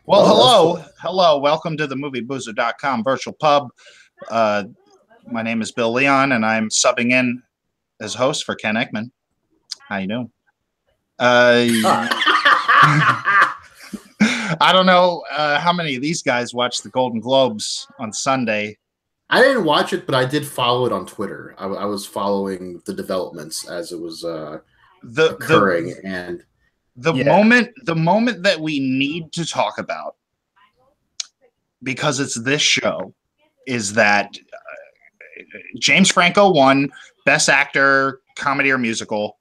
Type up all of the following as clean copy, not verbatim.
Well, Oh, hello. Welcome to the movieboozer.com virtual pub. My name is Bill Leon, and I'm subbing in as host for Ken Ekman. How you doing? I don't know how many of these guys watched the Golden Globes on Sunday. I didn't watch it, but I did follow it on Twitter. I was following the developments as it was occurring, and the moment that we need to talk about, because it's this show, is that James Franco won Best Actor, Comedy or Musical.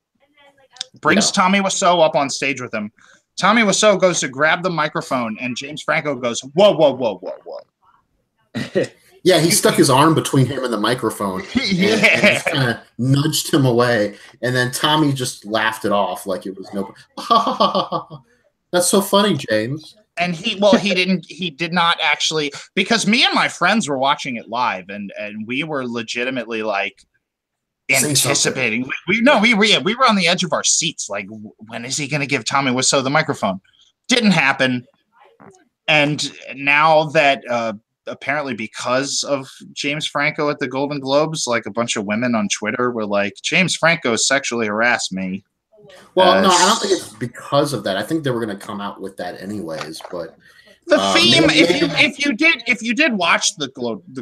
Brings Tommy Wiseau up on stage with him. Tommy Wiseau goes to grab the microphone, and James Franco goes, "Whoa, whoa, whoa, whoa, whoa!" Yeah, he stuck his arm between him and the microphone, and just kind of nudged him away. And then Tommy just laughed it off like it was no. That's so funny, James. And he did not actually, because me and my friends were watching it live, and we were legitimately like anticipating. We were on the edge of our seats, like, when is he going to give Tommy Wiseau the microphone? Didn't happen. And now that apparently because of James Franco at the Golden Globes, like, a bunch of women on Twitter were like, James Franco sexually harassed me. Well, no, I don't think it's because of that. I think they were going to come out with that anyways. But the theme, if you did watch the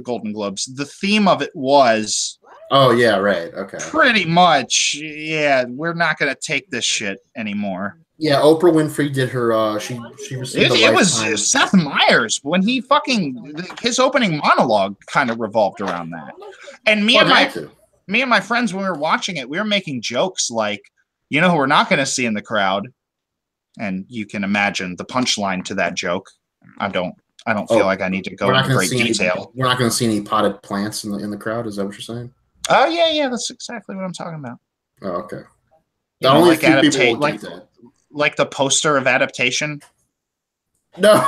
Golden Globes, the theme of it was, oh yeah, right, okay, pretty much, yeah, we're not going to take this shit anymore. Yeah, Oprah Winfrey did her. She received it was Seth Meyers when he his opening monologue kind of revolved around that. And me and my friends, when we were watching it, we were making jokes like, you know who we're not going to see in the crowd, and you can imagine the punchline to that joke. I don't feel like I need to go into great detail. We're not going to see any potted plants in the crowd. Is that what you're saying? Oh yeah, that's exactly what I'm talking about. Oh, okay. The only few people will get that. Like the poster of Adaptation. No,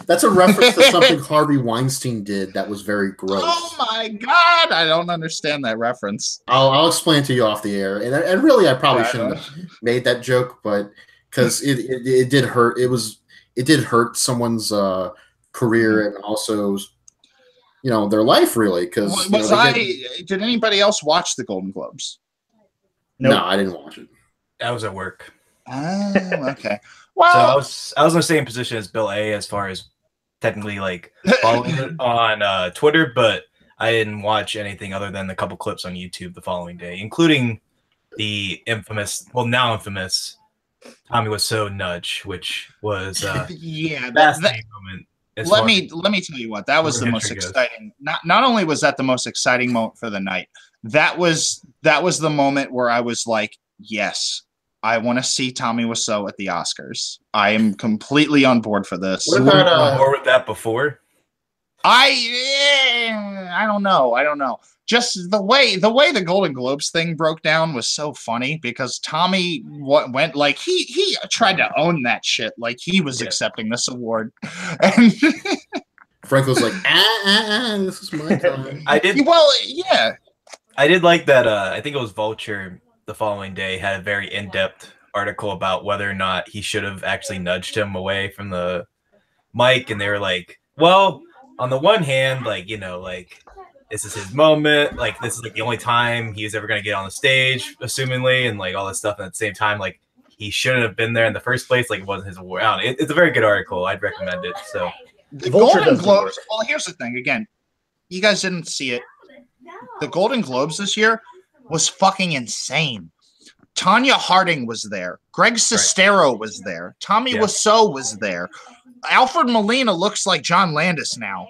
that's a reference to something Harvey Weinstein did that was very gross. Oh my God, I don't understand that reference. I'll explain to you off the air. And really, I probably shouldn't have made that joke, but because it did hurt. It did hurt someone's career and also, their life, really. Because did anybody else watch the Golden Globes? Nope. No, I didn't watch it. I was at work. Oh, okay. Well, so I was in the same position as Bill A. as far as technically like following it on Twitter, but I didn't watch anything other than a couple clips on YouTube the following day, including the now infamous Tommy Wiseau nudge, which was fascinating moment. Let me tell you what, that was the most exciting. Not only was that the most exciting moment for the night, that was the moment where I was like, yes, I want to see Tommy Wiseau at the Oscars. I am completely on board for this. What about on board with that before? I don't know. Just the way the Golden Globes thing broke down was so funny, because Tommy went like he tried to own that shit, like he was accepting this award, and Franco's like, this is my time. I did like that. I think it was Vulture. The following day had a very in-depth article about whether or not he should have actually nudged him away from the mic, and they were like, well, on the one hand, like, this is his moment, like, this is like the only time he was ever going to get on the stage, assumingly, and like all this stuff, and at the same time, like, he shouldn't have been there in the first place, like, it wasn't his award. It's a very good article. I'd recommend it. So the Golden Globes, well, here's the thing, again, you guys didn't see it. The Golden Globes this year was fucking insane. Tanya Harding was there. Greg Sestero was there. Tommy Wiseau was there. Alfred Molina looks like John Landis now.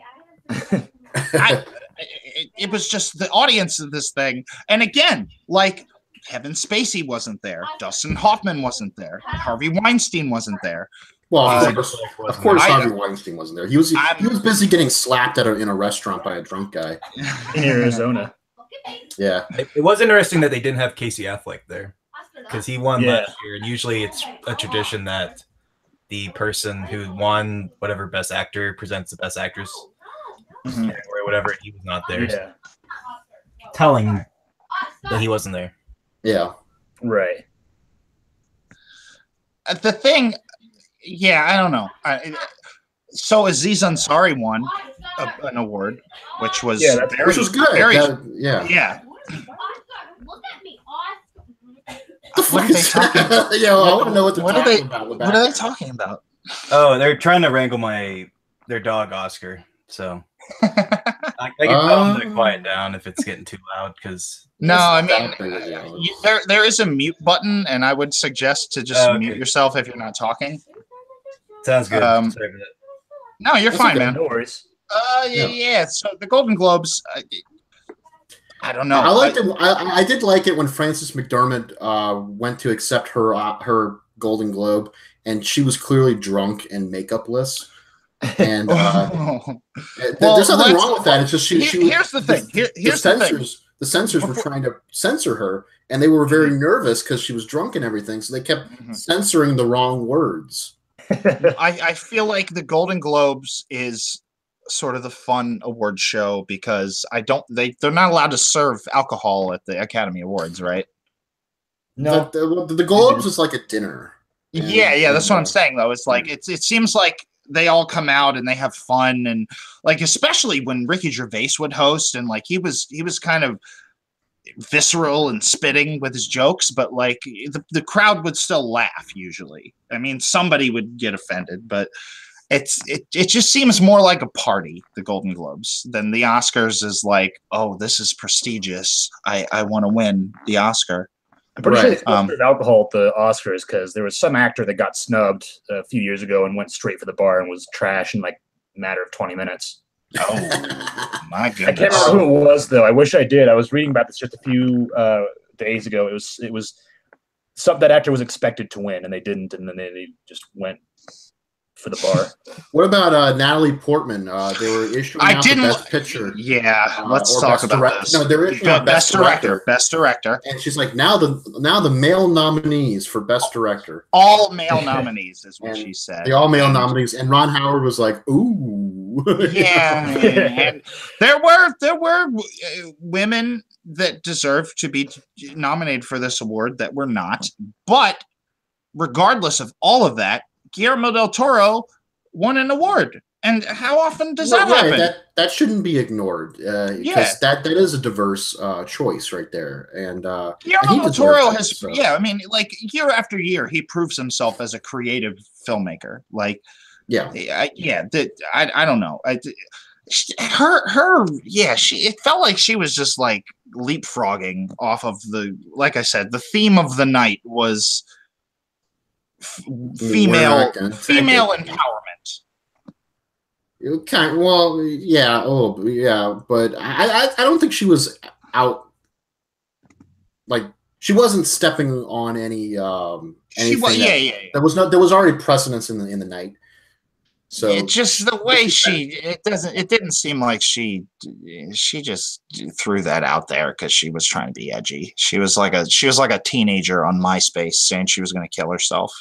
It was just the audience of this thing. And again, like, Kevin Spacey wasn't there. Dustin Hoffman wasn't there. Harvey Weinstein wasn't there. Well, of course, Harvey Weinstein wasn't there. He was busy getting slapped in a restaurant by a drunk guy in Arizona. Yeah, it was interesting that they didn't have Casey Affleck there, because he won last year, and usually it's a tradition that the person who won whatever Best Actor presents the Best Actress or whatever. He was not there. Yeah. Telling that he wasn't there. Yeah. Right. The thing, I don't know. So Aziz Ansari won an award, which was which was good. Yeah. What are they talking about? Yeah, I want to know what they're talking about. What are they talking about? Oh, they're trying to wrangle their dog Oscar. So I can tell them to quiet down if it's getting too loud. Because there is a mute button, and I would suggest to just mute yourself if you're not talking. Sounds good. No, you're fine, okay. man. No worries. Yeah. So the Golden Globes. I don't know. I liked it. I did like it when Frances McDormand went to accept her Golden Globe, and she was clearly drunk and makeupless. And there's nothing wrong with that. It's just here's the thing. The censors were trying to censor her, and they were very nervous because she was drunk and everything. So they kept censoring the wrong words. I feel like the Golden Globes is sort of the fun award show because they're not allowed to serve alcohol at the Academy Awards, right? No, the Globes is like a dinner. Yeah, that's what I'm saying though. It's like it seems like they all come out and they have fun, and like especially when Ricky Gervais would host, and like he was kind of visceral and spitting with his jokes, but like the crowd would still laugh usually. I mean, somebody would get offended, but it just seems more like a party, the Golden Globes, than the Oscars is like, oh, this is prestigious. I want to win the Oscar. I'm pretty sure they sponsored alcohol at the Oscars because there was some actor that got snubbed a few years ago and went straight for the bar and was trash in like a matter of 20 minutes. Oh, my goodness. I can't remember who it was, though. I wish I did. I was reading about this just a few days ago. It was something that actor was expected to win, and they didn't, and then they just went for the bar. What about Natalie Portman? They were issuing out the Best Picture. Yeah, let's talk about this. No, they're issuing out Best Director. Best Director. And she's like, now the male nominees for Best Director. All male nominees is what she said. The all male nominees, and Ron Howard was like, ooh. Yeah, and there were women that deserved to be nominated for this award that were not, but regardless of all of that, Guillermo del Toro won an award. And how often does that happen? That shouldn't be ignored because that is a diverse choice right there. And Guillermo del Toro has, I mean, like year after year, he proves himself as a creative filmmaker. Like, I don't know. It felt like she was just like leapfrogging off of like I said, the theme of the night was female empowerment. Okay, well, but I don't think she was out. Like she wasn't stepping on any. Anything there was already precedence in the night. So it's just the way it didn't seem like she just threw that out there because she was trying to be edgy. She was like a teenager on MySpace saying she was going to kill herself.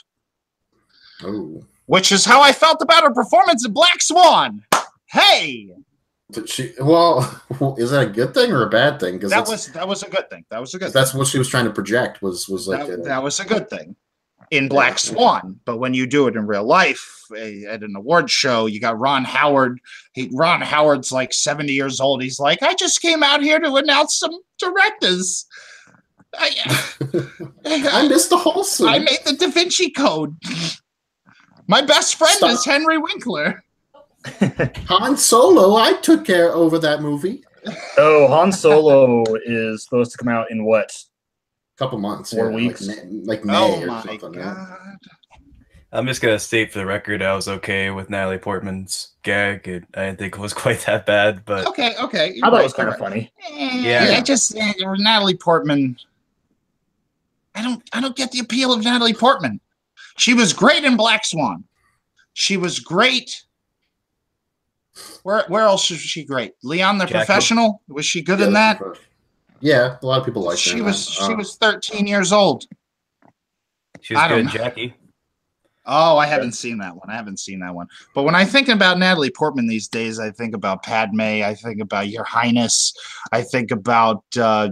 Oh. Which is how I felt about her performance in Black Swan. Hey. Well, is that a good thing or a bad thing? Because that was a good thing. That was a good thing. That's what she was trying to project. Was like that was a good thing in Black Swan. But when you do it in real life at an award show, you got Ron Howard. Ron Howard's like 70 years old. He's like, I just came out here to announce some directors. I missed the whole scene. I made the Da Vinci Code. My best friend is Henry Winkler. Han Solo, I took care over that movie. Oh, Han Solo is supposed to come out in what? A couple months. 4 weeks. Like May or something. God. I'm just going to state for the record I was okay with Natalie Portman's gag. I didn't think it was quite that bad, but... Okay. I thought it was kind of funny. Yeah. Natalie Portman... I don't get the appeal of Natalie Portman. She was great in Black Swan. She was great. Where else was she great? Leon the Professional? Was she good in that? Yeah, a lot of people like she that. She was 13 years old. She was good in Jackie. Oh, I haven't seen that one. But when I think about Natalie Portman these days, I think about Padme. I think about Your Highness. I think about... I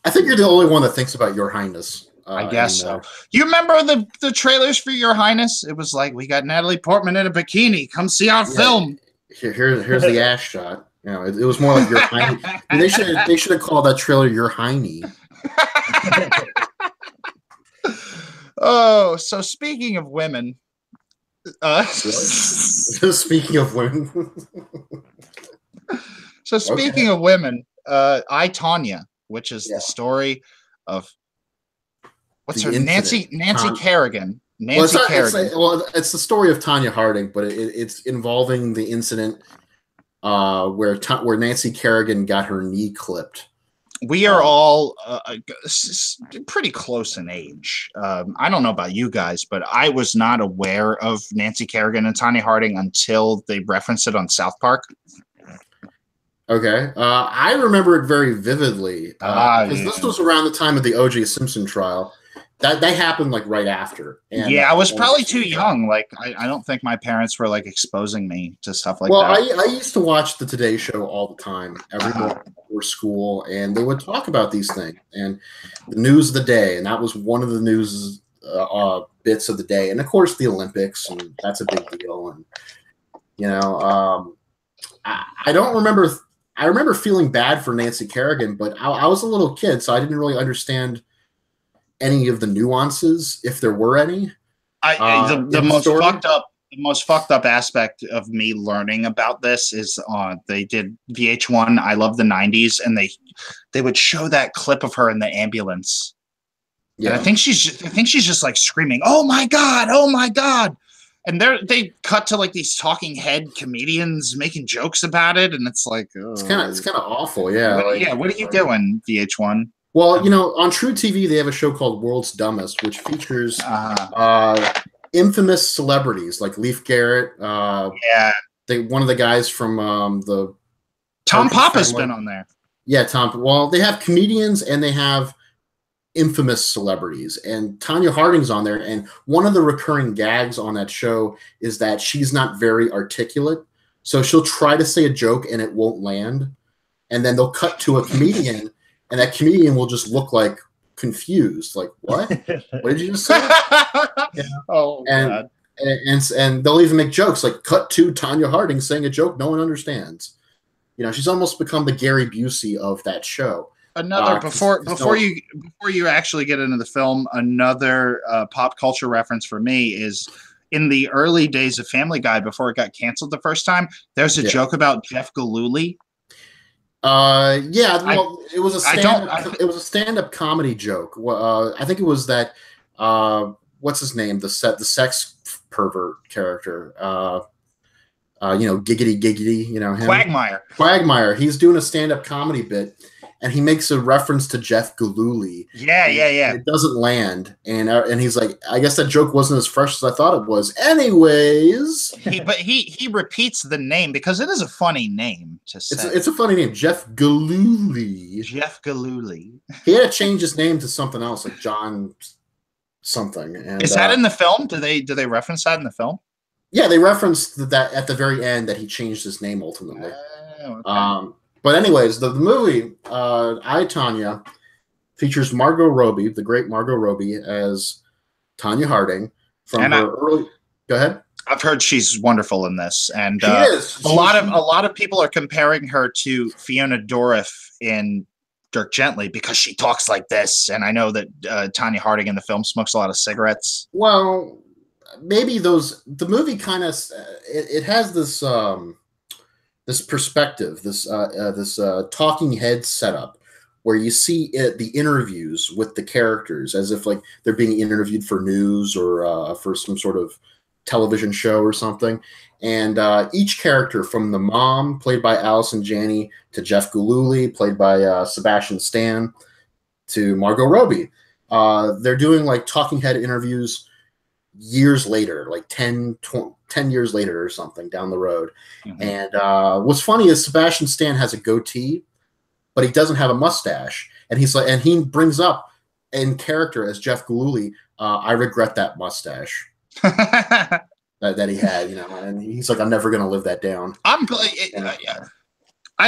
think you're the only one that thinks about Your Highness. I guess anymore. So. You remember the trailers for Your Highness? It was like, we got Natalie Portman in a bikini. Come see our film. Here's the ass shot. You know, it was more like Your Hiney. They should have called that trailer Your Hiney. Oh, so speaking of women. Speaking of women. So speaking of women, I, Tonya, which is the story of what's her Nancy Kerrigan. Kerrigan. It's the story of Tonya Harding, but it's involving the incident where Nancy Kerrigan got her knee clipped. We are all pretty close in age. I don't know about you guys, but I was not aware of Nancy Kerrigan and Tonya Harding until they referenced it on South Park. Okay. I remember it very vividly because this was around the time of the O.J. Simpson trial. That happened like right after. And I was probably too young. Like I don't think my parents were like exposing me to stuff like that. Well, I used to watch the Today Show all the time, every morning before school, and they would talk about these things and the news of the day, and that was one of the news bits of the day, and of course the Olympics, and that's a big deal. And you know, I don't remember. I remember feeling bad for Nancy Kerrigan, but I was a little kid, so I didn't really understand any of the nuances, if there were any. The most fucked up aspect of me learning about this is they did VH1 I Love the 90s, and they would show that clip of her in the ambulance. Yeah. And I think she's just like screaming, "Oh my God, oh my God." And they cut to like these talking head comedians making jokes about it, and it's like, oh. It's kind of awful, yeah. What are you doing, VH1? Well, you know, on True TV, they have a show called World's Dumbest, which features infamous celebrities like Leif Garrett. One of the guys from the Tom Papa's been on there. Yeah, Tom. Well, they have comedians and they have infamous celebrities, and Tonya Harding's on there. And one of the recurring gags on that show is that she's not very articulate, so she'll try to say a joke and it won't land, and then they'll cut to a comedian. And that comedian will just look like confused, like, what? What did you just say? Yeah. Oh, God. And they'll even make jokes like, cut to Tonya Harding saying a joke no one understands. You know, she's almost become the Gary Busey of that show. Another before you actually get into the film, another pop culture reference for me is in the early days of Family Guy before it got canceled the first time. There's a joke about Jeff Gillooly. It was a stand-up comedy joke. I think it was that what's his name, the sex pervert character, Giggity, you know, him. Quagmire. He's doing a stand-up comedy bit, and he makes a reference to Jeff Gillooly. Yeah. It doesn't land, and he's like, I guess that joke wasn't as fresh as I thought it was. Anyways, he repeats the name because it is a funny name to say. It's a funny name, Jeff Gillooly. Jeff Gillooly. He had to change his name to something else, like John something. And, is that in the film? Do they reference that in the film? Yeah, they referenced that at the very end that he changed his name ultimately. Okay. But anyways, the movie, I, Tonya, features Margot Robbie, the great Margot Robbie, as Tonya Harding from her early. Go ahead. I've heard she's wonderful in this, and she is. A lot of people are comparing her to Fiona Dourif in Dirk Gently because she talks like this, and I know that Tonya Harding in the film smokes a lot of cigarettes. Well, maybe the movie kind of it has this. This perspective, this talking head setup, where you see the interviews with the characters as if like they're being interviewed for news or for some sort of television show or something. And each character, from the mom, played by Allison Janney, to Jeff Gillooly, played by Sebastian Stan, to Margot Robbie, they're doing like talking head interviews years later, like 10 years later or something down the road. Mm-hmm. And what's funny is Sebastian Stan has a goatee, but he doesn't have a mustache. And he brings up in character as Jeff Gillooly, I regret that mustache that he had, you know, and he's like, I'm never going to live that down. I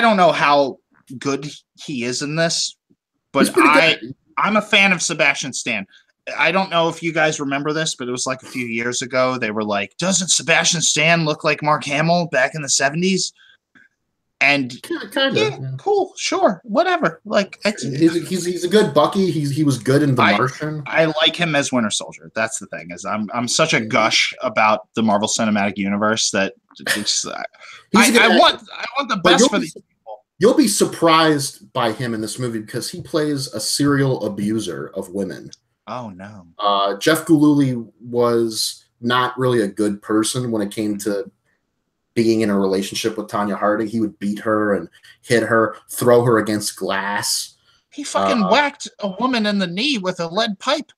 don't know how good he is in this, but I'm a fan of Sebastian Stan. I don't know if you guys remember this, but it was like a few years ago. They were like, "Doesn't Sebastian Stan look like Mark Hamill back in the '70s?" And kind of, cool, sure, whatever. Like, he's a good Bucky. He was good in The Martian. I like him as Winter Soldier. That's the thing. Is I'm such a gush about the Marvel Cinematic Universe that it's, I want the best for these people. You'll be surprised by him in this movie because he plays a serial abuser of women. Oh no. Jeff Gillooly was not really a good person when it came to being in a relationship with Tanya Harding. He would beat her and hit her, throw her against glass. He fucking whacked a woman in the knee with a lead pipe.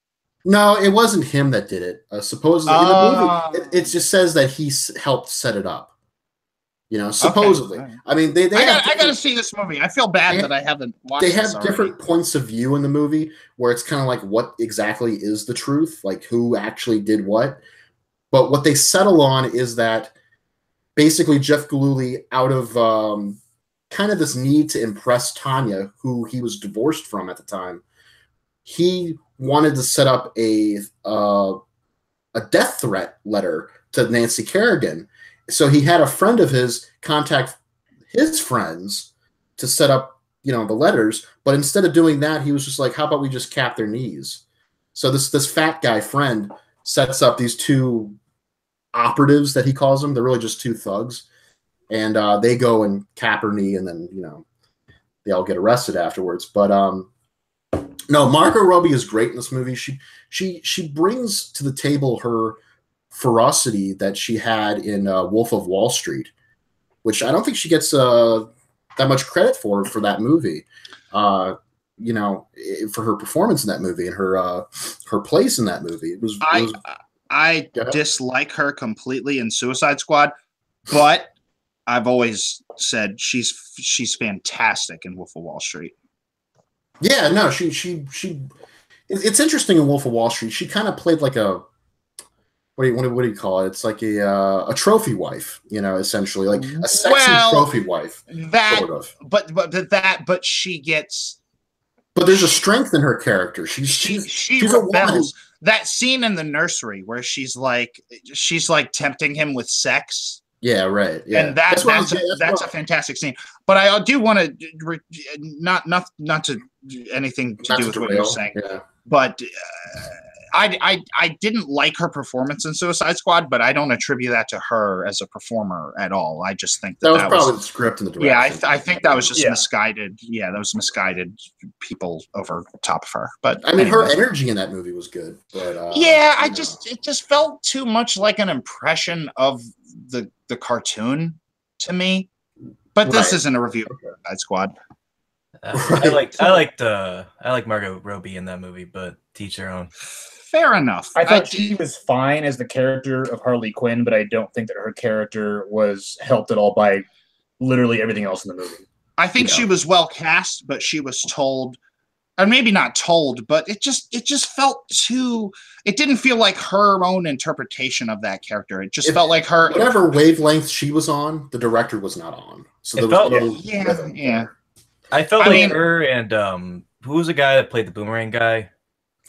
No, it wasn't him that did it. Supposedly in the movie, it just says that he helped set it up. You know, supposedly. Okay. I mean, I got to see this movie. I feel bad that I haven't watched it. They have different points of view in the movie where it's kind of like what exactly is the truth, like who actually did what. But what they settle on is that basically Jeff Gillooly, out of kind of this need to impress Tanya, who he was divorced from at the time, he wanted to set up a death threat letter to Nancy Kerrigan. So he had a friend of his contact his friends to set up, the letters. But instead of doing that, he was just like, how about we just cap their knees? So this fat guy friend sets up these two operatives that he calls them. They're really just two thugs. And they go and cap her knee, and then, they all get arrested afterwards. But no, Margot Robbie is great in this movie. She brings to the table her ferocity that she had in Wolf of Wall Street, which I don't think she gets that much credit for that movie. For her performance in that movie and her place in that movie. I dislike her completely in Suicide Squad, but I've always said she's fantastic in Wolf of Wall Street. Yeah, no, she. It's interesting in Wolf of Wall Street. She kind of played like a what do you call it? It's like a trophy wife, essentially like a sexy trophy wife. That sort of. But she gets. But there's a strength in her character. She rebels. That scene in the nursery where she's like tempting him with sex. Yeah, right. Yeah, and that's a fantastic scene. But I do want to not to anything to do with what you're saying. Yeah. But I didn't like her performance in Suicide Squad, but I don't attribute that to her as a performer at all. I just think that was probably the script and the direction. Yeah, I think that was just misguided. Yeah, that was misguided people over top of her. But I mean, her energy in that movie was good. But it just felt too much like an impression of the cartoon to me. But this isn't a review of Suicide Squad. I like Margot Robbie in that movie, but teach their own. Fair enough. I thought she was fine as the character of Harley Quinn, but I don't think that her character was helped at all by literally everything else in the movie. I think she was well cast, but she was told, or maybe not told, but it just felt too. It didn't feel like her own interpretation of that character. It just felt like her. Whatever wavelength she was on, the director was not on. So there was yeah. I felt like her and who was the guy that played the Boomerang guy?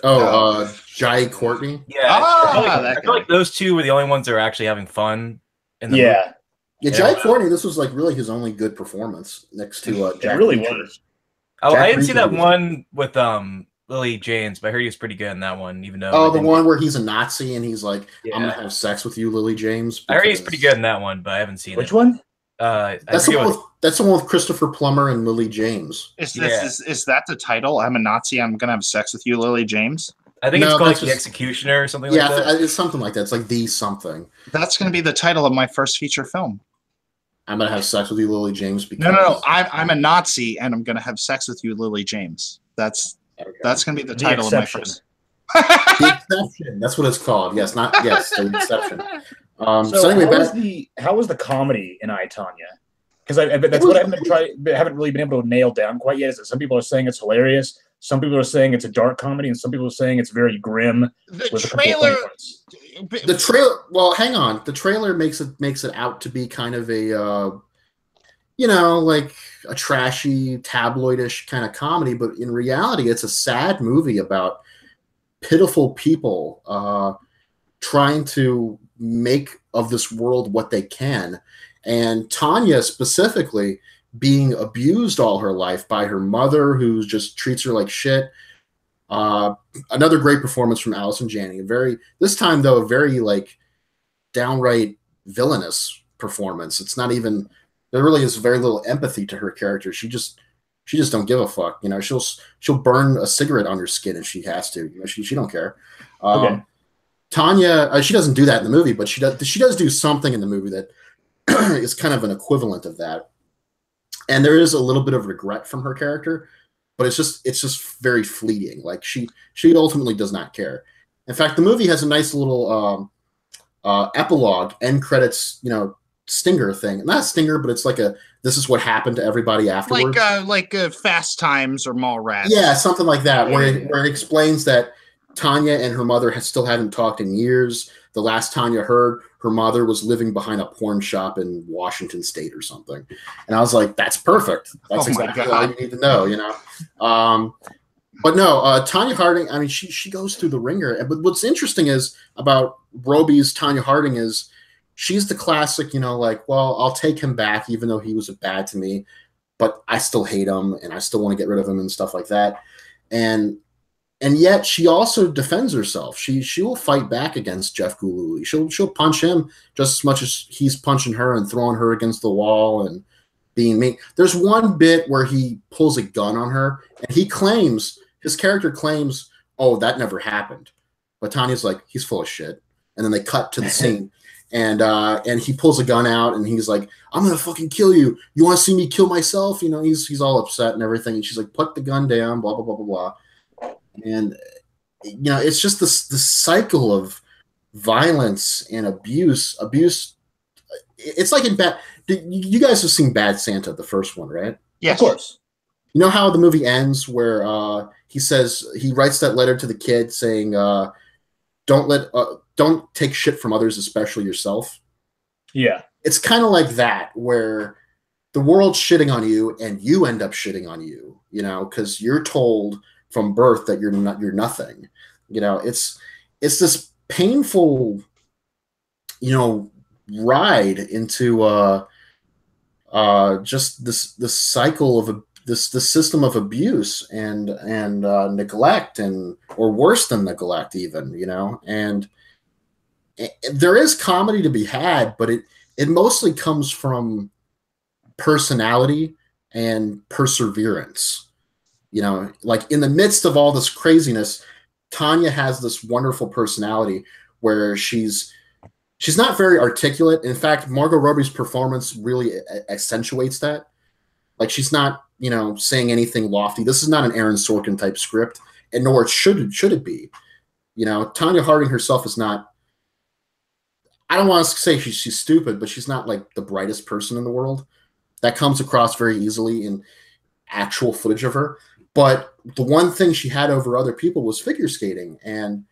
Jai Courtney. Yeah, I feel like those two were the only ones that were actually having fun. In the movie. Yeah, Jai Courtney. This was like really his only good performance next to Jack. It really was. I didn't see that one with Lily James, but I heard he was pretty good in that one. Even though the one where he's a Nazi and he's like, "I'm gonna have sex with you, Lily James." I heard he's pretty good in that one, but I haven't seen Which one? That's the one with Christopher Plummer and Lily James. Is that the title? I'm a Nazi. I'm gonna have sex with you, Lily James. I think it's called like The Executioner or something like that. Yeah, it's something like that. It's like The Something. That's gonna be the title of my first feature film. I'm gonna have sex with you, Lily James. Because no. I'm a Nazi, and I'm gonna have sex with you, Lily James. That's gonna be the title of my first. The Exception. That's what it's called. Yes, The Exception. So anyway, how was the comedy in I, Tonya? Because that's what I haven't really been able to nail down quite yet. Is that some people are saying it's hilarious, some people are saying it's a dark comedy, and some people are saying it's very grim. The trailer. Well, hang on. The trailer makes it out to be kind of a, like a trashy, tabloidish kind of comedy, but in reality, it's a sad movie about pitiful people trying to make of this world what they can. And Tanya specifically being abused all her life by her mother, who just treats her like shit. Another great performance from Allison Janney. This time though, a very like downright villainous performance. It's not even, there really is very little empathy to her character. She just don't give a fuck. You know, she'll burn a cigarette on her skin if she has to. You know, she don't care. Okay. Tanya, she doesn't do that in the movie, but she does do something in the movie that is kind of an equivalent of that. And there is a little bit of regret from her character, but it's just very fleeting. Like she ultimately does not care. In fact, the movie has a nice little epilogue, end credits, you know, stinger thing. Not a stinger, but it's like this is what happened to everybody afterwards. Like Fast Times or Mallrats. Yeah, something like that, where it explains that Tanya and her mother still haven't talked in years. The last Tanya heard, her mother was living behind a porn shop in Washington State or something. And I was like, that's perfect. That's exactly all you need to know, you know? But no, Tanya Harding, I mean, she goes through the ringer. But what's interesting is about Roby's Tanya Harding is she's the classic, you know, like, well, I'll take him back even though he was bad to me, but I still hate him and I still want to get rid of him and stuff like that. And yet she also defends herself. She will fight back against Jeff Gillooly. She'll punch him just as much as he's punching her and throwing her against the wall and being mean. There's one bit where he pulls a gun on her and his character claims, oh, that never happened. But Tanya's like, he's full of shit. And then they cut to the scene and he pulls a gun out and he's like, I'm gonna fucking kill you. You want to see me kill myself? You know, he's all upset and everything. And she's like, put the gun down, blah, blah, blah, blah, blah. And, you know, it's just this cycle of violence and abuse. It's like in Bad. You guys have seen Bad Santa, the first one, right? Yes. Of course. You know how the movie ends where he writes that letter to the kid saying, don't take shit from others, especially yourself. Yeah. It's kind of like that, where the world's shitting on you and you end up shitting on you, you know, because you're told from birth that you're nothing. You know, it's this painful, you know, ride into just this cycle of this system of abuse and neglect or worse than neglect even, you know. And there is comedy to be had, but it mostly comes from personality and perseverance. You know, like in the midst of all this craziness, Tanya has this wonderful personality where she's not very articulate. In fact, Margot Robbie's performance really accentuates that. Like she's not, you know, saying anything lofty. This is not an Aaron Sorkin type script, and nor should it be. You know, Tanya Harding herself is not. I don't want to say she's stupid, but she's not like the brightest person in the world. That comes across very easily in actual footage of her. But the one thing she had over other people was figure skating. And,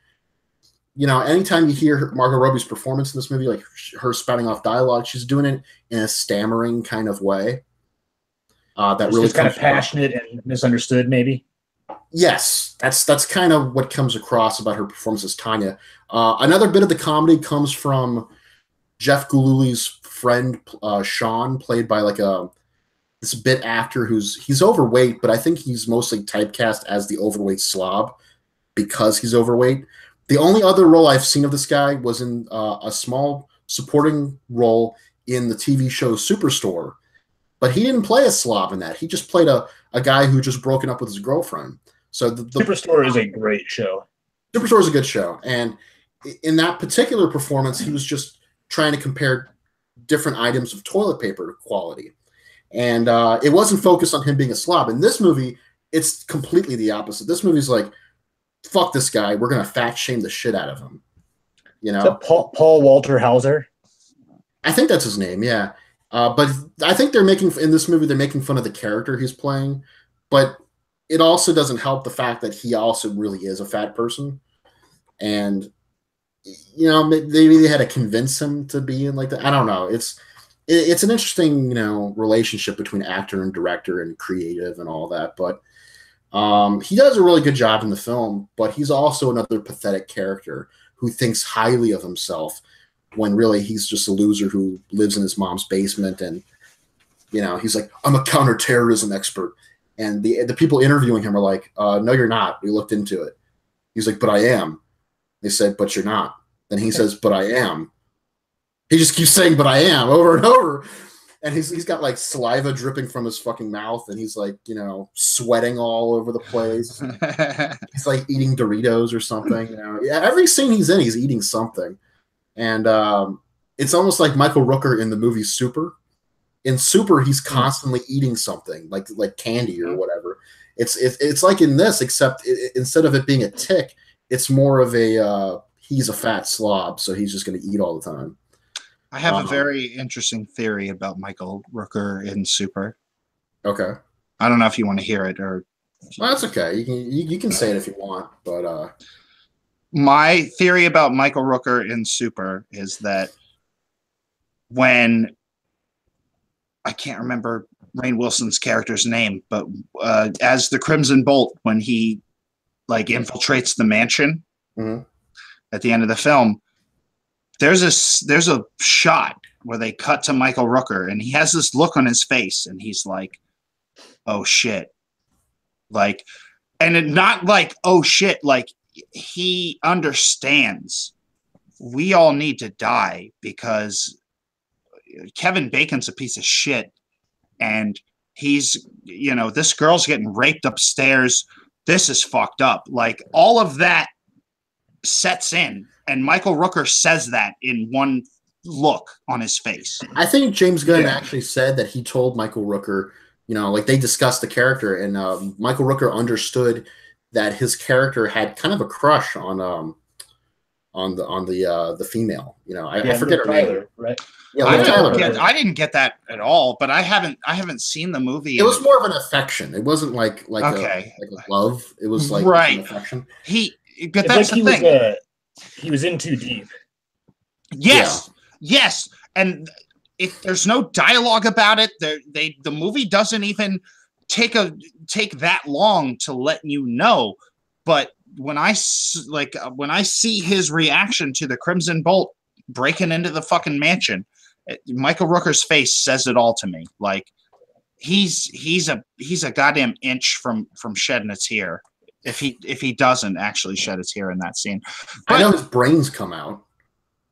you know, anytime you hear Margot Robbie's performance in this movie, like her spouting off dialogue, she's doing it in a stammering kind of way. That really kind of passionate and misunderstood, maybe. Yes, that's kind of what comes across about her performance as Tanya. Another bit of the comedy comes from Jeff Gillooly's friend, Sean, played by like this bit actor he's overweight, but I think he's mostly typecast as the overweight slob because he's overweight. The only other role I've seen of this guy was in a small supporting role in the TV show Superstore, but he didn't play a slob in that. He just played a guy who just broken up with his girlfriend. So the Superstore is a great show. Superstore is a good show. And in that particular performance, he was just trying to compare different items of toilet paper quality. And it wasn't focused on him being a slob. In this movie, it's completely the opposite. This movie's like, fuck this guy. We're going to fat shame the shit out of him. You know? Is that Paul Walter Hauser? I think that's his name, yeah. But I think in this movie, they're making fun of the character he's playing. But it also doesn't help the fact that he also really is a fat person. And, you know, maybe they had to convince him to be in like that. I don't know. It's an interesting, you know, relationship between actor and director and creative and all that. But He does a really good job in the film, but he's also another pathetic character who thinks highly of himself when really he's just a loser who lives in his mom's basement. And, he's like, I'm a counterterrorism expert. And the people interviewing him are like, no, you're not. We looked into it. He's like, but I am. They said, but you're not. Then he says, but I am. He just keeps saying, but I am, over and over. And he's got like saliva dripping from his fucking mouth, and he's like, sweating all over the place. He's like eating Doritos or something. Every scene he's in, he's eating something. And it's almost like Michael Rooker in the movie Super. In Super, he's constantly eating something like candy or whatever. It's like in this, except instead of it being a tick, it's more of a he's a fat slob, so he's just going to eat all the time. I have a very interesting theory about Michael Rooker in Super. Okay. I don't know if you want to hear it or. Well, that's okay. You can say it if you want, but. My theory about Michael Rooker in Super is that when I can't remember Rainn Wilson's character's name, but as the Crimson Bolt, when he like infiltrates the mansion at the end of the film. There's a shot where they cut to Michael Rooker and he has this look on his face and he's like, oh shit. Like, and it not like, oh shit, like he understands we all need to die because Kevin Bacon's a piece of shit and he's, this girl's getting raped upstairs. This is fucked up. Like all of that sets in. And Michael Rooker says that in one look on his face. I think James Gunn actually said that he told Michael Rooker, like they discussed the character, and Michael Rooker understood that his character had kind of a crush on the female. I forget her name. Right? Yeah, I didn't get that at all, but I haven't seen the movie. It was more of an affection. It wasn't like a love. It was like an affection. But that's the thing. He was in too deep. Yes, and there's no dialogue about it. The movie doesn't even take that long to let you know. But when I see his reaction to the Crimson Bolt breaking into the fucking mansion, Michael Rooker's face says it all to me. Like he's a goddamn inch from shedding a tear. If he doesn't actually shed a tear in that scene. But, I know his brains come out.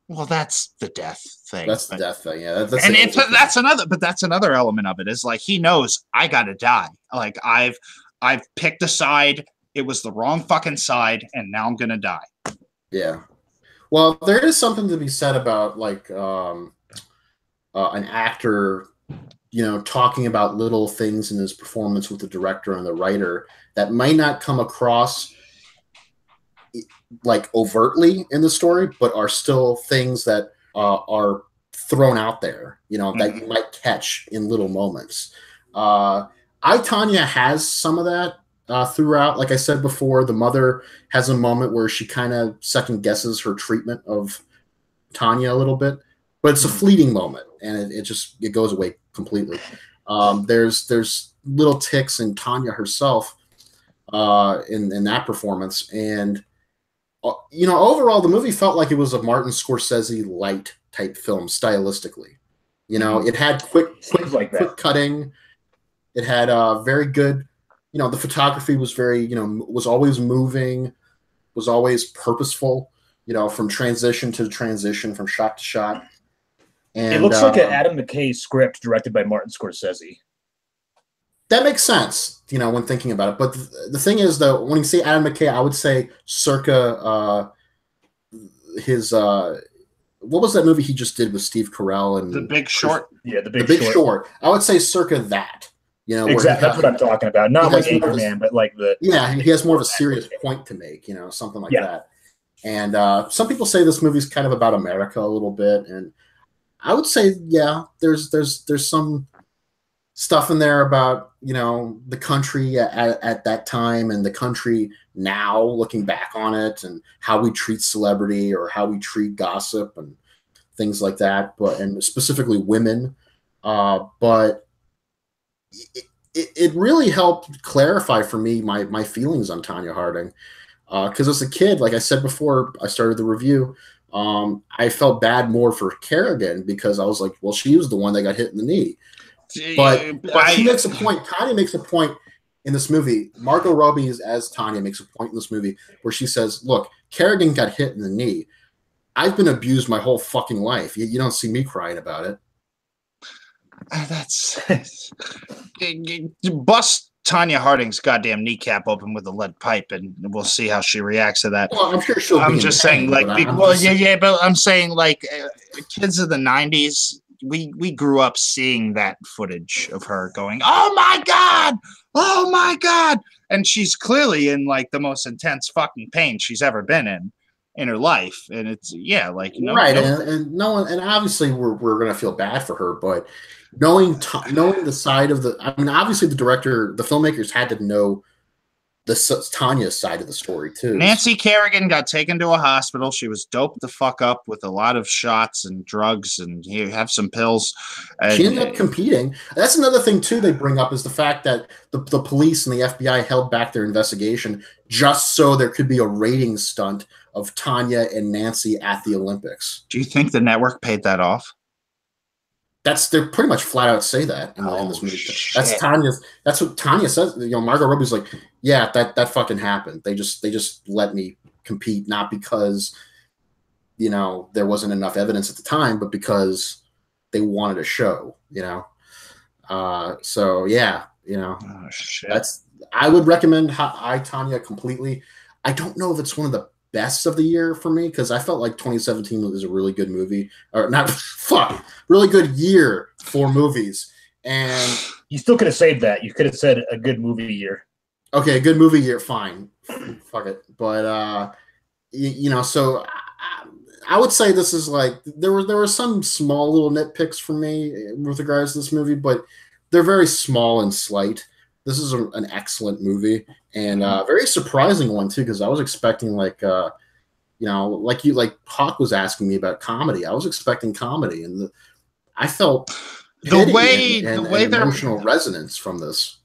Well, that's the death thing. That's the death thing, yeah. That's another element of it is like he knows I gotta die. Like I've picked a side. It was the wrong fucking side, and now I'm gonna die. Yeah. Well, there is something to be said about like an actor, talking about little things in his performance with the director and the writer that might not come across like overtly in the story, but are still things that are thrown out there, that you might catch in little moments. I, Tonya has some of that throughout. Like I said before, the mother has a moment where she kind of second guesses her treatment of Tanya a little bit, but it's a fleeting moment and it goes away completely. There's little ticks in Tanya herself in that performance, and overall the movie felt like it was a Martin Scorsese light type film stylistically. It had quick cutting. It had very good. The photography was very was always moving, was always purposeful. From transition to transition, from shot to shot. And it looks like an Adam McKay script directed by Martin Scorsese. That makes sense, when thinking about it. But the thing is, though, when you say Adam McKay, I would say circa his what was that movie he just did with Steve Carell and The Big Short? Yeah, The Big Short. I would say circa that. Exactly. That's what I'm talking about. Not like Anchorman, but like the. Yeah, he has more of a serious point to make. Something like that. And some people say this movie's kind of about America a little bit, and I would say, there's some stuff in there about the country at that time and the country now, looking back on it, and how we treat celebrity or how we treat gossip and things like that, and specifically women. But it really helped clarify for me my feelings on Tanya Harding. Because as a kid, like I said before I started the review, I felt bad more for Kerrigan because I was like, well, she was the one that got hit in the knee. But she makes a point. Tanya makes a point in this movie. Margot Robbie as Tanya makes a point in this movie where she says, look, Kerrigan got hit in the knee. I've been abused my whole fucking life. You don't see me crying about it. That's bust Tanya Harding's goddamn kneecap open with a lead pipe, and we'll see how she reacts to that. Well, I'm sure she'll. I'm just saying, like, but I'm saying, like, kids of the '90s, we grew up seeing that footage of her going, "Oh my god, oh my god," and she's clearly in like the most intense fucking pain she's ever been in her life, and it's like right, and no one, and obviously we're gonna feel bad for her, but knowing the side of the, I mean, obviously the filmmakers had to know Tanya's side of the story too. Nancy Kerrigan got taken to a hospital. She was doped the fuck up with a lot of shots and drugs, and you have some pills. And she ended up competing. That's another thing too they bring up is the fact that the police and the FBI held back their investigation just so there could be a rating stunt of Tanya and Nancy at the Olympics. Do you think the network paid that off? They're pretty much flat out say that in this movie. Shit. That's what Tanya says. You know, Margot Robbie's like, yeah, that fucking happened. They just let me compete, not because, you know, there wasn't enough evidence at the time, but because they wanted a show, you know. So yeah, you know, I would recommend I, Tanya completely. I don't know if it's one of the best of the year for me because I felt like 2017 was a really good movie, or not. Really good year for movies. And you still could have saved that. You could have said a good movie year. Okay, a good movie year, fine. Fuck it. But you know, so I would say this is like there were some small little nitpicks for me with regards to this movie, but they're very small and slight. This is an excellent movie and a very surprising one too, because I was expecting like you know, like Hawk was asking me about comedy. I was expecting comedy, and I felt the way their emotional resonance from this.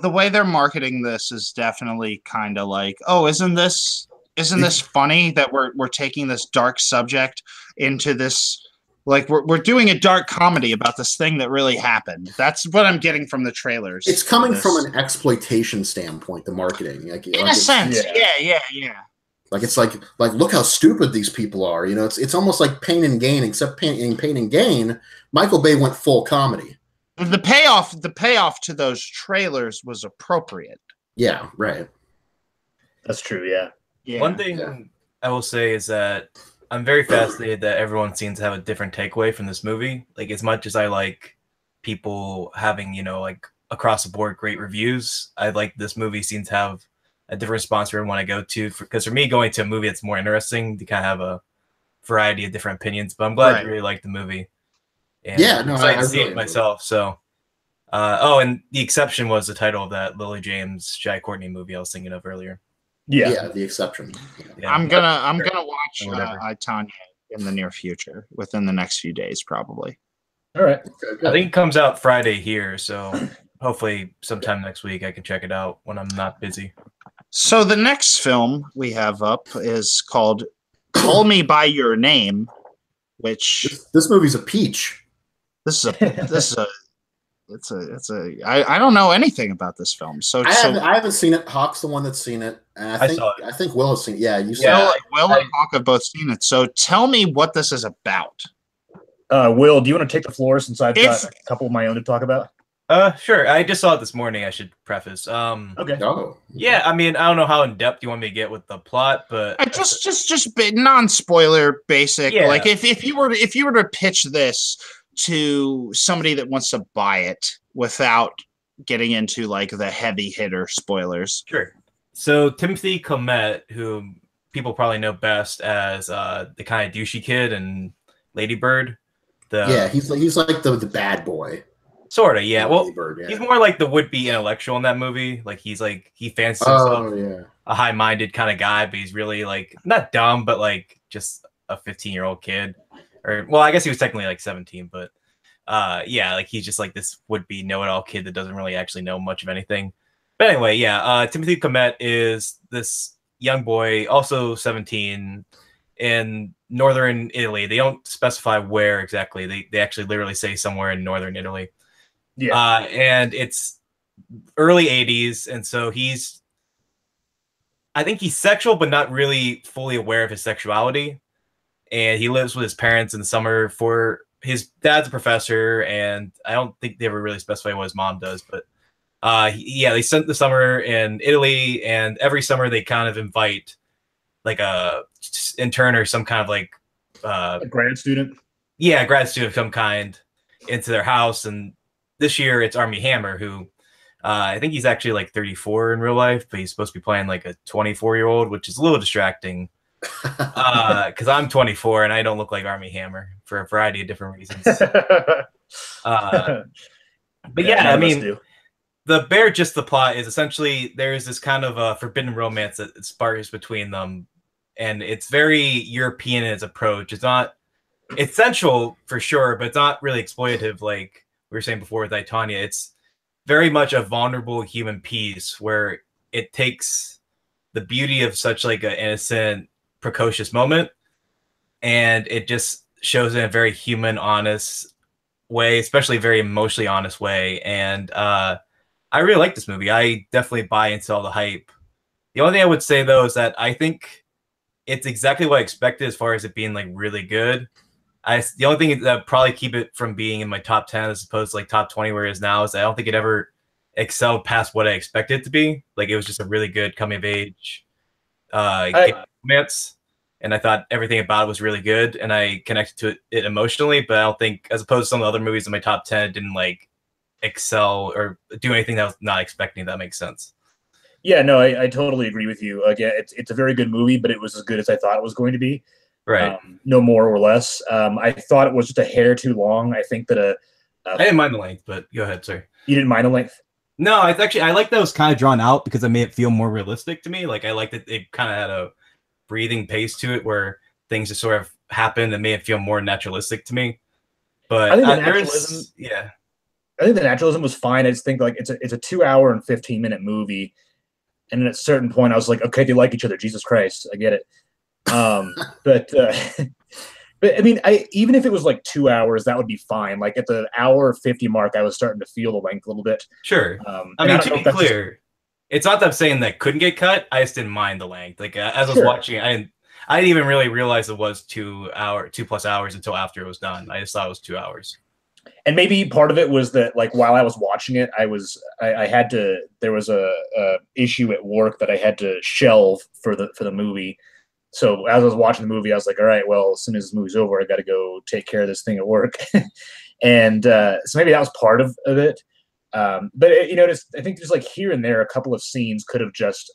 The way they're marketing this is definitely kind of like, oh, isn't this funny that we're taking this dark subject into this, like we're doing a dark comedy about this thing that really happened. That's what I'm getting from the trailers. It's coming from an exploitation standpoint, the marketing. In a sense, yeah. Like it's like look how stupid these people are. You know, it's almost like Pain and Gain, except in Pain and Gain, Michael Bay went full comedy. The payoff to those trailers was appropriate. Yeah, right. That's true. Yeah. One thing I will say is that I'm very fascinated that everyone seems to have a different takeaway from this movie. Like, as much as I like people having, you know, like across the board great reviews, I like this movie seems to have a different response for everyone I go to. Because for me, going to a movie that's more interesting to kind of have a variety of different opinions. But I'm glad you really liked the movie. And I'm excited to see it myself. So, and The Exception was the title of that Lily James, Jai Courtney movie I was thinking of earlier. Yeah, The Exception. Yeah. I'm gonna watch I, Tanya in the near future, within the next few days, probably. All right. I think it comes out Friday here, so hopefully sometime next week I can check it out when I'm not busy. So the next film we have up is called Call Me by Your Name, which this movie's a peach. I don't know anything about this film. So I haven't seen it. Hawk's the one that's seen it. And I think Will has seen it. Yeah, you saw it. Will and Hawk have both seen it. So tell me what this is about. Will, do you want to take the floor since I've got a couple of my own to talk about? Sure. I just saw it this morning. I should preface. Okay. Oh. Yeah. I mean, I don't know how in depth you want me to get with the plot, but just non-spoiler, basic. Yeah. Like if you were to pitch this to somebody that wants to buy it without getting into like the heavy hitter spoilers. Sure. So Timothy Chalamet, who people probably know best as the kind of douchey kid in Lady Bird. He's like the bad boy. Sort of, yeah. Well, he's more like the would-be intellectual in that movie. Like he fancies himself a high-minded kind of guy, but he's really like not dumb, but like just a 15-year-old kid. Or well, I guess he was technically like 17, but yeah, like he's just like this would-be know-it-all kid that doesn't really actually know much of anything. But anyway, yeah, Timothy Comet is this young boy, also 17, in northern Italy. They don't specify where exactly. They actually literally say somewhere in northern Italy. Yeah. And it's early 80s, and so I think he's sexual, but not really fully aware of his sexuality. And he lives with his parents in the summer. For his dad's a professor, and I don't think they ever really specify what his mom does, but yeah, they spent the summer in Italy, and every summer they kind of invite like a intern or some kind of like a grad student. Yeah, grad student of some kind into their house. And this year it's Army Hammer, who I think he's actually like 34 in real life, but he's supposed to be playing like a 24-year-old, which is a little distracting. Because I'm 24 and I don't look like Army Hammer for a variety of different reasons. But yeah, I mean, the just the plot is essentially there's this kind of a forbidden romance that sparks between them, and it's very European in its approach. It's sensual for sure, but it's not really exploitative like we were saying before with I, Tonya. It's very much a vulnerable human piece where it takes the beauty of such like an innocent, precocious moment, and it just shows in a very human, honest way, especially a very emotionally honest way. And I really like this movie. I definitely buy into all the hype. The only thing I would say though is that I think it's exactly what I expected as far as it being like really good. The only thing that probably keep it from being in my top 10 as opposed to like top 20 where it is now is I don't think it ever excelled past what I expected it to be. Like it was just a really good coming of age romance, and I thought everything about it was really good, and I connected to it emotionally. But I don't think, as opposed to some of the other movies in my top 10, it didn't like excel or do anything that I was not expecting. If that makes sense. Yeah, no, I totally agree with you. Again, it's a very good movie, but it was as good as I thought it was going to be. Right. No more or less. I thought it was just a hair too long. I think that I didn't mind the length, but go ahead, sir. You didn't mind the length? No, it's actually, I like that it was kind of drawn out because it made it feel more realistic to me. Like I like that it kind of had a breathing pace to it where things just sort of happened and made it feel more naturalistic to me. But I think the naturalism, I think the naturalism was fine. I just think like it's a 2 hour and 15-minute movie, and at a certain point I was like, okay, they like each other. Jesus Christ, I get it. But I mean, even if it was like 2 hours, that would be fine. Like at the hour 50 mark, I was starting to feel the length a little bit. Sure. I mean, to be clear, it's not that I'm saying that couldn't get cut. I just didn't mind the length. Like as I was watching it, I didn't even really realize it was 2 plus hours until after it was done. I just thought it was 2 hours. And maybe part of it was that, like, while I was watching it, I had to. There was a issue at work that I had to shelve for the movie. So as I was watching the movie, I was like, all right, well, as soon as this movie's over, I got to go take care of this thing at work. And so maybe that was part of it. But I think there's like here and there, a couple of scenes could have just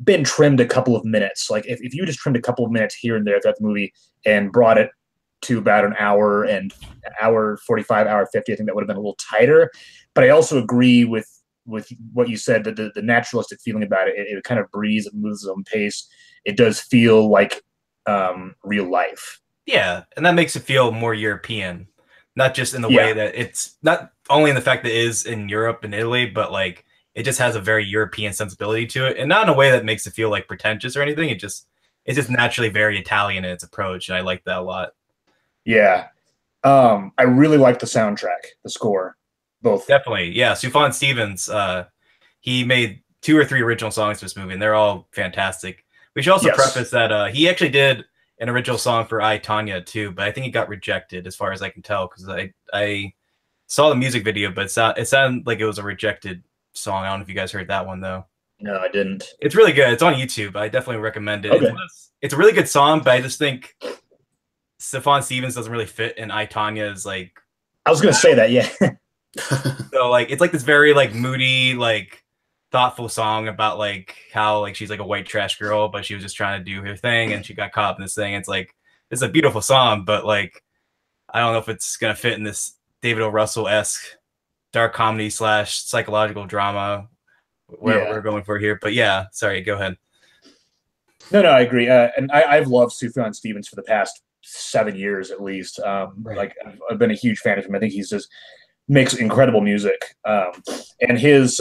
been trimmed a couple of minutes. Like if you just trimmed a couple of minutes here and there throughout the movie and brought it to about an hour and hour 45, hour 50, I think that would have been a little tighter. But I also agree with what you said, that the naturalistic feeling about it, it kind of breathes, it moves its own pace. It does feel like real life. Yeah, and that makes it feel more European, not just in the way that it's not only in the fact that it is in Europe and Italy, but like it just has a very European sensibility to it, and not in a way that makes it feel like pretentious or anything. It's just naturally very Italian in its approach, and I like that a lot. Yeah, I really like the soundtrack, the score, both. Definitely, yeah. Sufjan Stevens, he made 2 or 3 original songs for this movie, and they're all fantastic. We should also preface that he actually did an original song for I, Tonya too, but I think it got rejected as far as I can tell, because I saw the music video, but it sounded like it was a rejected song. I don't know if you guys heard that one though. No, I didn't. It's really good. It's on YouTube. I definitely recommend it. Okay. It's a really good song, but I just think Sufjan Stevens doesn't really fit in I, Tonya's like. I was gonna say that, yeah. So like it's like this very like moody, like thoughtful song about like how like she's like a white trash girl, but she was just trying to do her thing and she got caught up in this thing. It's like it's a beautiful song, but like I don't know if it's gonna fit in this David O. Russell-esque dark comedy / psychological drama where we're going for here. But yeah, sorry, go ahead. No, I agree. And I've loved Sufjan Stevens for the past 7 years at least. Like I've been a huge fan of him. I think he's just makes incredible music, and his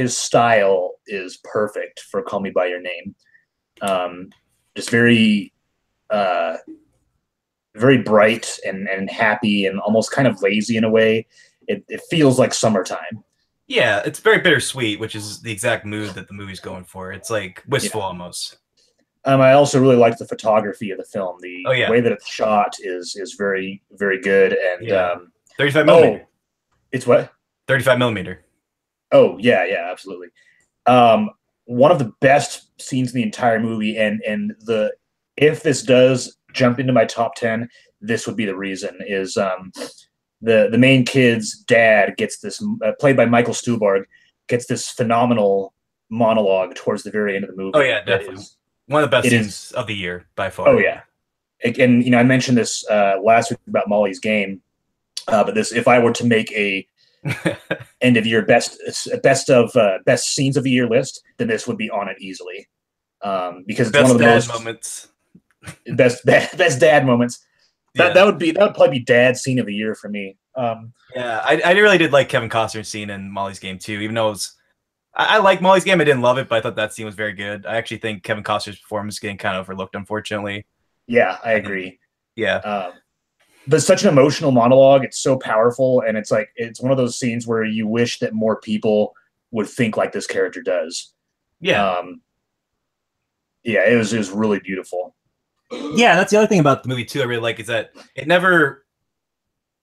style is perfect for "Call Me by Your Name." Just very very bright and happy and almost kind of lazy in a way. It feels like summertime. Yeah, it's very bittersweet, which is the exact mood that the movie's going for. It's like wistful almost. I also really liked the photography of the film. The Oh, yeah. way that it's shot is very, very good. And 35 millimeter. It's what? 35 millimeter. Oh, yeah, absolutely. One of the best scenes in the entire movie, and if this does jump into my top 10, this would be the reason, is the main kid's dad gets this, played by Michael Stuhlbarg, gets this phenomenal monologue towards the very end of the movie. Oh, yeah, definitely. One of the best scenes of the year, by far. Oh, yeah. And, I mentioned this last week about Molly's Game, but this, if I were to make a end of year best scenes of the year list, then this would be on it easily. Because it's one of the most moments. Best dad moments. That would probably be dad scene of the year for me. Yeah, I really did like Kevin Costner's scene in Molly's Game too, even though it was, I like Molly's Game. I didn't love it, but I thought that scene was very good. I actually think Kevin Costner's performance is getting kind of overlooked, unfortunately. Yeah, I agree. Yeah. But it's such an emotional monologue. It's so powerful, and it's like it's one of those scenes where you wish that more people would think like this character does. Yeah. It was really beautiful. Yeah, that's the other thing about the movie too I really like, is that it never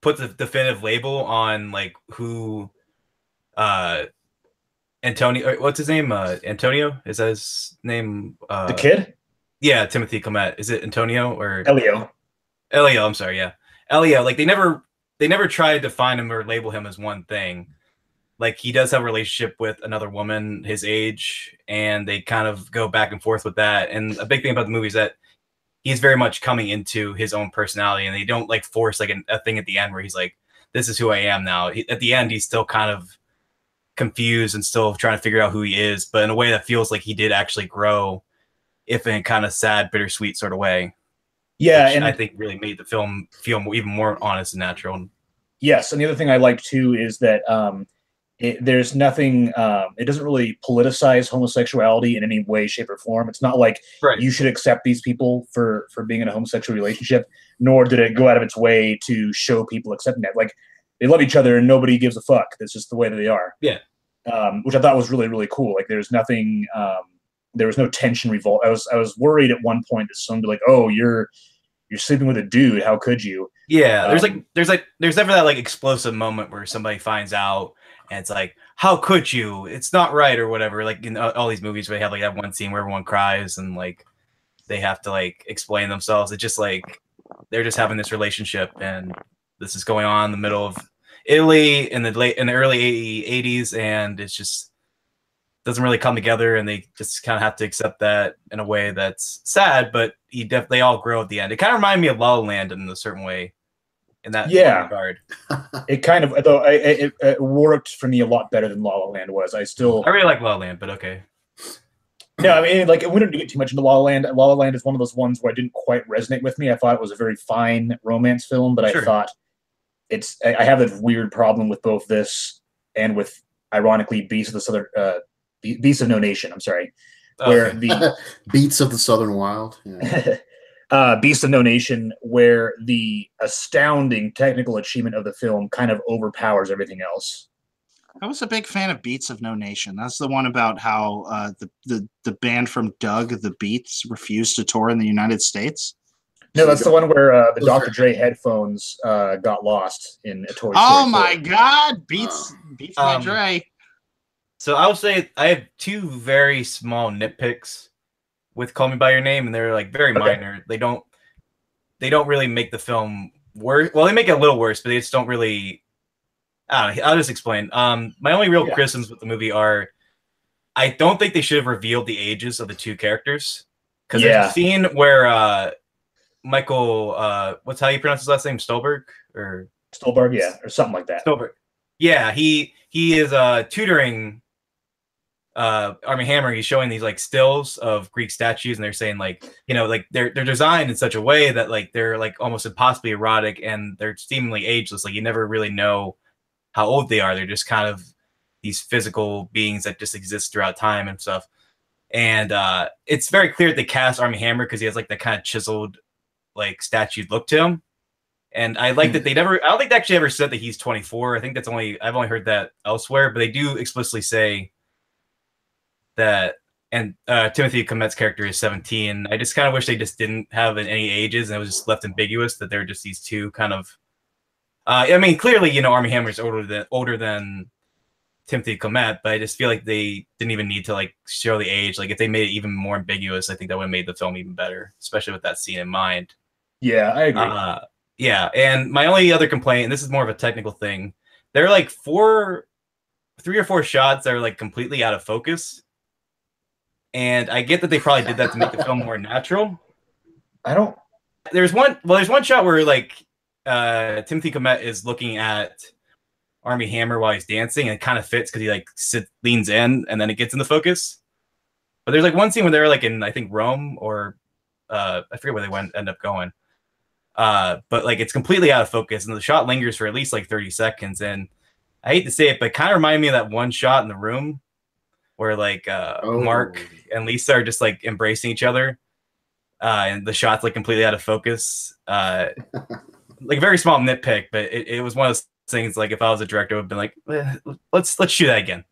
puts a definitive label on like who Antonio, what's his name? Antonio? Is that his name? The kid? Yeah, Timothy Chalamet. Is it Antonio or Elio? Elio, I'm sorry, yeah. Elio, like they never try to define him or label him as one thing. Like he does have a relationship with another woman his age, and they kind of go back and forth with that. And a big thing about the movie is that he's very much coming into his own personality, and they don't like force like a thing at the end where he's like, this is who I am now. At the end, he's still kind of confused and still trying to figure out who he is, but in a way that feels like he did actually grow, if in a kind of sad, bittersweet sort of way. Yeah, and I think really made the film feel even more honest and natural. Yes, and the other thing I like too is that there's nothing. It doesn't really politicize homosexuality in any way, shape, or form. It's not like you should accept these people for being in a homosexual relationship. Nor did it go out of its way to show people accepting that. Like they love each other and nobody gives a fuck. That's just the way that they are. Yeah. Which I thought was really, really cool. Like there's nothing. There was no tension revolt. I was worried at one point that someone would be like, "Oh, you're sleeping with a dude. How could you?" Yeah. There's never that like explosive moment where somebody finds out and it's like, "How could you? It's not right," or whatever. Like in all these movies where they have like that one scene where everyone cries and like they have to like explain themselves. It's just like they're just having this relationship, and this is going on in the middle of Italy in the early 80s, and it's just doesn't really come together, and they just kind of have to accept that in a way that's sad, but they all grow at the end. It kind of reminded me of La La Land in a certain way in that regard. It kind of, though it worked for me a lot better than La La Land was. I really like La La Land, but okay. No, I mean, like, we didn't get too much into La La Land. La La Land is one of those ones where it didn't quite resonate with me. I thought it was a very fine romance film, but I thought I have a weird problem with both this and with, ironically, Beasts of No Nation. I'm sorry, where the Beats of the Southern Wild. Yeah. Beasts of No Nation, where the astounding technical achievement of the film kind of overpowers everything else. I was a big fan of Beats of No Nation. That's the one about how the band from Doug, the Beats, refused to tour in the United States. No, that's the one where the Dr. Dre headphones got lost in a Toy Story. Oh my God, Beats by Dre. So I would say I have two very small nitpicks with Call Me by Your Name, and they're like very minor. They don't really make the film worse. Well, they make it a little worse, but they just don't really. I don't know, I'll just explain. My only real criticisms with the movie are, I don't think they should have revealed the ages of the two characters, because there's a scene where Michael, what's how you pronounce his last name, Stolberg or something like that. Stolberg. Yeah, he is tutoring Army Hammer, he's showing these like stills of Greek statues, and they're saying like, you know, like they're designed in such a way that like they're like almost impossibly erotic, and they're seemingly ageless. Like you never really know how old they are. They're just kind of these physical beings that just exist throughout time and stuff. And it's very clear that they cast Army Hammer because he has like that kind of chiseled, like statue look to him. And I like that they never. I don't think they actually ever said that he's 24. I think that's I've only heard that elsewhere, but they do explicitly say that. And Timothy Comet's character is 17. I just kind of wish they just didn't have any ages, and it was just left ambiguous that they're just these two kind of. I mean, clearly, you know, Army Hammer is older than Timothy Comet, but I just feel like they didn't even need to like show the age. Like if they made it even more ambiguous, I think that would have made the film even better, especially with that scene in mind. Yeah, I agree. Yeah, and my only other complaint, and this is more of a technical thing, there are like 3 or 4 shots that are like completely out of focus. And I get that they probably did that to make the film more natural. There's one shot where like Timothy Comet is looking at Army Hammer while he's dancing, and it kind of fits because he like leans in and then it gets into focus. But there's like one scene where they're like in, I think, Rome, or I forget where they end up going. But like it's completely out of focus, and the shot lingers for at least like 30 seconds. And I hate to say it, but it kind of reminded me of that one shot in The Room where like Mark and Lisa are just like embracing each other, and the shot's like completely out of focus. Like a very small nitpick, but it was one of those things. Like if I was a director, I would have been like, let's shoot that again.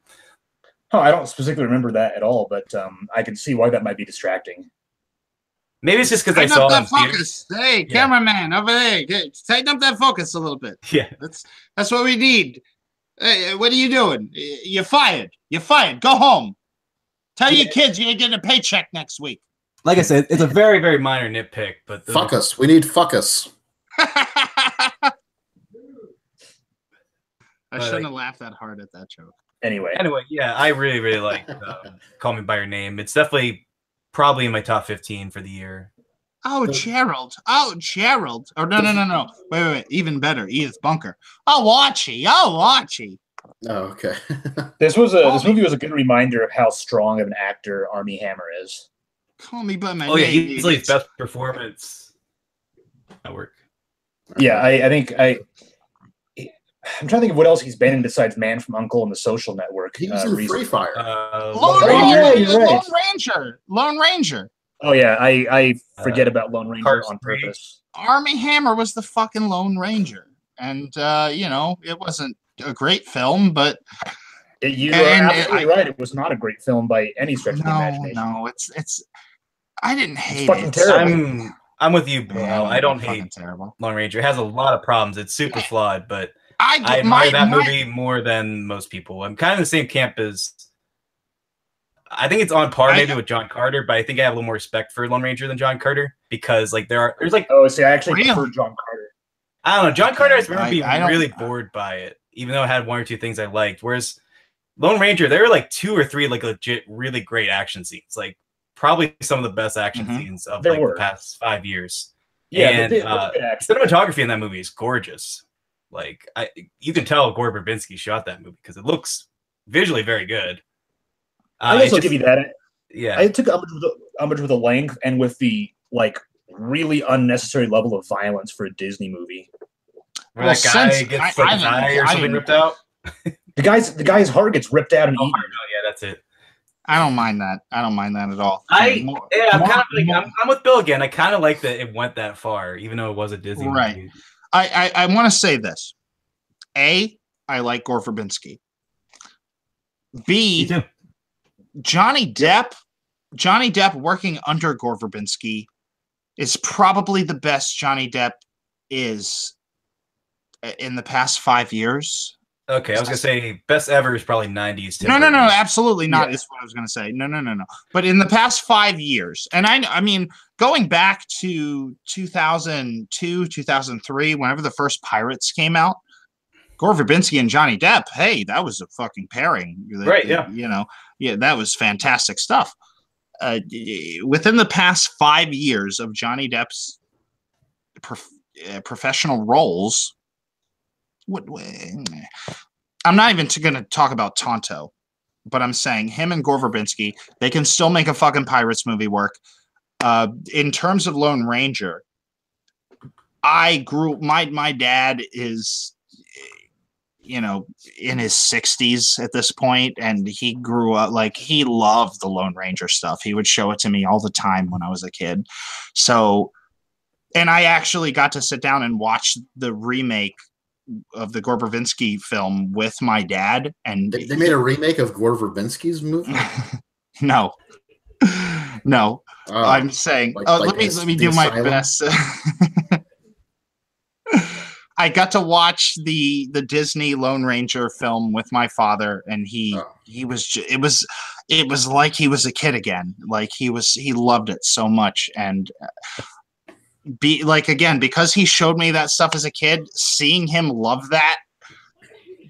Oh, I don't specifically remember that at all, but I can see why that might be distracting. Maybe it's just because I saw that focus. Hey, cameraman over there, tighten up that focus a little bit. Yeah, that's what we need. Hey, what are you doing? You're fired. You're fired. Go home. Tell your kids you ain't getting a paycheck next week. Like I said, it's a very, very minor nitpick, but fuck us. We need fuck us. I shouldn't have laughed that hard at that joke. Anyway, yeah, I really, really like Call Me by Your Name. It's definitely probably in my top 15 for the year. Oh, Gerald. Oh, Gerald. Oh, no. Wait. Even better. Edith Bunker. Oh, Archie. Oh, okay. This movie was a good reminder of how strong of an actor Army Hammer is. Call Me by My Name. Oh, yeah, easily his best performance at work. Yeah, I think I'm trying to think of what else he's been in besides Man from U.N.C.L.E. and The Social Network. He was in Free Fire. Lone Ranger. Oh yeah, I forget about Lone Ranger on purpose. Army Hammer was the fucking Lone Ranger, and you know, it wasn't a great film, but you are absolutely right. It was not a great film by any stretch of the imagination. No, it's. I didn't hate it's fucking it. Terrible. I'm with you, Bill. I don't hate Lone Ranger. It has a lot of problems. It's super flawed, but I admire that movie more than most people. I'm kind of in the same camp as. I think it's on par maybe with John Carter, but I think I have a little more respect for Lone Ranger than John Carter because like there's like I actually prefer John Carter. I don't know. John Carter, I remember being really bored by it, even though it had 1 or 2 things I liked. Whereas Lone Ranger, there were like 2 or 3 like legit, really great action scenes, like probably some of the best action scenes of like the past 5 years. Yeah, and cinematography in that movie is gorgeous. Like you can tell Gore Verbinski shot that movie because it looks visually very good. I guess I'll give you that. Yeah, I took umbrage with the length and with the like really unnecessary level of violence for a Disney movie. Where that guy gets like his eye or something ripped out. The guy's heart gets ripped out and eaten. Yeah, that's it. I don't mind that. I don't mind that at all. I'm with Bill again. I kind of like that it went that far, even though it was a Disney movie. I want to say this. A, I like Gore Verbinski. B, me too. Johnny Depp working under Gore Verbinski is probably the best Johnny Depp is in the past 5 years. Okay, I was gonna say best ever is probably 90s. No, absolutely not. Is what I was gonna say. No. But in the past 5 years, and I mean, going back to 2002, 2003, whenever the first Pirates came out, Gore Verbinski and Johnny Depp, hey, that was a fucking pairing. Right, yeah. You know, yeah, that was fantastic stuff. Within the past 5 years of Johnny Depp's professional roles, I'm not even going to talk about Tonto. but I'm saying him and Gore Verbinski, they can still make a fucking Pirates movie work. In terms of Lone Ranger, my dad is, in his 60s at this point, and he grew up, like, he loved the Lone Ranger stuff. He would show it to me all the time when I was a kid. So, and I actually got to sit down and watch the remake of the Gore Verbinski film with my dad. And they made a remake of Gore Verbinski's movie? No. I'm saying, let me do my best. I got to watch the Disney Lone Ranger film with my father, and it was like he was a kid again. Like he loved it so much. And because he showed me that stuff as a kid, seeing him love that,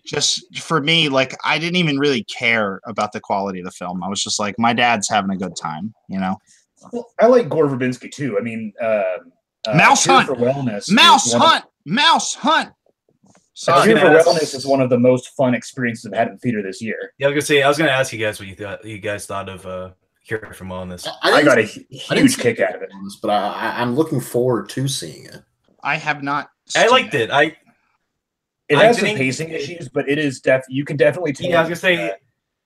just for me, like, I didn't even really care about the quality of the film. I was just like, my dad's having a good time, Well, I like Gore Verbinski too. I mean, Mouse Hunt. For Wellness. Mouse Hunt. Sorry. Cure for Wellness is one of the most fun experiences I've had in theater this year. Yeah, I was gonna ask you guys what you guys thought of Cure for Wellness. I got a huge kick out of it, but I'm looking forward to seeing it. I have not. I liked it. It has some pacing issues, but it is you can definitely tell. Yeah, I was gonna say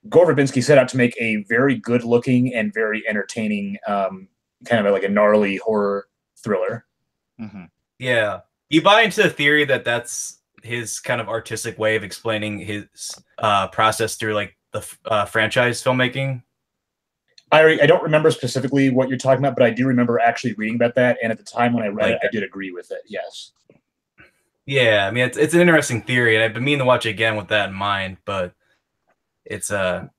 Gore Verbinski set out to make a very good-looking and very entertaining, kind of like a gnarly horror thriller. Mm-hmm. Yeah, you buy into the theory that that's his kind of artistic way of explaining his process through like the franchise filmmaking. I don't remember specifically what you're talking about, but I do remember actually reading about that. And at the time when I read it, I did agree with it. Yes. Yeah, I mean it's an interesting theory, and I've been meaning to watch it again with that in mind. But it's I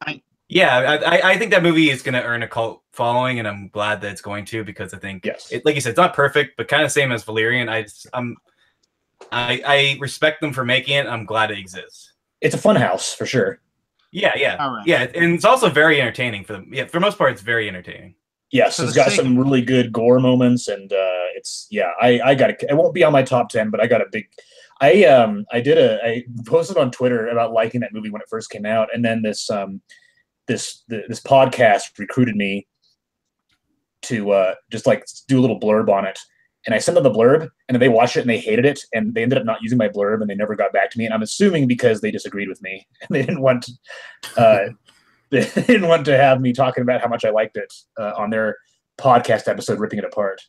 think that movie is going to earn a cult following, and I'm glad that it's going to, because I think, like you said, it's not perfect, but kind of same as Valerian. I respect them for making it. I'm glad it exists. It's a fun house for sure. Yeah. Right. Yeah, and it's also very entertaining for them. Yeah, for the most part, it's very entertaining. Yes, so it's got some really good gore moments, and I got it. It won't be on my top 10, but I got a big. I posted on Twitter about liking that movie when it first came out, and then this podcast recruited me to just like do a little blurb on it. And I sent them the blurb, and then they watched it and they hated it, and they ended up not using my blurb, and they never got back to me. And I'm assuming because they disagreed with me, and they didn't want to have me talking about how much I liked it on their podcast episode, ripping it apart.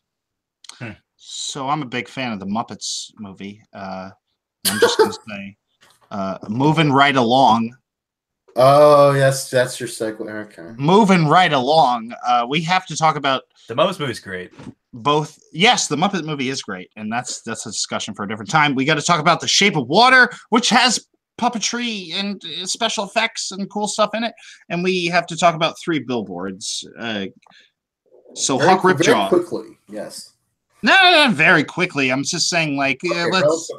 So I'm a big fan of the Muppets movie. I'm just going to say, moving right along. Oh, yes, that's your segue. Okay. Moving right along, we have to talk about the Muppets movie is great. Both, yes, the Muppet movie is great, and that's a discussion for a different time. We got to talk about The Shape of Water, which has puppetry and special effects and cool stuff in it, and we have to talk about Three Billboards. So Huck Ripjaw. Very quickly, yes. No, very quickly. I'm just saying, like,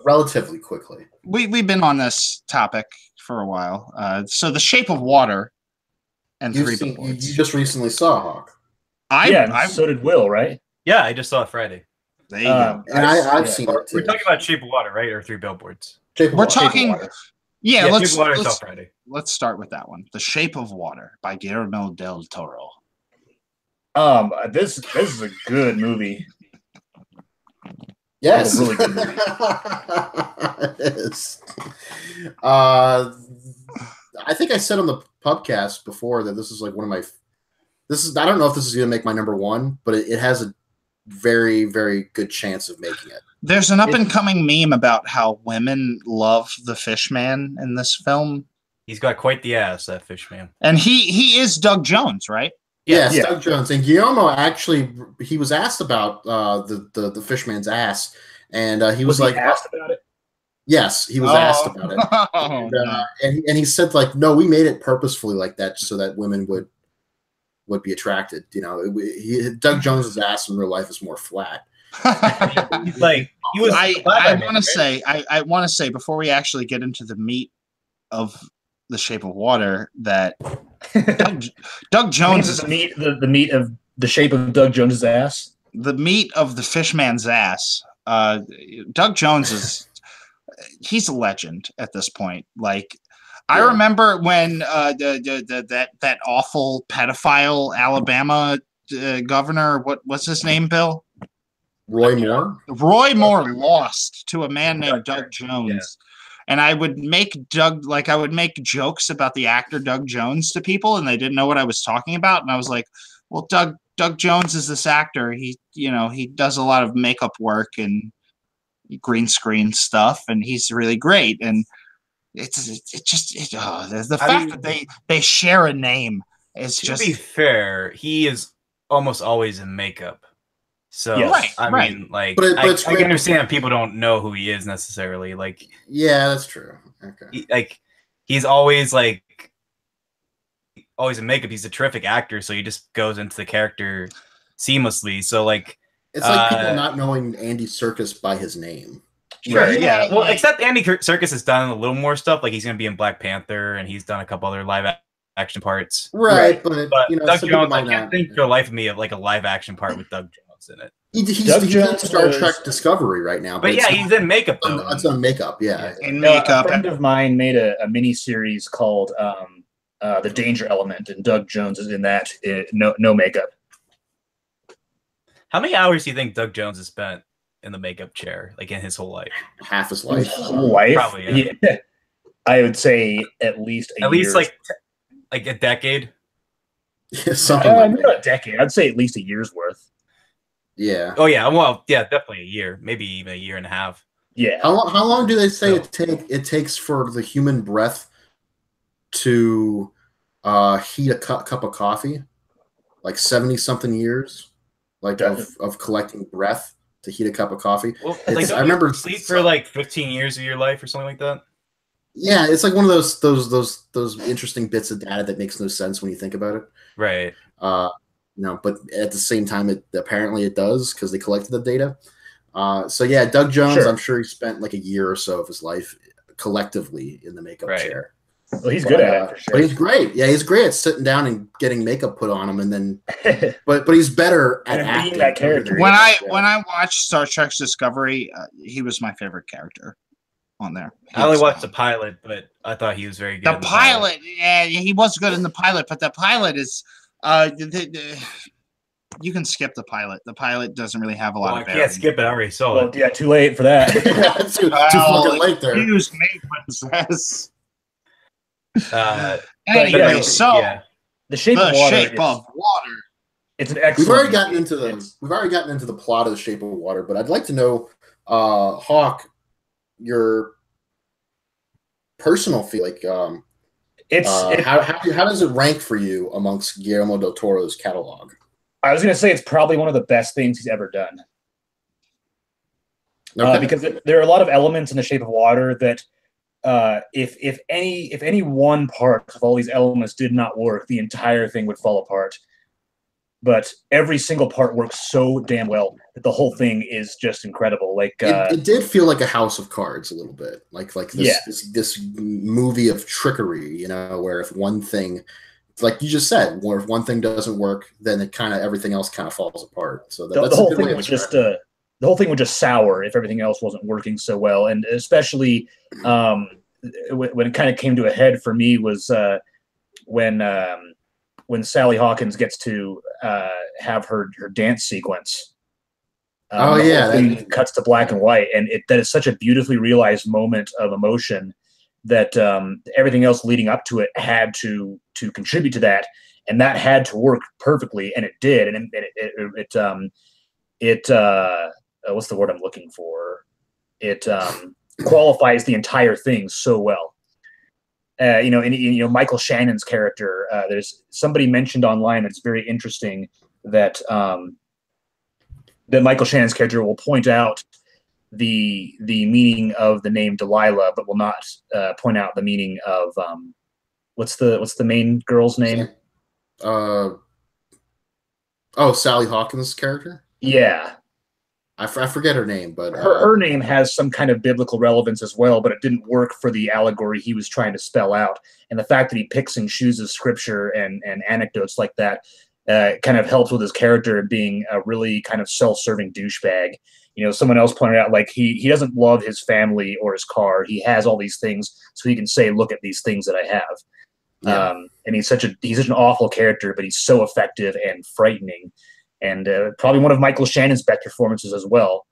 relatively quickly. We've been on this topic for a while. So The Shape of Water and Three Billboards. You just recently saw Hawk. So did Will, right? Yeah, I just saw it Friday. There you go. And I've seen it too. We're talking about Shape of Water, right? Or Three Billboards? We're talking. Yeah, Shape of Water until Friday. Let's start with that one. The Shape of Water by Guillermo del Toro. This is a good movie. Yes. Really good movie. It is. I think I said on the Pubcast before that this is like one of my. I don't know if this is going to make my number one, but it has a very, very good chance of making it. There's an up-and-coming meme about how women love the Fishman in this film. He's got quite the ass, that Fishman. And he is Doug Jones, right? Yes, yeah. Doug Jones. And Guillermo actually, he was asked about the Fishman's ass, and he was like, asked about it? Yes, he was asked about it. And he said, like, no, we made it purposefully like that so that women would be attracted. You know, Doug Jones's ass in real life is more flat. I want to say before we actually get into the meat of The Shape of Water that Doug Jones is the meat of The Shape of Doug Jones's ass. The meat of the Fishman's ass. Doug Jones he's a legend at this point. Like, I remember when that awful pedophile Alabama governor, what's his name, Bill? Roy Moore. Roy Moore lost to a man named Doug Jones. Yeah. And I would make jokes about the actor Doug Jones to people, and they didn't know what I was talking about. And I was like, well, Doug Jones is this actor. He does a lot of makeup work and green screen stuff, and he's really great. And the fact that they share a name is just. To be fair, he is almost always in makeup. So yes, I mean, like, I can understand people don't know who he is necessarily. Like, yeah, that's true. Okay, he's always in makeup. He's a terrific actor, so he just goes into the character seamlessly. So like, it's like people not knowing Andy Serkis by his name. Sure, yeah. Well, except Andy Serkis has done a little more stuff. Like he's going to be in Black Panther, and he's done a couple other live action parts. Right, but Doug Jones, I can't think for the life of me of like a live action part with Doug Jones in it. He's in Star Trek Discovery right now. But yeah, he's in makeup though. It's on makeup, yeah. In makeup. A friend of mine made a mini series called The Danger Element, and Doug Jones is in that. No makeup. How many hours do you think Doug Jones has spent in the makeup chair, like in his whole life? Half his life. His whole life? Probably, yeah. I would say at least a year. Like a decade? Yeah, something like not a decade. I'd say at least a year's worth. Yeah. Oh yeah. Well, yeah, definitely a year, maybe even a year and a half. Yeah. How long do they say it takes for the human breath to heat a cup of coffee? Like 70-something years, like of collecting breath to heat a cup of coffee. Well, I remember sleep for like 15 years of your life or something like that. Yeah, it's like one of those interesting bits of data that makes no sense when you think about it. Right. But at the same time, it does because they collected the data. So yeah, Doug Jones, sure. I'm sure he spent like a year or so of his life collectively in the makeup chair. Well, he's good at it for sure. But he's great. Yeah, he's great at sitting down and getting makeup put on him, and then. but he's better at acting that character. When I watched Star Trek Discovery, he was my favorite character on there. I only watched the pilot, but I thought he was very good. The pilot, yeah, he was good in the pilot, but the pilot is. You can skip the pilot. The pilot doesn't really have a lot of. I can't skip it. I already saw it. Yeah, too late for that. too fucking late there. Excuse me, princess. The Shape of Water. It's an excellent. We've already gotten into the plot of The Shape of Water, but I'd like to know, Hawk, your personal feel. Like, how does it rank for you amongst Guillermo del Toro's catalog? I was going to say it's probably one of the best things he's ever done. Okay. Because there are a lot of elements in The Shape of Water that. If any one part of all these elements did not work, the entire thing would fall apart. But every single part works so damn well that the whole thing is just incredible. Like it did feel like a House of Cards a little bit, like this movie of trickery, where if one thing, like you just said, where if one thing doesn't work, then it kind of everything else kind of falls apart. So that's the whole thing was just the whole thing would just sour if everything else wasn't working so well, and especially. When it kind of came to a head for me was when Sally Hawkins gets to have her dance sequence. It cuts to black and white, and that is such a beautifully realized moment of emotion that everything else leading up to it had to contribute to that, and that had to work perfectly, and it did, and it what's the word I'm looking for? It qualifies the entire thing so well. Michael Shannon's character, there's somebody mentioned online that's very interesting that Michael Shannon's character will point out the meaning of the name Delilah, but will not point out the meaning of what's the main girl's name? Sally Hawkins' character? Yeah. I forget her name, but her name has some kind of biblical relevance as well, but it didn't work for the allegory he was trying to spell out. And the fact that he picks and chooses scripture and anecdotes like that kind of helps with his character being a really kind of self-serving douchebag. someone else pointed out, like, he doesn't love his family or his car. He has all these things so he can say, look at these things that I have. Yeah. And he's such an awful character, but he's so effective and frightening, and probably one of Michael Shannon's best performances as well.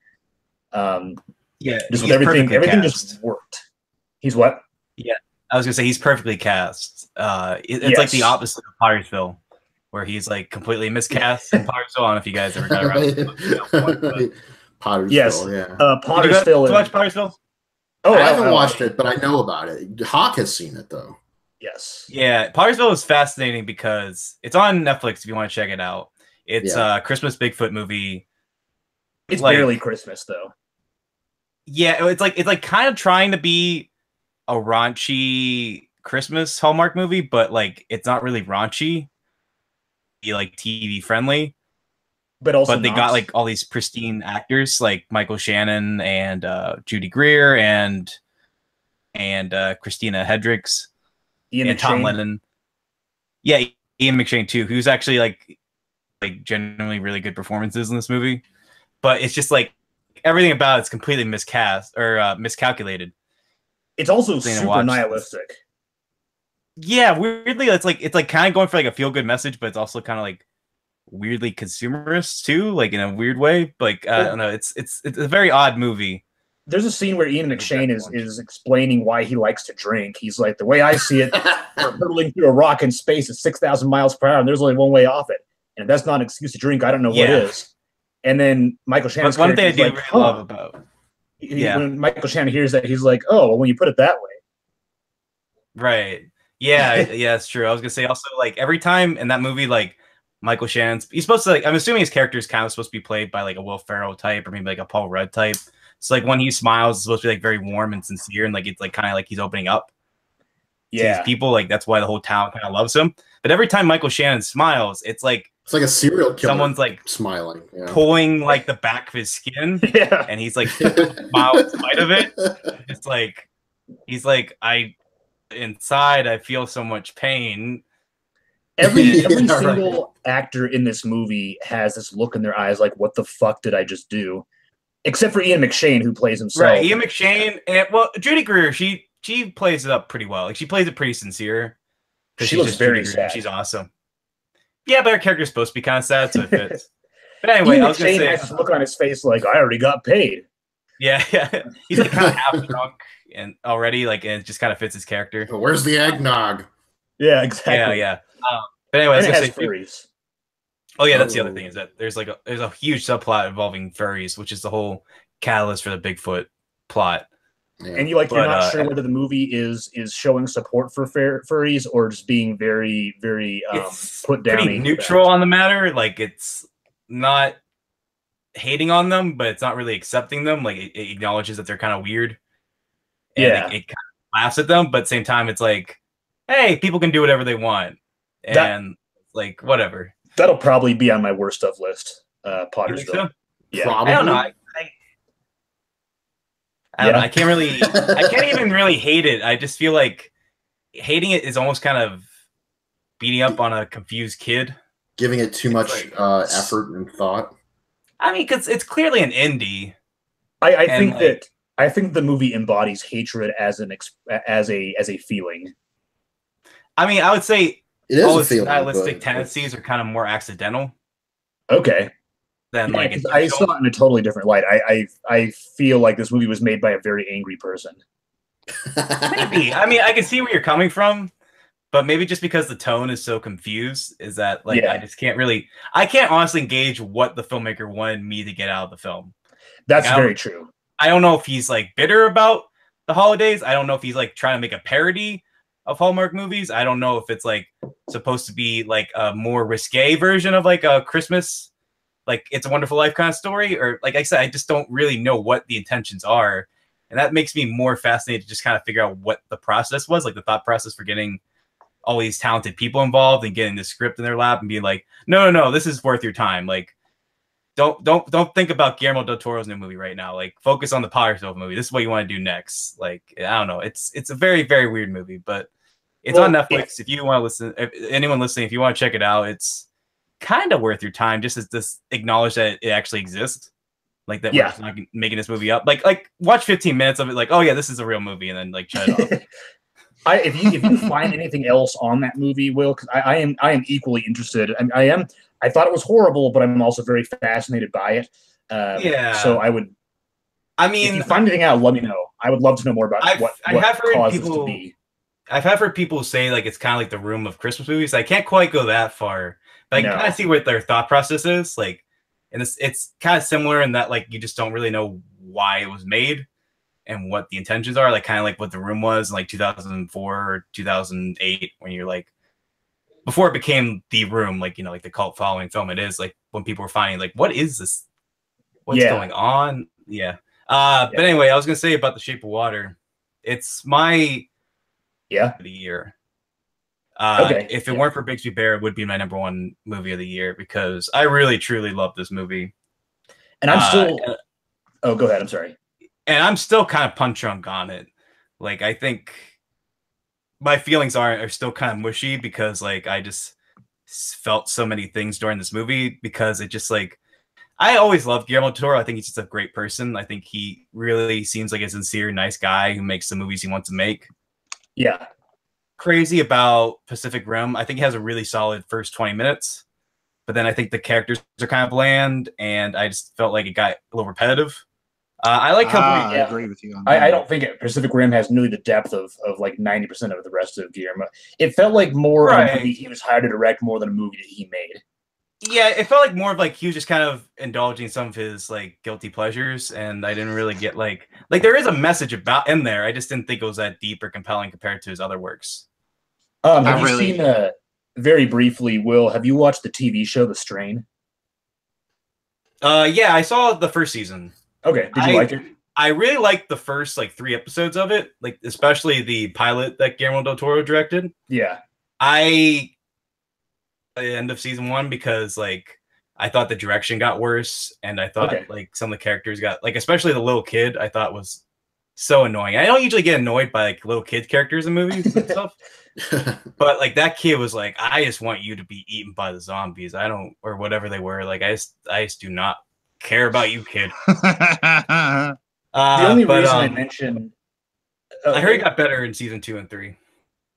Just with everything just worked. He's what? Yeah, I was gonna say he's perfectly cast. It's like the opposite of Pottersville, where he's like completely miscast in Pottersville. I don't know if you guys ever got around to Pottersville. Yes, yeah. Pottersville. Did you watch Pottersville? Oh, I haven't watched it, but I know about it. Hawk has seen it though. Yes. Yeah, Pottersville is fascinating because it's on Netflix if you want to check it out. It's a Christmas Bigfoot movie. It's like, barely Christmas though. Yeah, it's like kind of trying to be a raunchy Christmas Hallmark movie, but like it's not really raunchy. Be like TV friendly. But they got like all these pristine actors like Michael Shannon and Judy Greer and Christina Hendricks. And Tom Lennon. Yeah, Ian McShane too, who's actually like genuinely really good performances in this movie. But it's just like everything about it's completely miscast or miscalculated. It's also super nihilistic. Yeah, weirdly, it's like kind of going for like a feel good message, but it's also kind of like weirdly consumerist too, like in a weird way. Like I don't know, it's a very odd movie. There's a scene where Ian McShane is explaining why he likes to drink. He's like, the way I see it, we're hurtling through a rock in space at 6,000 miles per hour, and there's only one way off it. And if that's not an excuse to drink, I don't know what is. And then Michael Shannon's one thing I do like, really love about when Michael Shannon hears that, he's like, oh, well, when you put it that way. Right. Yeah, yeah, it's true. I was gonna say also, like, every time in that movie, like Michael Shannon's, he's supposed to, like, I'm assuming his character is kind of supposed to be played by like a Will Ferrell type or maybe like a Paul Rudd type. So like when he smiles, it's supposed to be like very warm and sincere, and like it's like kind of like he's opening up to his people. Like that's why the whole town kind of loves him. But every time Michael Shannon smiles, it's like a serial killer. Someone's like smiling, pulling like the back of his skin, and he's like smile in spite of it. It's like he's like, inside I feel so much pain. Every single actor in this movie has this look in their eyes, like, what the fuck did I just do? Except for Ian McShane, who plays himself. Right, Ian McShane, and Judy Greer, she plays it up pretty well. Like she plays it pretty sincere. She looks very sad. She's awesome. Yeah, but her character's supposed to be kind of sad, so it fits. But anyway, Ian I was going to say, has this look on his face like, I already got paid. Yeah. He's like kind of half drunk and already, like, and it just kind of fits his character. Where's the eggnog? Yeah, exactly. Yeah. But anyway, I was going to say furries. Oh yeah, that's the other thing, is that there's a huge subplot involving furries, which is the whole catalyst for the Bigfoot plot. Yeah. And you're not sure whether the movie is showing support for furries or just being very, very put down. Pretty neutral on the matter. Like it's not hating on them, but it's not really accepting them. Like it acknowledges that they're kind of weird. And it kind of laughs at them, but at the same time, it's like, hey, people can do whatever they want, and like whatever. That'll probably be on my worst of list. Pottersville. So? Yeah, probably. I don't know. I don't know. I can't even really hate it. I just feel like hating it is almost kind of beating up on a confused kid. Giving it too much effort and thought. I mean, because it's clearly an indie. I think the movie embodies hatred as a feeling. I mean, I would say it is all a feeling, stylistic tendencies are kind of more accidental. Okay. Than like I saw it in a totally different light. I feel like this movie was made by a very angry person. Maybe. I mean, I can see where you're coming from, but maybe just because the tone is so confused, is that like I just can't honestly engage what the filmmaker wanted me to get out of the film. That's very true. I don't know if he's like bitter about the holidays. I don't know if he's like trying to make a parody of Hallmark movies. I don't know if it's like supposed to be like a more risque version of like a Christmas, like It's a Wonderful Life kind of story, or like I said, I just don't really know what the intentions are, and that makes me more fascinated to just kind of figure out what the process was, like the thought process for getting all these talented people involved and getting the script in their lap and being like, no, this is worth your time. Like, don't think about Guillermo del Toro's new movie right now. Like, focus on the Pottersville movie. This is what you want to do next. Like, I don't know. It's a very, very weird movie, but it's on Netflix. If you want to listen, if anyone listening, if you want to check it out, it's kind of worth your time. Just to acknowledge that it actually exists. like that we're just not making this movie up. Like watch 15 minutes of it, like, oh yeah, this is a real movie, and then like shut it off. If you find anything else on that movie, Will, because I am equally interested. I thought it was horrible, but I'm also very fascinated by it. So I would. I mean, if you find anything out, let me know. I would love to know more about what causes to be. I've heard people say like it's kind of like the Room of Christmas movies. I can't quite go that far, but I can kind of see what their thought process is. Like, and it's kind of similar in that like you just don't really know why it was made and what the intentions are. Like kind of like what The Room was in like 2004 or 2008, when you're like before it became The Room, like like the cult following film it is. Like when people were finding like what is this? What's going on? Yeah. But anyway, I was gonna say about The Shape of Water. It's my of the year. If it weren't for Bixby Bear, it would be my #1 movie of the year because I really truly love this movie. And I'm still. Go ahead. I'm sorry. And I'm still kind of punch drunk on it. Like I think my feelings are still kind of mushy because like I just felt so many things during this movie because it just like I always loved Guillermo del Toro. I think he's just a great person. I think he really seems like a sincere, nice guy who makes the movies he wants to make. Yeah. Crazy about Pacific Rim. I think he has a really solid first 20 minutes, but then I think the characters are kind of bland, and I just felt like it got a little repetitive. I like how I agree with you on that. I don't think Pacific Rim has nearly the depth of like 90% of the rest of Guillermo. It felt like more of a movie he was hired to direct more than a movie that he made. Yeah, it felt like more of like he was just kind of indulging some of his like guilty pleasures, and I didn't really get like there is a message about in there. I just didn't think it was that deep or compelling compared to his other works. Have you seen very briefly, Will? Have you watched the TV show The Strain? Yeah, I saw the first season. Okay, did you like it? I really liked the first like 3 episodes of it, like especially the pilot that Guillermo del Toro directed. Yeah, the end of season 1 because like I thought the direction got worse, and I thought like some of the characters got like especially the little kid I thought was so annoying. I don't usually get annoyed by like little kid characters in movies and stuff, but like that kid was like, I just want you to be eaten by the zombies. I don't or whatever they were. Like I just do not care about you, kid. The only reason I mentioned, I heard it got better in season 2 and 3.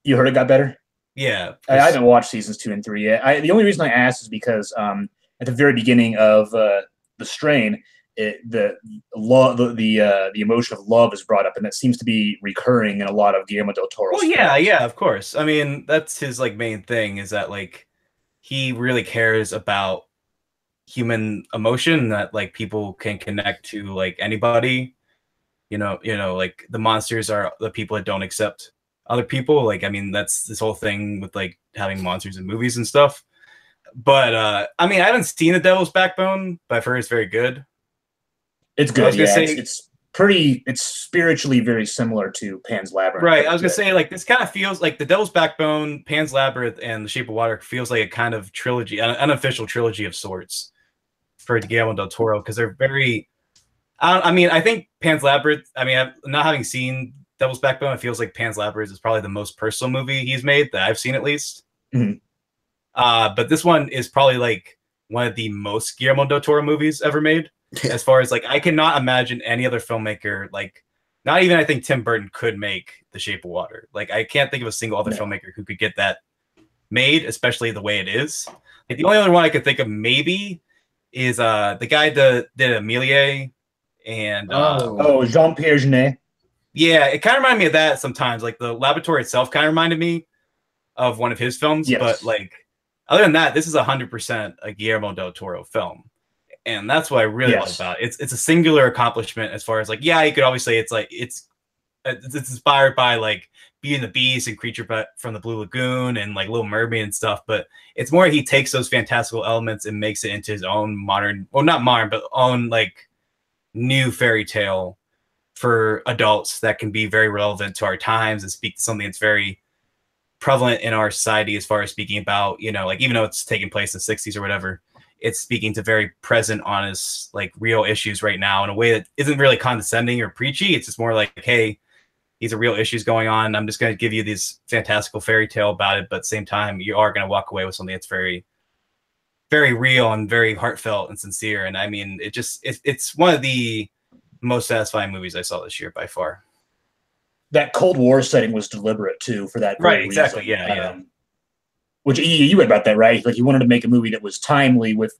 You heard it got better? Yeah, I haven't watched seasons 2 and 3 yet. The only reason I asked is because at the very beginning of The Strain, the emotion of love is brought up, and that seems to be recurring in a lot of Guillermo del Toro's films. Yeah, of course. I mean, that's his like main thing is that like he really cares about human emotion, that like people can connect to like anybody. You know, like the monsters are the people that don't accept other people. Like, I mean, that's this whole thing with like having monsters in movies and stuff. But I mean, I haven't seen The Devil's Backbone, but I've heard it's very good. It's good. Yeah, it's spiritually very similar to Pan's Labyrinth. Right. I was gonna say like this kind of feels like The Devil's Backbone, Pan's Labyrinth, and The Shape of Water feels like a kind of trilogy, an unofficial trilogy of sorts for Guillermo del Toro because they're very. I mean, I think Pan's Labyrinth. I mean, not having seen Devil's Backbone, it feels like Pan's Labyrinth is probably the most personal movie he's made that I've seen at least. Mm-hmm. But this one is probably like one of the most Guillermo del Toro movies ever made. As far as like, I cannot imagine any other filmmaker, like not even I think Tim Burton could make The Shape of Water. Like I can't think of a single other filmmaker who could get that made, especially the way it is. Like, the only other one I could think of maybe is the guy that did Amelie and Jean-Pierre Jeunet. Yeah, it kind of reminded me of that sometimes. Like the laboratory itself kind of reminded me of one of his films, but like other than that, this is 100% a Guillermo del Toro film. And that's what I really love about it. It's a singular accomplishment as far as like, yeah, you could always say it's like it's inspired by like Beauty and the Beast and Creature from the Blue Lagoon and like Little Mermaid and stuff, but it's more he takes those fantastical elements and makes it into his own modern, well, not modern, but own like new fairy tale for adults that can be very relevant to our times and speak to something that's very prevalent in our society as far as speaking about, you know, like even though it's taking place in the 60s or whatever, it's speaking to very present, honest, like real issues right now in a way that isn't really condescending or preachy. It's just more like, hey, these are real issues going on. I'm just going to give you this fantastical fairy tale about it, but at the same time, you are going to walk away with something that's very, very real and very heartfelt and sincere. And I mean, it's one of the most satisfying movies I saw this year by far. That Cold War setting was deliberate too, for that right, exactly, reason. yeah. Which you read about that, right? Like, you wanted to make a movie that was timely with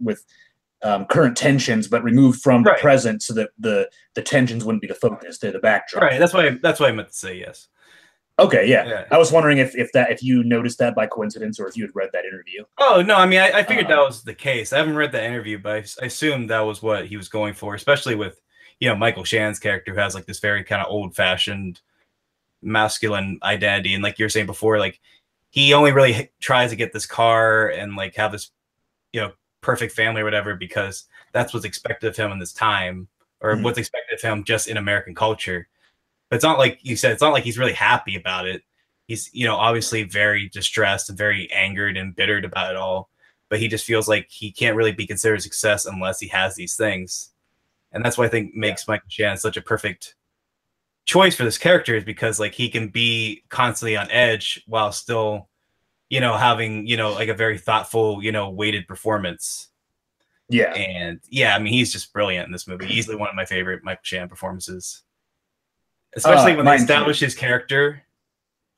current tensions, but removed from the present, so that the tensions wouldn't be the focus; they're the backdrop. Right. That's why I meant to say yes. Okay, yeah. I was wondering if you noticed that by coincidence, or if you had read that interview. Oh no, I mean, I figured that was the case. I haven't read that interview, but I assumed that was what he was going for, especially with Michael Shannon's character, who has like this very kind of old-fashioned masculine identity, and like you're saying before, like he only really tries to get this car and like have this perfect family or whatever because that's what's expected of him in this time, or what's expected of him just in American culture. But it's not like you said, it's not like he's really happy about it. He's obviously very distressed and very angered and bittered about it all, but he just feels like he can't really be considered a success unless he has these things. And that's what I think makes Michael Shannon such a perfect choice for this character, is because like he can be constantly on edge while still having like a very thoughtful weighted performance. And I mean, he's just brilliant in this movie. Easily one of my favorite Michael Shannon performances, especially when they establish his character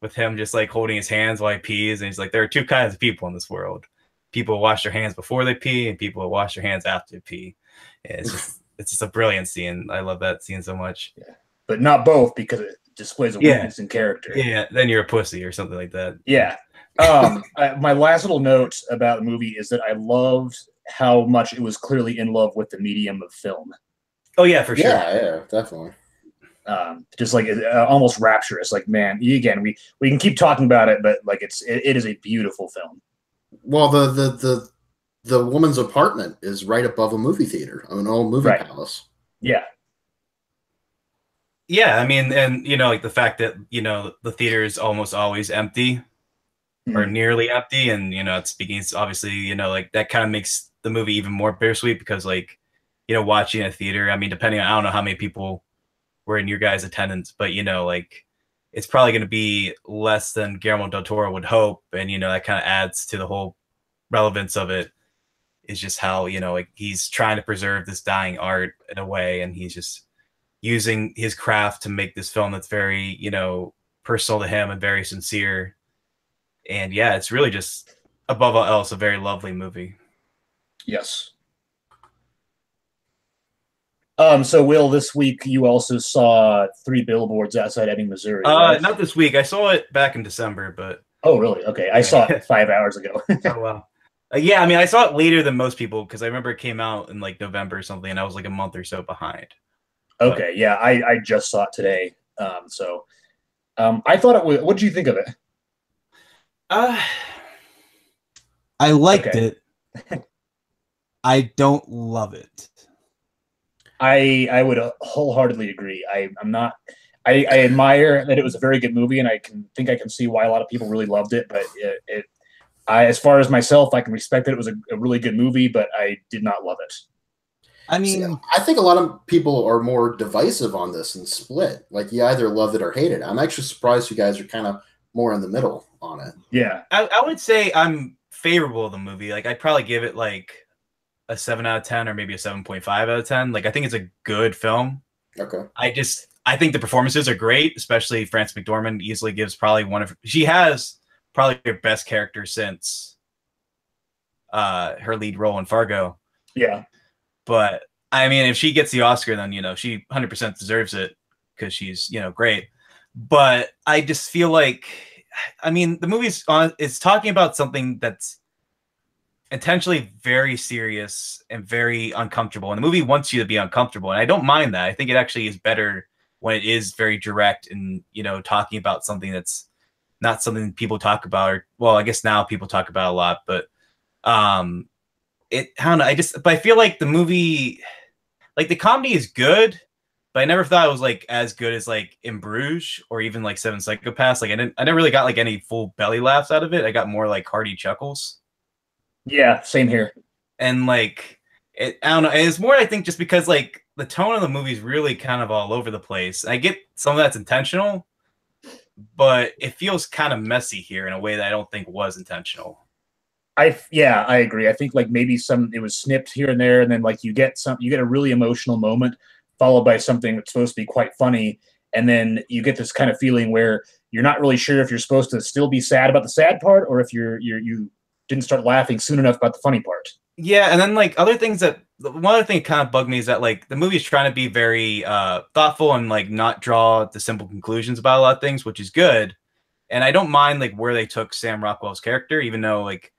with him just like holding his hands while he pees, and he's like, there are two kinds of people in this world: people who wash their hands before they pee, and people who wash their hands after they pee. And it's just a brilliant scene. I love that scene so much. But not both, because it displays a weakness in character. Then you're a pussy or something like that. My last little note about the movie is that I loved how much it was clearly in love with the medium of film. Oh yeah, for sure. Yeah, definitely. Just like almost rapturous. Like, man, again, we can keep talking about it, but like it is a beautiful film. Well, the woman's apartment is right above a movie theater, an old movie palace. Yeah, I mean, and like the fact that the theater is almost always empty, or nearly empty, and it's obviously like that kind of makes the movie even more bittersweet, because like watching a theater, I mean, depending on, I don't know how many people were in your guys' attendance, but like it's probably going to be less than Guillermo del Toro would hope, and that kind of adds to the whole relevance of it. Is just how like he's trying to preserve this dying art in a way, and he's just using his craft to make this film that's very personal to him and very sincere. And yeah, it's really just, above all else, a very lovely movie. Yes. So Will, this week you also saw 3 Billboards Outside Ebbing, Missouri. Right? Not this week. I saw it back in December, but. Oh, really? Okay. I saw it 5 hours ago. Oh, wow. Yeah, I mean, I saw it later than most people, because I remember it came out in like November or something, and I was like a month or so behind. Okay. But, yeah, I just saw it today. I thought it was, what did you think of it? I liked it. I don't love it. I would wholeheartedly agree. I'm not. I admire that it was a very good movie, and I can see why a lot of people really loved it. But as far as myself, I can respect that it was a really good movie, but I did not love it. I mean, I think a lot of people are more divisive on this and split. Like, you either love it or hate it. I'm actually surprised you guys are kind of more in the middle on it. Yeah, I would say I'm favorable of the movie. Like, I'd probably give it like a 7 out of 10, or maybe a 7.5 out of 10. Like, I think it's a good film. Okay. I think the performances are great, especially Frances McDormand easily gives probably she has probably her best character since her lead role in Fargo. Yeah. But I mean, if she gets the Oscar, then she 100% deserves it, because she's great. But I just feel like, I mean, the movie's it's talking about something that's intentionally very serious and very uncomfortable, and the movie wants you to be uncomfortable, and I don't mind that. I think it actually is better when it is very direct and talking about something that's not something people talk about, or, well, I guess now people talk about a lot, but I don't know, but I feel like the movie, like, the comedy is good, but I never thought it was like as good as like In Bruges or even like Seven Psychopaths. Like, I never really got like any full belly laughs out of it. I got more like hearty chuckles. Yeah, same here. And like, I don't know, it's more, I think, just because like the tone of the movie is really kind of all over the place. I get some of that's intentional, but it feels kind of messy here in a way that I don't think was intentional. I agree. I think like maybe it was snipped here and there, and then like you get a really emotional moment followed by something that's supposed to be quite funny, and then you get this kind of feeling where you're not really sure if you're supposed to still be sad about the sad part or if you didn't start laughing soon enough about the funny part. Yeah, and then like one other thing that kind of bugged me is that like the movie is trying to be very thoughtful and like not draw the simple conclusions about a lot of things, which is good. And I don't mind like where they took Sam Rockwell's character, even though like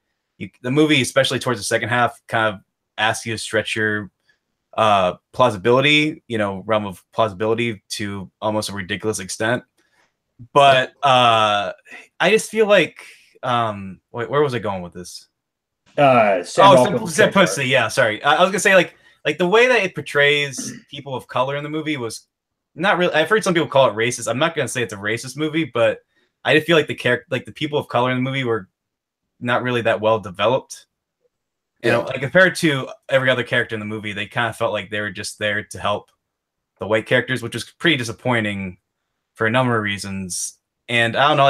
the movie, especially towards the second half, kind of asks you to stretch your plausibility, realm of plausibility to almost a ridiculous extent. But I just feel like wait, where was I going with this? Simplicity. Yeah, sorry. I was gonna say like the way that it portrays people of color in the movie was not really. I've heard some people call it racist. I'm not gonna say it's a racist movie, but I did feel like the people of color in the movie were not really that well developed. Like compared to every other character in the movie, they kind of felt like they were just there to help the white characters, which was pretty disappointing for a number of reasons. And I don't know,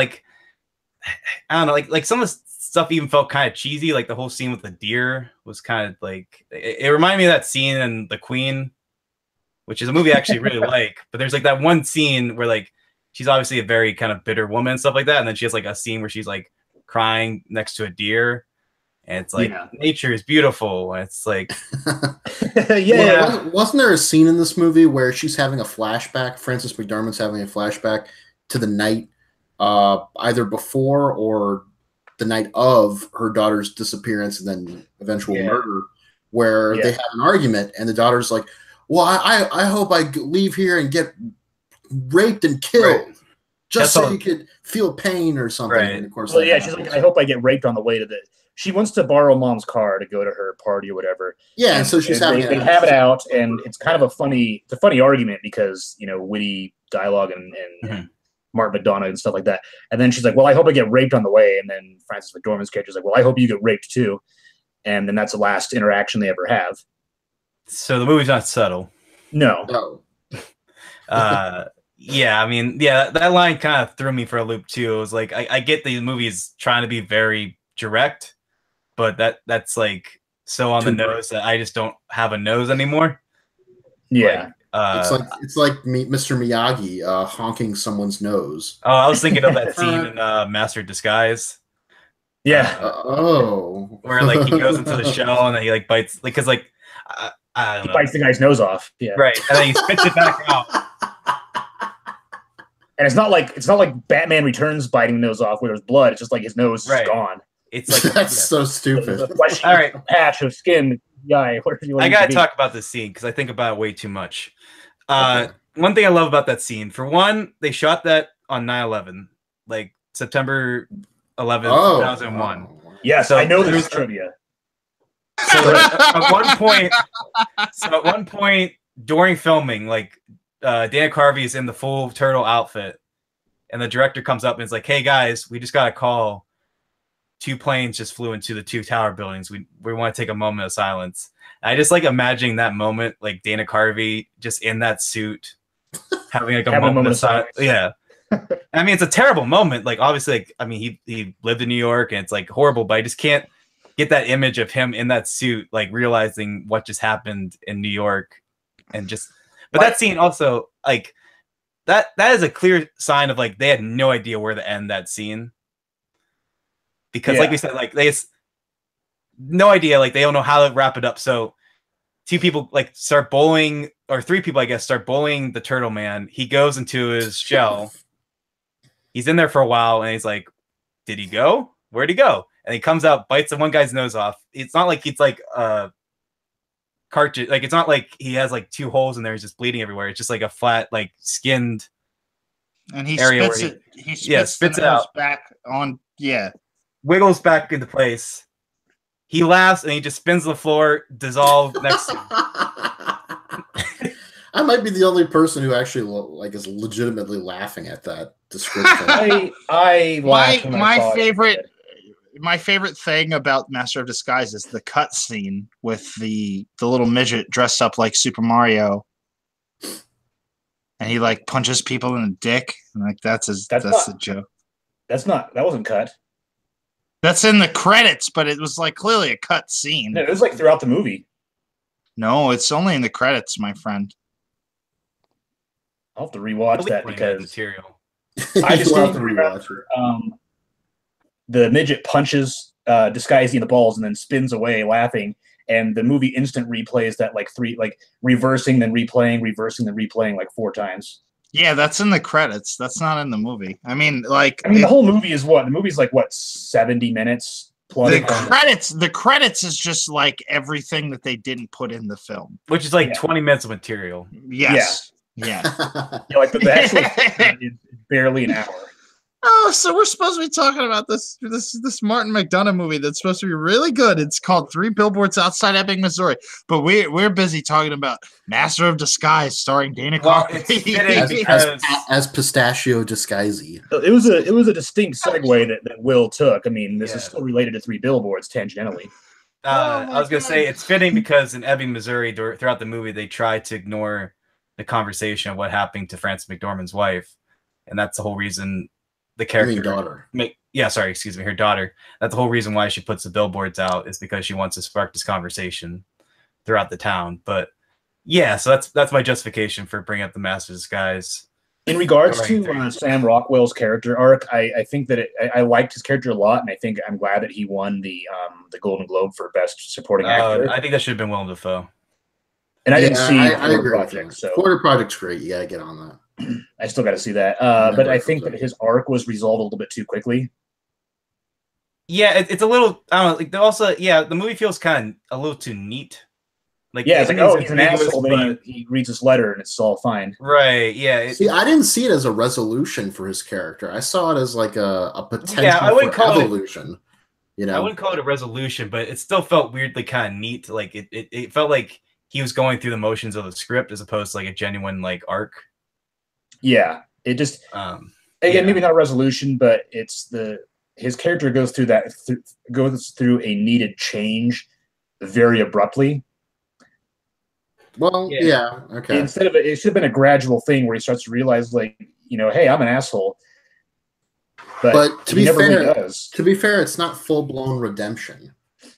like some of the stuff even felt kind of cheesy. Like the whole scene with the deer was kind of like it reminded me of that scene in The Queen, which is a movie I actually really like. But there's like that one scene where like she's obviously a very kind of bitter woman and stuff like that, and then she has like a scene where she's like crying next to a deer. And it's like nature is beautiful. And it's like, Wasn't there a scene in this movie where she's having a flashback? Frances McDormand's having a flashback to the night, either before or the night of her daughter's disappearance and then eventual murder, where they have an argument, and the daughter's like, "Well, I hope I leave here and get raped and killed." Right. Just so you could feel pain or something. Right. And of course, she's like, I hope I get raped on the way to the. She wants to borrow mom's car to go to her party or whatever. Yeah, and so she's having they have it out, and it's kind of a funny argument because witty dialogue and Mark McDonough and stuff like that. And then she's like, "Well, I hope I get raped on the way." And then Frances McDormand's character's like, "Well, I hope you get raped too." And then that's the last interaction they ever have. So the movie's not subtle. No. Yeah, I mean, that line kind of threw me for a loop too. It was like I get the movie's trying to be very direct, but that's like so on the nose that I just don't have a nose anymore. Yeah. It's like Mr. Miyagi honking someone's nose. Oh, I was thinking of that scene in Master of Disguise. Yeah. Where like he goes into the shell and then he like bites, like because like I don't know. He bites the guy's nose off. Yeah. Right, and then he spits it back out. And it's not like Batman Returns biting nose off where there's blood. It's just like his nose is gone. It's like that's so stupid. All right, patch of skin. Yeah, I gotta talk about this scene because I think about it way too much. One thing I love about that scene, for one, they shot that on 9/11, like September 11th, 2001. Yes, so I know there's trivia. So at one point during filming, like Dana Carvey is in the full turtle outfit, and the director comes up and is like, "Hey guys, we just got a call. 2 planes just flew into the 2 tower buildings. We want to take a moment of silence." And I just like imagining that moment, like Dana Carvey just in that suit, having like a moment of silence. Yeah. I mean, it's a terrible moment. Like, obviously, like, I mean, he lived in New York and it's like horrible, but I just can't get that image of him in that suit, like realizing what just happened in New York and just, but that scene also, like, that is a clear sign of like, they had no idea where to end that scene. Because like we said, like they have no idea, like they don't know how to wrap it up. So 2 people like start bowling, or 3 people, I guess, start bowling the turtle man. He goes into his shell. He's in there for a while and he's like, did he go? Where'd he go? And he comes out, bites the one guy's nose off. It's not like it's like cartridge, like it's not like he has like 2 holes in there, he's just bleeding everywhere. It's just like a flat, like skinned and he area spits where it. He spits it out back on. Yeah. Wiggles back into place. He laughs and he just spins the floor, dissolved next to him. I might be the only person who actually like is legitimately laughing at that description. My favorite thing about Master of Disguise is the cut scene with the little midget dressed up like Super Mario, and he like punches people in the dick, and like that's a joke. That wasn't cut. That's in the credits, but it was like clearly a cut scene. No, it was like throughout the movie. No, it's only in the credits, my friend. I'll have to rewatch that because material. I just have to rewatch it. The midget punches Disguisey in the balls and then spins away laughing, and the movie instant replays that like reversing then replaying like 4 times. Yeah, that's in the credits. That's not in the movie. I mean, the whole movie is what? The movie's like what, 70 minutes? The credits is just like everything that they didn't put in the film, which is like 20 minutes of material. Yes. Yeah. Like the actual is barely an hour. Oh, so we're supposed to be talking about this Martin McDonagh movie that's supposed to be really good. It's called 3 Billboards Outside Ebbing, Missouri. But we're busy talking about Master of Disguise starring Dana Carvey as Pistachio Disguisey. It was a distinct segue that Will took. I mean, this is still related to 3 Billboards tangentially. I was gonna say it's fitting because in Ebbing, Missouri, throughout the movie, they try to ignore the conversation of what happened to Frances McDormand's wife, and that's the whole reason. The character, daughter. Her daughter. That's the whole reason why she puts the billboards out is because she wants to spark this conversation throughout the town. But yeah, so that's my justification for bringing up the Master of Disguise. In regards to Sam Rockwell's character arc, I think that I liked his character a lot, and I think I'm glad that he won the Golden Globe for Best Supporting Actor. I think that should have been Willem Dafoe. And I didn't see I agree Project. So Quarter Project's great. You gotta get on that. I still got to see that, but I think that his arc was resolved a little bit too quickly. Yeah, it's a little. I don't know. Like also, the movie feels kind of a little too neat. Like, it's like, he's an asshole. Then he reads his letter, and it's all fine. Right? Yeah. I didn't see it as a resolution for his character. I saw it as like a potential for evolution. I wouldn't call it a resolution, but it still felt weirdly kind of neat. Like it felt like he was going through the motions of the script as opposed to like a genuine like arc. Yeah, it just maybe not a resolution, but it's his character goes through a needed change very abruptly. Well, okay. Instead of it should have been a gradual thing where he starts to realize, like, hey, I'm an asshole. But to be fair, it's not full blown redemption.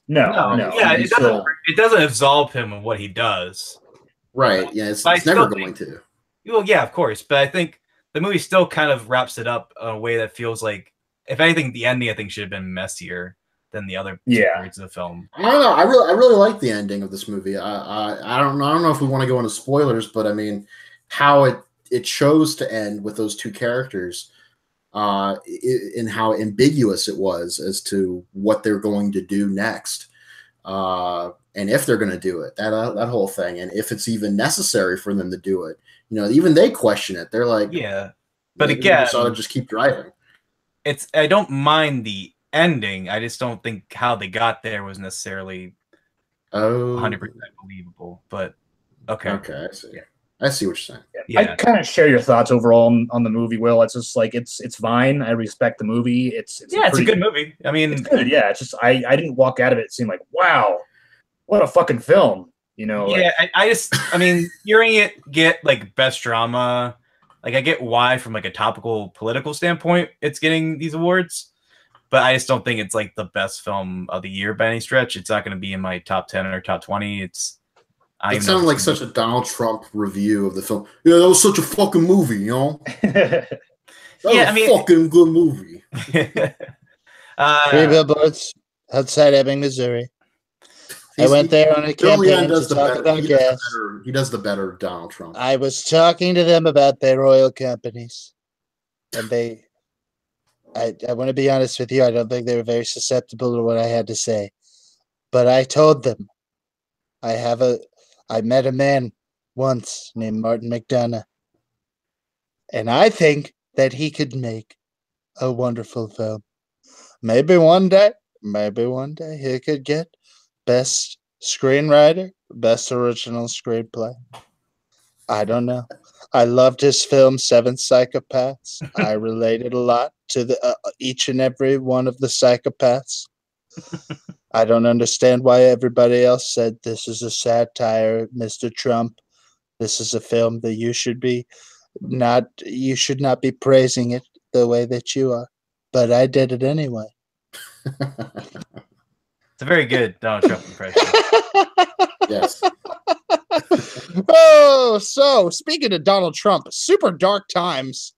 No. Yeah, it doesn't absolve him of what he does. Right. Yeah, it's never going to. Well, yeah, of course, but I think the movie still kind of wraps it up in a way that feels like, if anything, the ending I think should have been messier than the other periods of the film. I don't know. I really like the ending of this movie. I don't know if we want to go into spoilers, but I mean, how it chose to end with those 2 characters, and how ambiguous it was as to what they're going to do next, and if they're going to do it. That whole thing, and if it's even necessary for them to do it. Even they question it. They're like, but again, ought to just keep driving. I don't mind the ending. I just don't think how they got there was necessarily 100% believable. But okay, I see. I see what you're saying. Yeah. I kind of share your thoughts overall on the movie, Will. It's just like it's fine. I respect the movie. It's a good movie. I mean, it's good. Yeah, it's just I didn't walk out of it seeing like, wow, what a fucking film. I mean, hearing it get like best drama, like I get why from like a topical political standpoint it's getting these awards, but I just don't think it's like the best film of the year by any stretch. It's not going to be in my top 10 or top 20. It sounded like such a Donald Trump review of the film. Yeah, that was such a fucking movie, That was a fucking good movie. 3 Billboards Outside Ebbing, Missouri. I went there on a campaign to talk about gas. He does the better Donald Trump. I was talking to them about their oil companies, and I want to be honest with you, I don't think they were very susceptible to what I had to say. But I told them, I met a man once named Martin McDonagh, and I think that he could make a wonderful film. Maybe one day he could get Best Screenwriter, Best Original Screenplay. I don't know. I loved his film 7 Psychopaths. I related a lot to each and every one of the psychopaths. I don't understand why everybody else said this is a satire, Mr. Trump. This is a film that you should not be praising it the way that you are. But I did it anyway. It's a very good Donald Trump impression. Yes. Oh, so speaking of Donald Trump, super dark times.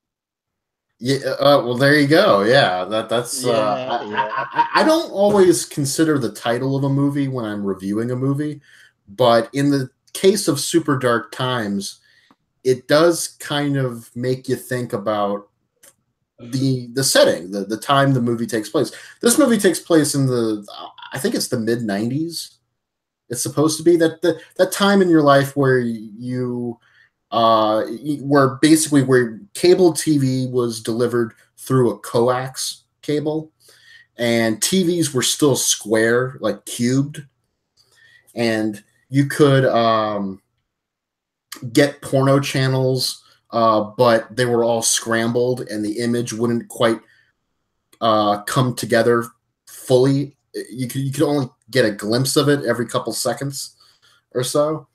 Yeah. Well, there you go. Yeah. That's. I don't always consider the title of a movie when I'm reviewing a movie, but in the case of Super Dark Times, it does kind of make you think about the setting, the time the movie takes place. This movie takes place in I think it's the mid '90s. It's supposed to be that time in your life where where cable TV was delivered through a coax cable, and TVs were still square, like cubed, and you could get porno channels, but they were all scrambled, and the image wouldn't quite come together fully. You could only get a glimpse of it every couple seconds or so.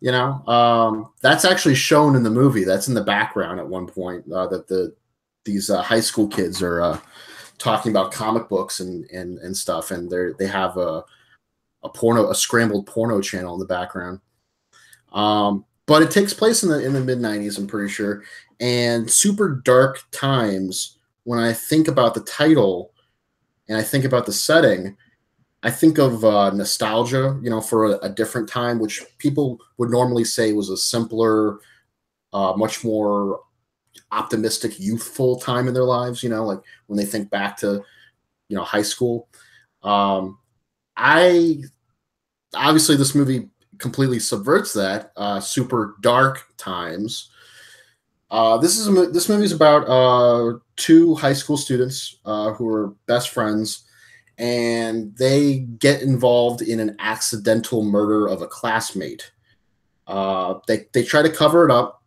That's actually shown in the movie. That's in the background at one point, that these high school kids are talking about comic books and stuff, and they have a scrambled porno channel in the background. But it takes place in the mid '90s, I'm pretty sure. And Super Dark Times, when I think about the title and I think about the setting, I think of nostalgia, for a different time, which people would normally say was a simpler, much more optimistic, youthful time in their lives, like when they think back to, high school. Obviously this movie completely subverts that. Super Dark Times. This movie is about two high school students who are best friends, and they get involved in an accidental murder of a classmate. They try to cover it up.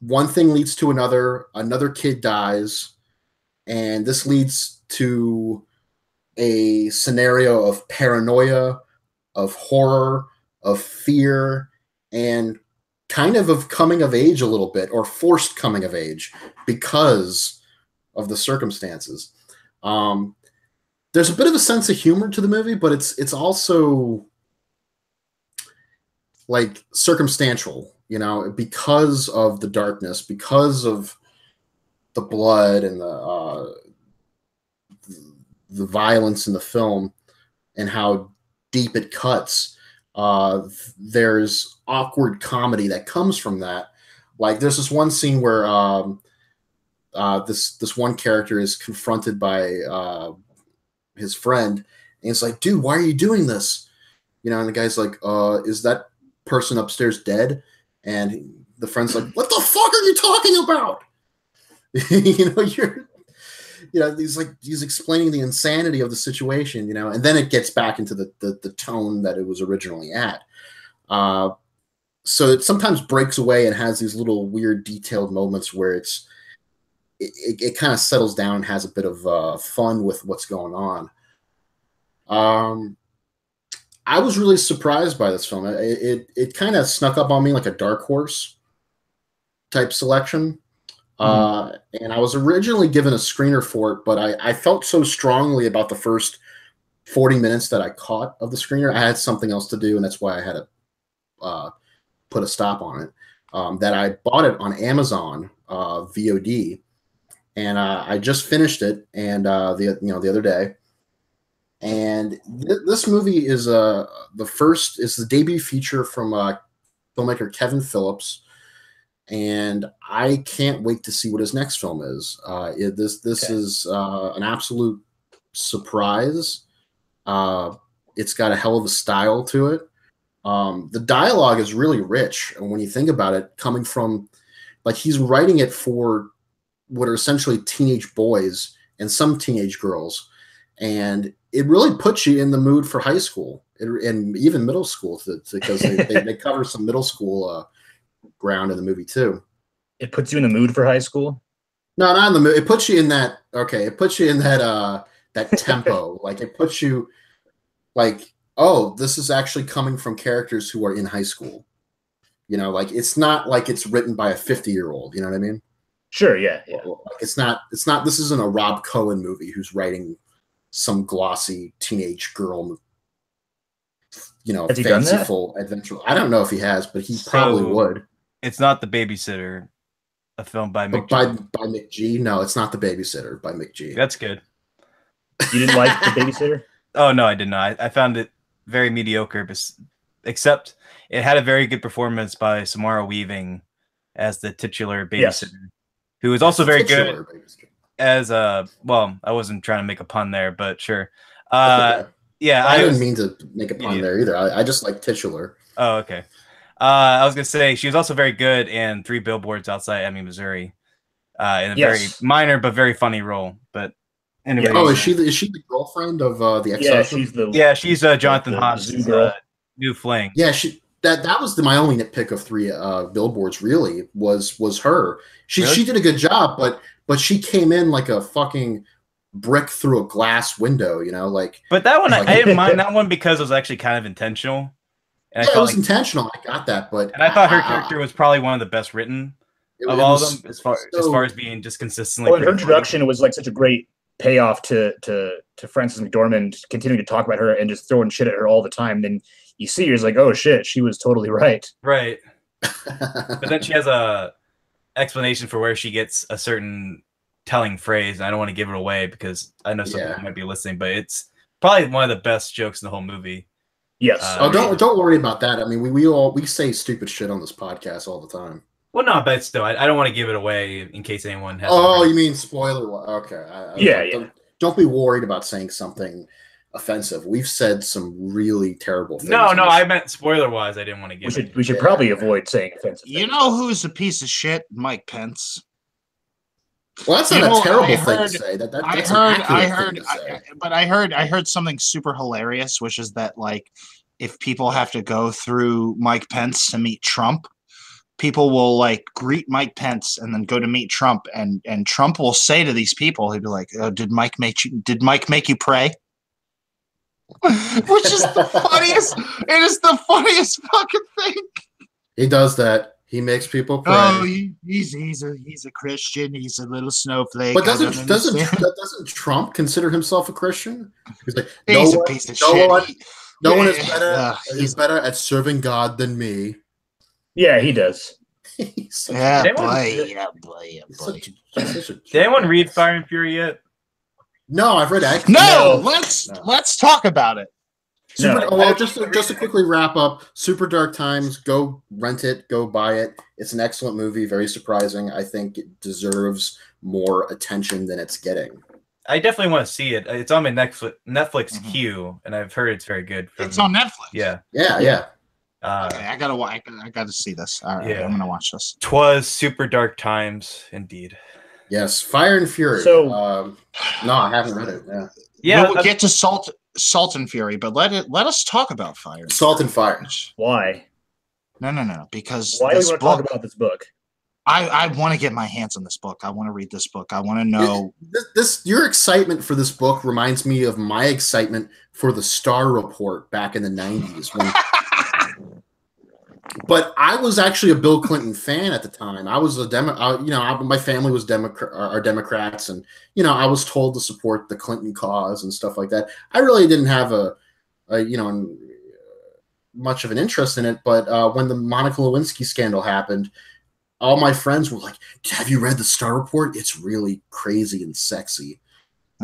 One thing leads to another. Another kid dies, and this leads to a scenario of paranoia, of horror, of fear, and kind of coming of age a little bit, or forced coming of age because of the circumstances. There's a bit of a sense of humor to the movie, but it's also like circumstantial, because of the darkness, because of the blood and the violence in the film and how deep it cuts. There's awkward comedy that comes from that. Like there's this one scene where this one character is confronted by his friend, and it's like, dude, why are you doing this? And the guy's like, is that person upstairs dead? And the friend's like, what the fuck are you talking about? He's explaining the insanity of the situation, and then it gets back into the tone that it was originally at. So it sometimes breaks away and has these little weird detailed moments where it kind of settles down and has a bit of fun with what's going on. I was really surprised by this film. It kind of snuck up on me like a dark horse type selection. And I was originally given a screener for it, but I felt so strongly about the first 40 minutes that I caught of the screener. I had something else to do, and that's why I had to put a stop on it. That I bought it on Amazon VOD, and I just finished it, and the other day. And this movie is the debut feature from filmmaker Kevin Phillips. And I can't wait to see what his next film is. This is an absolute surprise. It's got a hell of a style to it. The dialogue is really rich, and when you think about it, coming from like he's writing it for what are essentially teenage boys and some teenage girls, and it really puts you in the mood for high school and even middle school because they cover some middle school ground in the movie too. It puts you in the mood for high school? No, not in the mood. It puts you in that. Okay, it puts you in that tempo. Like it puts you like, oh, this is actually coming from characters who are in high school. Like it's not like it's written by a 50-year-old. You know what I mean? Sure. Yeah. Like it's not. This isn't a Rob Cohen movie who's writing some glossy teenage girl, Has he done that? fanciful adventure. I don't know if he has, but he probably would. It's not The Babysitter, a film by But McG. by McG. No, it's not The Babysitter by McG. That's good. You didn't like The Babysitter? Oh no, I did not. I found it very mediocre, except it had a very good performance by Samara Weaving as the titular babysitter, who is also very good as well, I wasn't trying to make a pun there, but sure. Okay. Yeah, I didn't mean to make a pun there either. I just like titular. Oh, okay. I was gonna say she was also very good in 3 Billboards Outside Ebbing, Missouri, in a very minor but very funny role. But anyway, is she the girlfriend of the ex-husband? She's Jonathan Hodgson's new fling. Yeah, that was my only nitpick of 3 Billboards. Really was her. She did a good job, but she came in like a fucking brick through a glass window, like. But that one, I didn't mind that one because it was actually kind of intentional. And it was intentional. I got that, but I thought her character was probably one of the best written of all of them, as far as being just consistently. Well, her introduction was like such a great payoff to Frances McDormand continuing to talk about her and just throwing shit at her all the time. Then you see her, it's like, oh shit, she was totally right. Right. But then she has a explanation for where she gets a certain telling phrase, and I don't want to give it away because I know some people might be listening, but it's probably one of the best jokes in the whole movie. Yes. Don't worry about that. I mean, we say stupid shit on this podcast all the time. Well, no, but still, I don't want to give it away in case anyone has. Oh, you mean spoiler? Okay. Don't be worried about saying something offensive. We've said some really terrible things. No, I meant spoiler wise. I didn't want to give it. We should probably avoid saying offensive things. You know who's a piece of shit? Mike Pence. Well, that's not a terrible thing to say. I heard something super hilarious, which is that like if people have to go through Mike Pence to meet Trump, people will like greet Mike Pence and then go to meet Trump, and Trump will say to these people, he'd be like, "Did Mike make you pray?" Which is the funniest. It is the funniest fucking thing. He does that. He makes people pray. Oh, he's a Christian. He's a little snowflake. But doesn't Trump consider himself a Christian? He's like, he's a piece of shit. No one is better at serving God than me. Yeah, he does. Boy. Did anyone read Fire and Fury yet? No, I've read it. Let's talk about it. Just to quickly wrap up, Super Dark Times, go rent it, go buy it. It's an excellent movie, very surprising. I think it deserves more attention than it's getting. I definitely want to see it. It's on my Netflix queue, and I've heard it's very good. It's on Netflix. Yeah. Okay, I gotta see this. All right, I'm gonna watch this. 'Twas Super Dark Times, indeed. Yes, Fire and Fury. So, no, I haven't read it. We'll get to Salt and Fury, but let us talk about Fire. Salt and Fire. Why? No. Because why do we want to talk about this book? I want to get my hands on this book. I want to read this book. I want to know. Your excitement for this book reminds me of my excitement for the Star Report back in the 90s. But I was actually a Bill Clinton fan at the time. I was my family was Democrats, and I was told to support the Clinton cause and stuff like that. I really didn't have much of an interest in it. But when the Monica Lewinsky scandal happened, all my friends were like, "Have you read the Star Report? It's really crazy and sexy."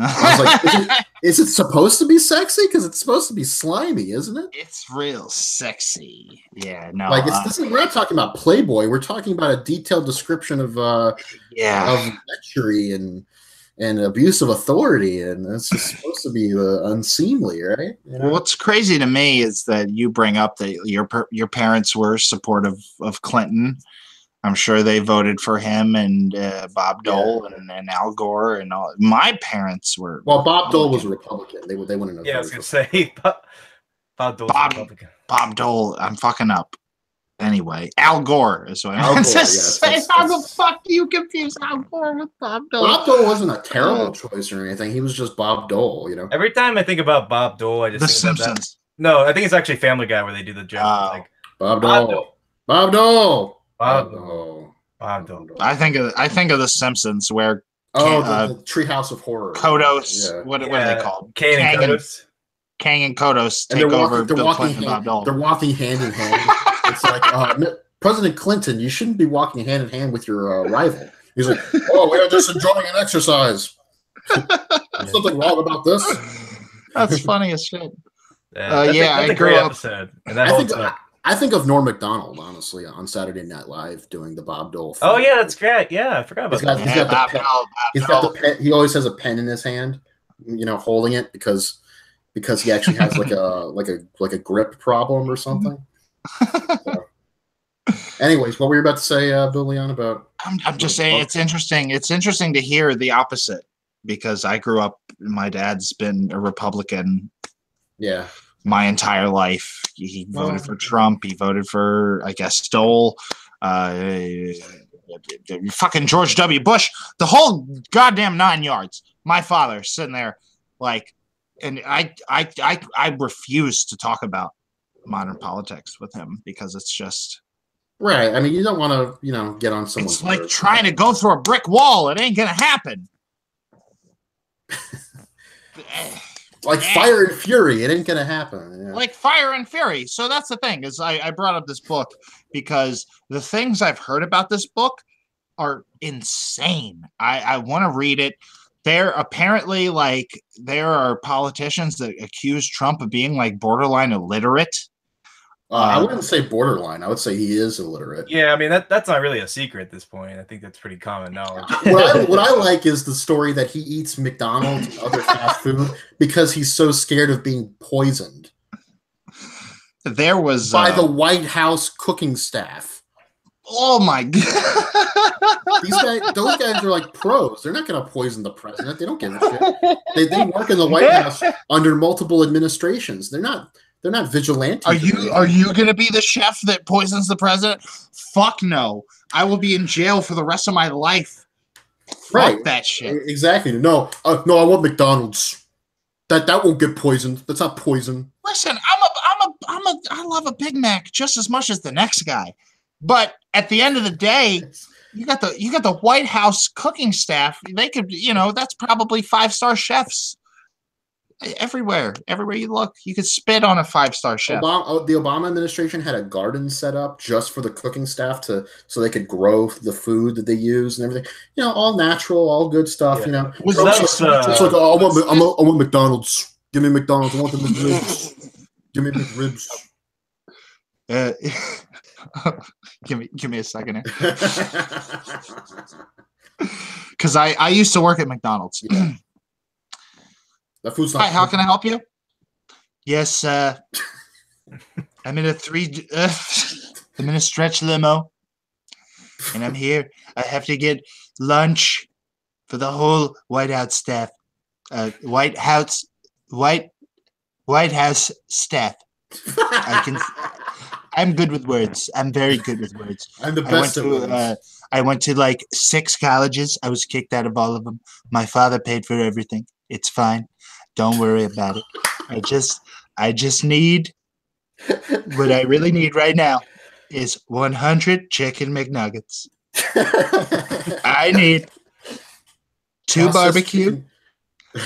I was like, is it supposed to be sexy? Because it's supposed to be slimy, isn't it? It's real sexy. Yeah, no. Like we're not talking about Playboy. We're talking about a detailed description of lechery and abuse of authority, and it's supposed to be unseemly, right? Well, what's crazy to me is that you bring up that your parents were supportive of Clinton. I'm sure they voted for him and Bob Dole and Al Gore and all. My parents were. Well, Bob Dole was a Republican. They wouldn't have. Yeah, I was gonna say Bob Dole's a Republican. Bob Dole. I'm fucking up. Anyway, Al Gore is what I meant to say. How the fuck do you confuse Al Gore with Bob Dole? Bob Dole wasn't a terrible choice or anything. He was just Bob Dole. Every time I think about Bob Dole, I just think Simpsons. About that. No, I think it's actually Family Guy where they do the joke. Like Bob Dole. Bob Dole. Bob Dole. I think of The Simpsons where the Treehouse of Horror. Kodos. Yeah. What are they called? Kang and Kodos. Kang and Kodos And take over Bill Clinton and Bob Dole. They're walking hand in hand. It's like, President Clinton, you shouldn't be walking hand in hand with your rival. He's like, oh, we're just enjoying an exercise. There's something wrong about this. That's funny as shit. That's a great episode. And that I think of Norm Macdonald, honestly, on Saturday Night Live doing the Bob Dole thing. Oh, yeah, that's great. Yeah, I forgot about that. He's got the pen. He always has a pen in his hand, holding it because he actually has like a grip problem or something. So. Anyways, what were you about to say, Bill Leon, about? I'm just saying it's interesting. It's interesting to hear the opposite because I grew up. My dad's been a Republican. Yeah. My entire life. He voted for Trump. He voted for, I guess, Dole. Fucking George W. Bush. The whole goddamn 9 yards. My father sitting there, and I refuse to talk about modern politics with him because it's just. Right. I mean, you don't want to, get on someone's. It's like trying to go through a brick wall. It ain't gonna happen. Like Fire and Fury, it ain't gonna happen. Yeah. Like Fire and Fury. So that's the thing is I brought up this book because the things I've heard about this book are insane. I want to read it. There apparently there are politicians that accuse Trump of being borderline illiterate. I wouldn't say borderline. I would say he is illiterate. Yeah, I mean that's not really a secret at this point. I think that's pretty common knowledge. What I like is the story that he eats McDonald's and other fast food because he's so scared of being poisoned. There was by the White House cooking staff. Oh my god! Those guys are like pros. They're not going to poison the president. They don't give a shit. They work in the White House under multiple administrations. They're not vigilantes. Are you going to be the chef that poisons the president? Fuck no. I will be in jail for the rest of my life. Right. Fuck that shit. Exactly. No, I want McDonald's. That won't get poisoned. That's not poison. Listen, I love a Big Mac just as much as the next guy. But at the end of the day, you got the White House cooking staff. They could, that's probably 5-star chefs. Everywhere you look, you could spit on a 5-star chef. The Obama administration had a garden set up just for the cooking staff so they could grow the food that they use and everything. All natural, all good stuff. Yeah. It's like, I want McDonald's. Give me McDonald's. I want the McRibs. Give me McRibs. Give me a second here. Because I used to work at McDonald's. Yeah. The food's not. Hi, how can I help you? Yes, I'm in a stretch limo, and I'm here. I have to get lunch for the whole White House staff. White House staff. I'm good with words. I'm very good with words. I'm the best at words. I went to 6 colleges. I was kicked out of all of them. My father paid for everything. It's fine. Don't worry about it. I just need what I really need right now is 100 chicken McNuggets. I need 2 barbecue,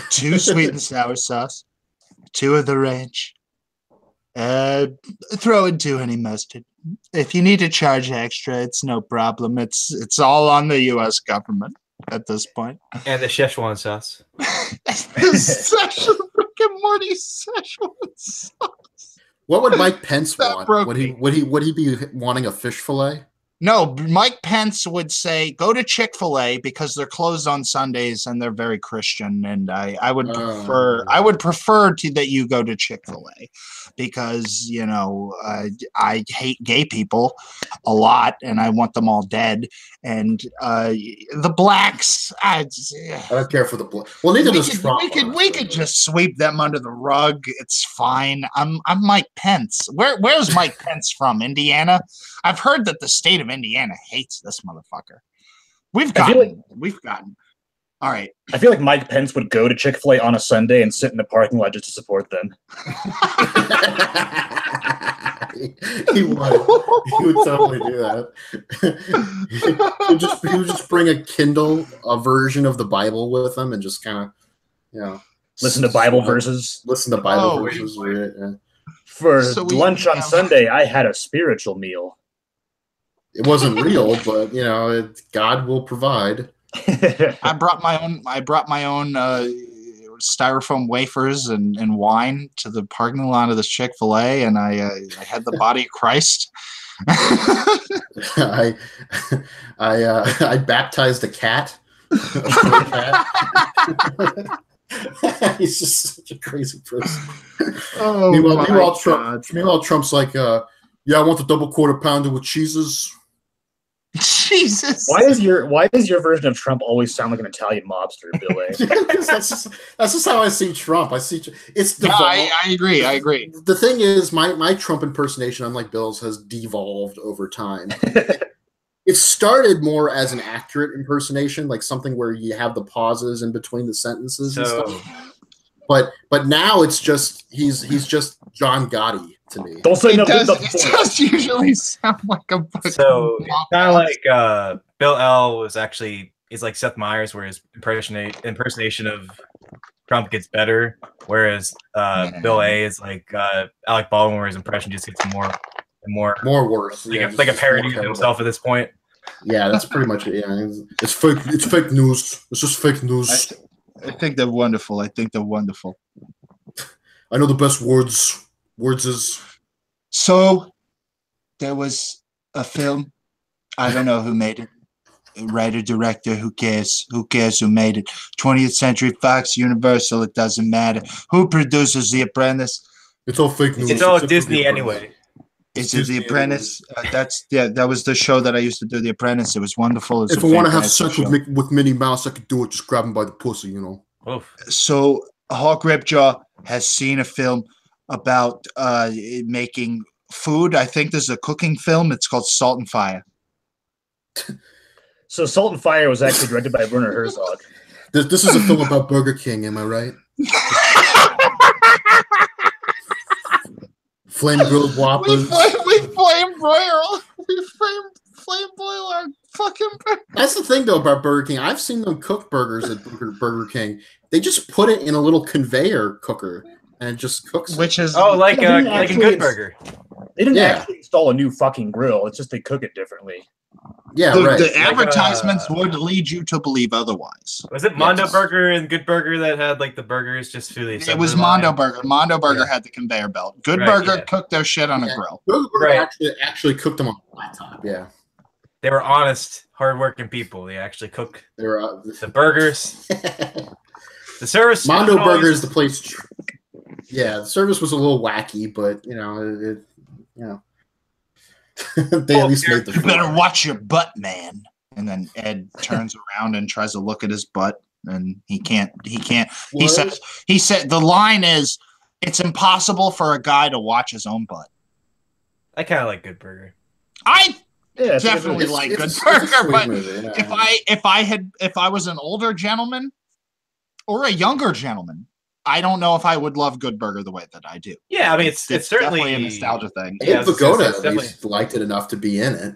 2 sweet and sour sauce, 2 of the ranch. Throw in 2 honey mustard. If you need to charge extra, it's no problem. It's all on the U.S. government at this point. And the Szechuan sauce. Freaking Morty Szechuan sauce. What would Mike Pence want? Would he be wanting a fish fillet? No, Mike Pence would say, go to Chick-fil-A because they're closed on Sundays and they're very Christian. And I would prefer that you go to Chick-fil-A because, I hate gay people a lot and I want them all dead. And the blacks, I don't care for the black. Well, neither does Trump. We could just sweep them under the rug. It's fine. I'm Mike Pence. Where's Mike Pence from? Indiana? I've heard that the state of Indiana hates this motherfucker. We've gotten. All right. I feel like Mike Pence would go to Chick-fil-A on a Sunday and sit in the parking lot just to support them. He would totally do that. He would just bring a Kindle, a version of the Bible with him, and just kind of, listen to Bible verses. Listen to Bible verses. For lunch on Sunday, I had a spiritual meal. It wasn't real, but God will provide. I brought my own styrofoam wafers and wine to the parking lot of this Chick-fil-A, and I had the body of Christ. I baptized a cat. He's just such a crazy person. Meanwhile, Trump's like, yeah, I want the double quarter pounder with cheeses. Jesus. Why does your version of Trump always sound like an Italian mobster, Bill A? that's just how I see Trump. It's devolved. I agree. The thing is, my Trump impersonation, unlike Bill's, has devolved over time. It started more as an accurate impersonation, like something where you have the pauses in between the sentences and stuff. But now it's just he's just John Gotti to me. Don't say nothing. It does usually sound like a so kind of like Bill L was actually he's like Seth Meyers, where his impersonation of Trump gets better, whereas Bill A is like Alec Baldwin, where his impression just gets more and more worse. Like a parody of himself at this point. Yeah, that's pretty much it. Yeah, it's fake. It's fake news. It's just fake news. I think they're wonderful. I know the best words. Words is. So, there was a film. I don't know who made it. Writer, director, who cares? Who cares who made it? 20th Century Fox, Universal, it doesn't matter. Who produces The Apprentice? It's all fake news. It's all Disney anyway. Is it The Apprentice? That was the show that I used to do, The Apprentice. It was wonderful. If I want to have sex with Minnie Mouse, I could do it. Just grab him by the pussy, Oof. So Hawk Ripjaw has seen a film about making food. I think there's a cooking film. It's called Salt and Fire. So Salt and Fire was actually directed by Werner Herzog. This is a film about Burger King. Am I right? Flame grilled Whoppers. We flame broil. We flame boil our fucking burger. That's the thing though about Burger King. I've seen them cook burgers at Burger King. They just put it in a little conveyor cooker and it just cooks. Which is like a Good Burger. They didn't actually install a new fucking grill. It's just they cook it differently. Yeah, right. The advertisements would lead you to believe otherwise. Was it Mondo Burger and Good Burger that had like the burgers just through the assembly It was line? Mondo Burger. Mondo Burger had the conveyor belt. Good Burger cooked their shit on a grill. Good Burger actually cooked them on a laptop. Yeah. They were honest, hardworking people. They actually cooked the burgers. The service. Mondo Burger is the place. Yeah, the service was a little wacky, but they at least made the. You better watch your butt, man. And then Ed turns around and tries to look at his butt, and he can't. What? He said the line is, "It's impossible for a guy to watch his own butt." I kind of like Good Burger. I definitely like Good Burger, but if I was an older gentleman or a younger gentleman, I don't know if I would love Good Burger the way that I do. Yeah, I mean, it's certainly definitely a nostalgia thing. Abe Vigoda at least liked it enough to be in it,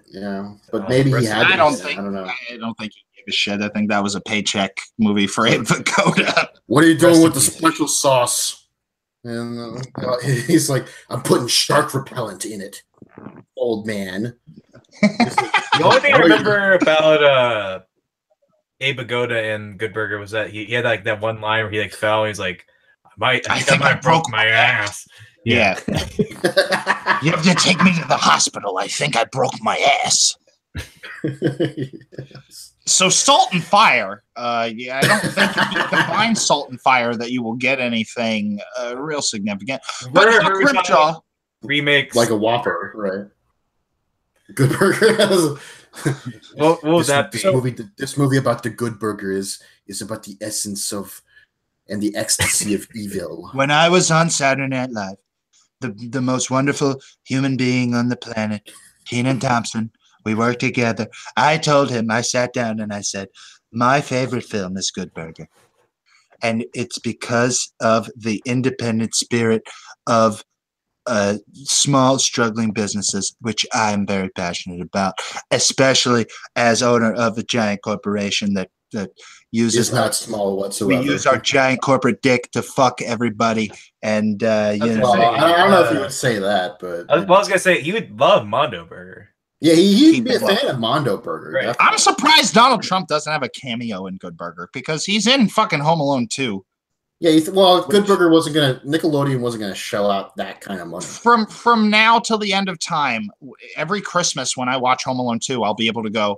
but maybe he had. I don't know. I don't think he gave a shit. I think that was a paycheck movie for Abe Vigoda. What are you doing with the special sauce? And he's like, I'm putting shark repellent in it, old man. The only thing I remember about Abe Vigoda and Good Burger was that he had like that one line where he like fell. And he's like, I think I broke my ass. Yeah. You have to take me to the hospital. I think I broke my ass. Yes. So Salt and Fire. I don't think if you combine Salt and Fire that you will get anything real significant. But Ripjaw remakes like a Whopper, right? Good Burger has. What would that be? This movie about the Good Burger is about the essence of and the ecstasy of evil. When I was on Saturday Night Live, the most wonderful human being on the planet, Kenan Thompson, we worked together. I told him, I sat down and I said, my favorite film is Good Burger. And it's because of the independent spirit of small struggling businesses, which I am very passionate about, especially as owner of a giant corporation that uses It's not small whatsoever. We use our giant corporate dick to fuck everybody, and I don't know if you would say that, but I was gonna say he would love Mondo Burger. Yeah, he'd be a fan of Mondo Burger. Right. I'm surprised Donald Trump doesn't have a cameo in Good Burger because he's in fucking Home Alone 2. Yeah, Good Burger Nickelodeon wasn't gonna shell out that kind of money. From now till the end of time, every Christmas when I watch Home Alone 2, I'll be able to go,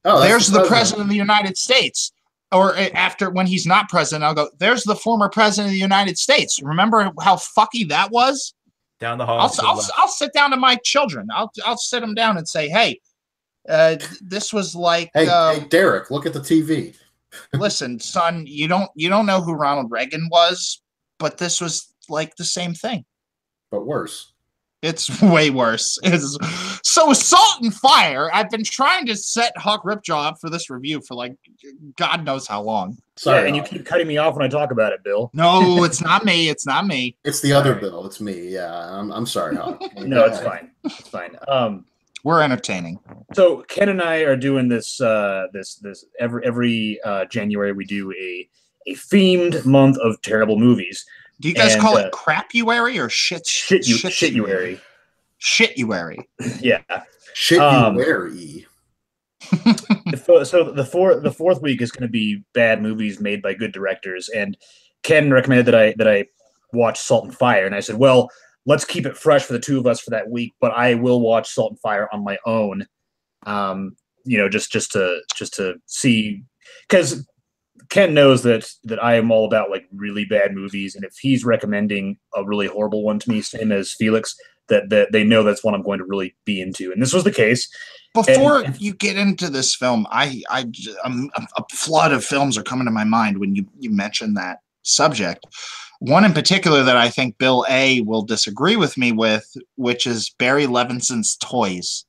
there's the president of the United States. Or after, when he's not president, I'll go, there's the former president of the United States. Remember how fucky that was? Down the hall. I'll sit down to my children. I'll sit them down and say, hey, this was like, hey, Derek, look at the TV. Listen, son, you don't know who Ronald Reagan was, but this was like the same thing, but worse. It's way worse. So Salt and Fire, I've been trying to set Hawk Ripjaw up for this review for like God knows how long. Sorry, and you keep cutting me off when I talk about it, Bill. No, it's not me. It's not me. It's the other Bill. It's me. Yeah, I'm sorry, Hawk. No, it's fine. It's fine. We're entertaining. So Ken and I are doing this every January. We do a themed month of terrible movies. Do you guys call it Crapuary or shituary? Shituary. Yeah. Shituary. So the fourth week is going to be bad movies made by good directors, and Ken recommended that I watch Salt and Fire, and I said, well, let's keep it fresh for the two of us for that week, but I will watch Salt and Fire on my own. Just to see, because Ken knows that I am all about like really bad movies, and if he's recommending a really horrible one to me, same as Felix, that they know that's one I'm going to really be into, and this was the case. Before you get into this film, a flood of films are coming to my mind when you mention that subject. One in particular that I think Bill A. will disagree with me with, which is Barry Levinson's Toys.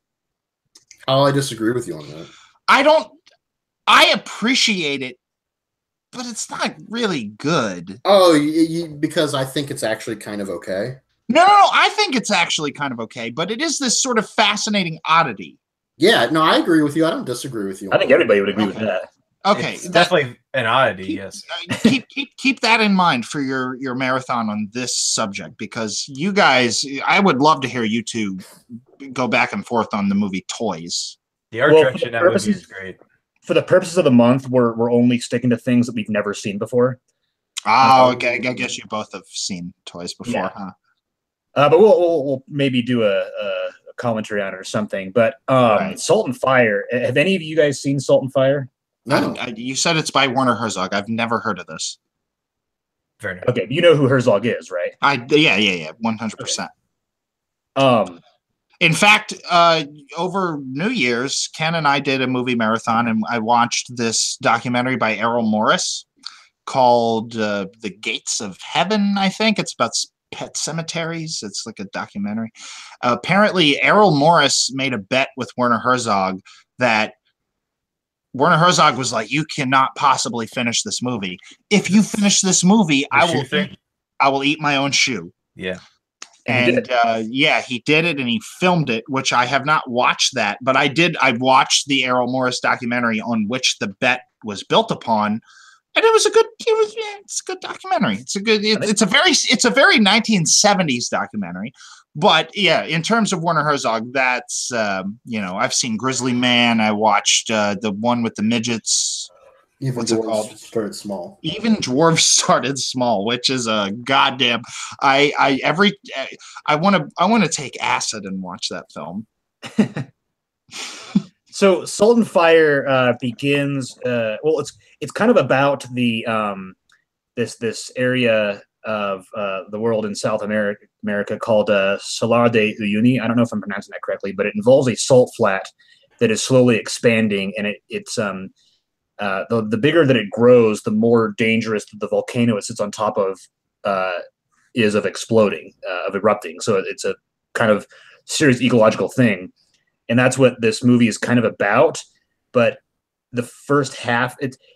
Oh, I disagree with you on that. I appreciate it, but it's not really good. Oh, because I think it's actually kind of okay. No, I think it's actually kind of okay, but it is this sort of fascinating oddity. Yeah, no, I agree with you. I don't disagree with you. I think everybody would agree with that. Okay, it's definitely an oddity. Yes, keep that in mind for your marathon on this subject, because you guys, I would love to hear you two go back and forth on the movie Toys. The art direction in that movie is great. For the purposes of the month, we're only sticking to things that we've never seen before. Oh, okay. I guess you both have seen Toys before, huh? But we'll maybe do a commentary on it or something. But right. Salt and Fire. Have any of you guys seen Salt and Fire? No. You said it's by Werner Herzog. I've never heard of this. Very nice. Okay, you know who Herzog is, right? Yeah, 100%. Okay. In fact, over New Year's, Ken and I did a movie marathon, and I watched this documentary by Errol Morris called The Gates of Heaven, I think. It's about pet cemeteries. It's like a documentary. Apparently, Errol Morris made a bet with Werner Herzog that Werner Herzog was like, you cannot possibly finish this movie. If you finish this movie, I will eat my own shoe. Yeah. And he did it, and he filmed it, which I have not watched that, but I watched the Errol Morris documentary on which the bet was built upon, and it's a good documentary. It's a very 1970s documentary. But yeah, in terms of Werner Herzog, that's I've seen Grizzly Man. I watched the one with the midgets. What's it called? Started Small. Even Dwarves Started Small, which is a goddamn. I want to take acid and watch that film. So Salt and Fire begins. It's kind of about the this area of the world in South America called Salar de Uyuni. I don't know if I'm pronouncing that correctly, but it involves a salt flat that is slowly expanding, and it's the bigger that it grows, the more dangerous the volcano it sits on top of is of exploding, of erupting. So it's a kind of serious ecological thing, and that's what this movie is kind of about. But the first half,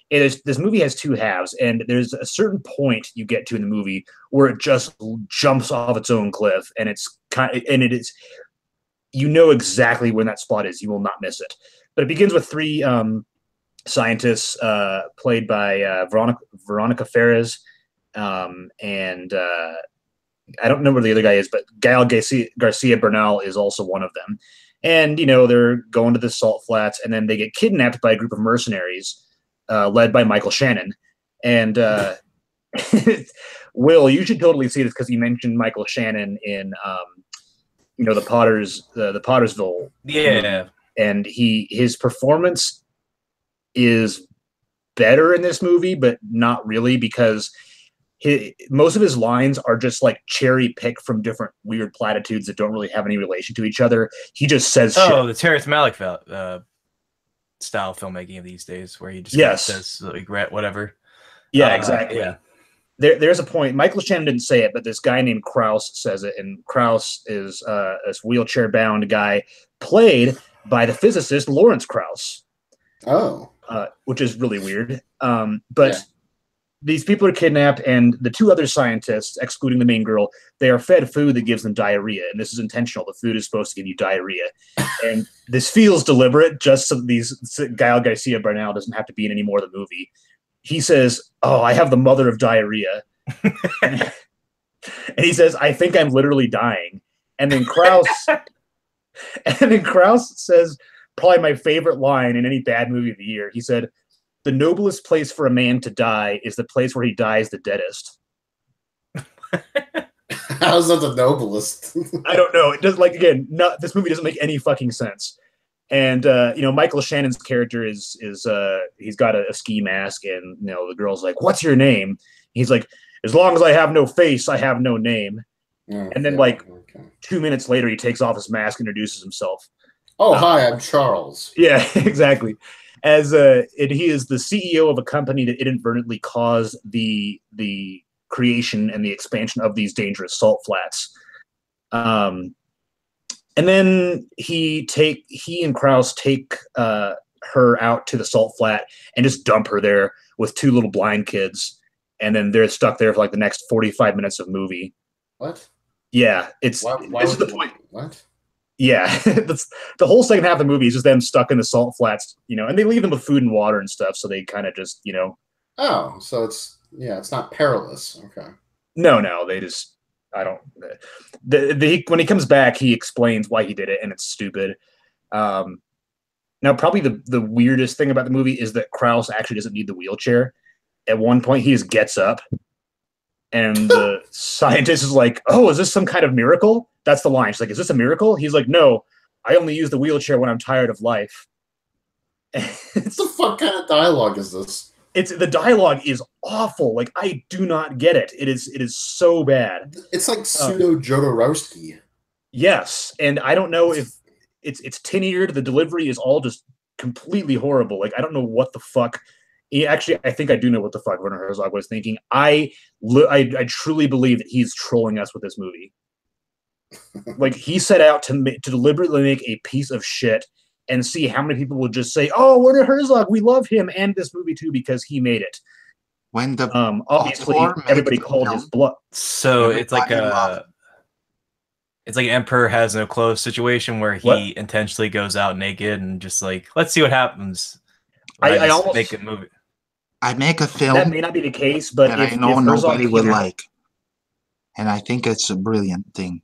this movie has two halves, and there's a certain point you get to in the movie where it just jumps off its own cliff, and it is, you know exactly when that spot is. You will not miss it. But it begins with three scientists played by Veronica Ferres, and I don't know where the other guy is, but Gael Garcia Bernal is also one of them. And, they're going to the salt flats, and then they get kidnapped by a group of mercenaries led by Michael Shannon. And Will, you should totally see this because you mentioned Michael Shannon in, the Pottersville. Yeah. And his performance is better in this movie, but not really, because most of his lines are just like cherry picked from different weird platitudes that don't really have any relation to each other. He just says shit. The Terrence Malick style filmmaking of these days, where he just says like whatever. Yeah, exactly. Yeah. There's a point. Michael Shannon didn't say it, but this guy named Krause says it, and Krause is this wheelchair bound guy played by the physicist Lawrence Krauss. Oh, which is really weird. But these people are kidnapped, and the two other scientists, excluding the main girl, they are fed food that gives them diarrhea, and this is intentional. The food is supposed to give you diarrhea, and this feels deliberate, just so Gael Garcia Bernal doesn't have to be in any more of the movie. He says, "Oh, I have the mother of diarrhea," and he says, "I think I'm literally dying." And then Krause says, probably my favorite line in any bad movie of the year. He said, "The noblest place for a man to die is the place where he dies the deadest." How's that the noblest? I don't know. It does, this movie doesn't make any fucking sense. And Michael Shannon's character is he's got a ski mask, and the girl's like, "What's your name?" He's like, "As long as I have no face, I have no name." And then 2 minutes later, he takes off his mask, introduces himself. Oh, hi, I'm Charles. Yeah, exactly. And he is the CEO of a company that inadvertently caused the creation and the expansion of these dangerous salt flats. And then he and Krause take her out to the salt flat and just dump her there with two little blind kids, and then they're stuck there for like the next 45 minutes of movie. What? Yeah, this is the point. What? Yeah, that's the whole second half of the movie is just them stuck in the salt flats, and they leave them with food and water and stuff, so they kind of just, Oh, so it's not perilous. Okay. No, they just, I don't. When he comes back, he explains why he did it, and it's stupid. Now, probably the weirdest thing about the movie is that Krause actually doesn't need the wheelchair. At one point, he just gets up, and the scientist is like, "Oh, is this some kind of miracle?" That's the line. She's like, "Is this a miracle?" He's like, "No, I only use the wheelchair when I'm tired of life." What the fuck kind of dialogue is this? The dialogue is awful. Like, I do not get it. It is so bad. It's like pseudo Jodorowsky. Yes, and I don't know if it's tin-eared. The delivery is all just completely horrible. Like, I don't know what the fuck. Actually, I think I do know what the fuck Werner Herzog was thinking. I truly believe that he's trolling us with this movie. Like, he set out to deliberately make a piece of shit and see how many people will just say, "Oh, Werner Herzog, we love him and this movie too because he made it." When the obviously everybody called his bluff. So it's like Emperor Has No Clothes situation where he intentionally goes out naked and just like, let's see what happens. I almost make a movie. I make a film that may not be the case, but that I know nobody would like, and I think it's a brilliant thing.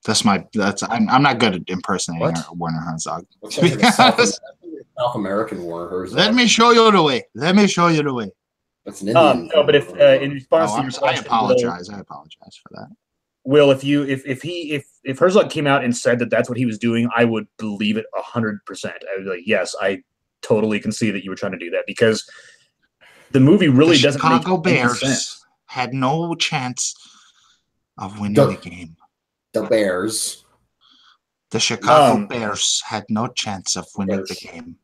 I'm not good at impersonating Werner Herzog. South American Werner Herzog. Let me show you the way. That's an Indian. No, but if in response to your I apologize. I apologize for that. Will, if Herzog came out and said that that's what he was doing, I would believe it 100%. I would be like, yes, I totally can see that you were trying to do that, because the movie really doesn't make Chicago Bears sense. Had no chance of winning the game. The Bears. The Chicago Bears had no chance of winning the game.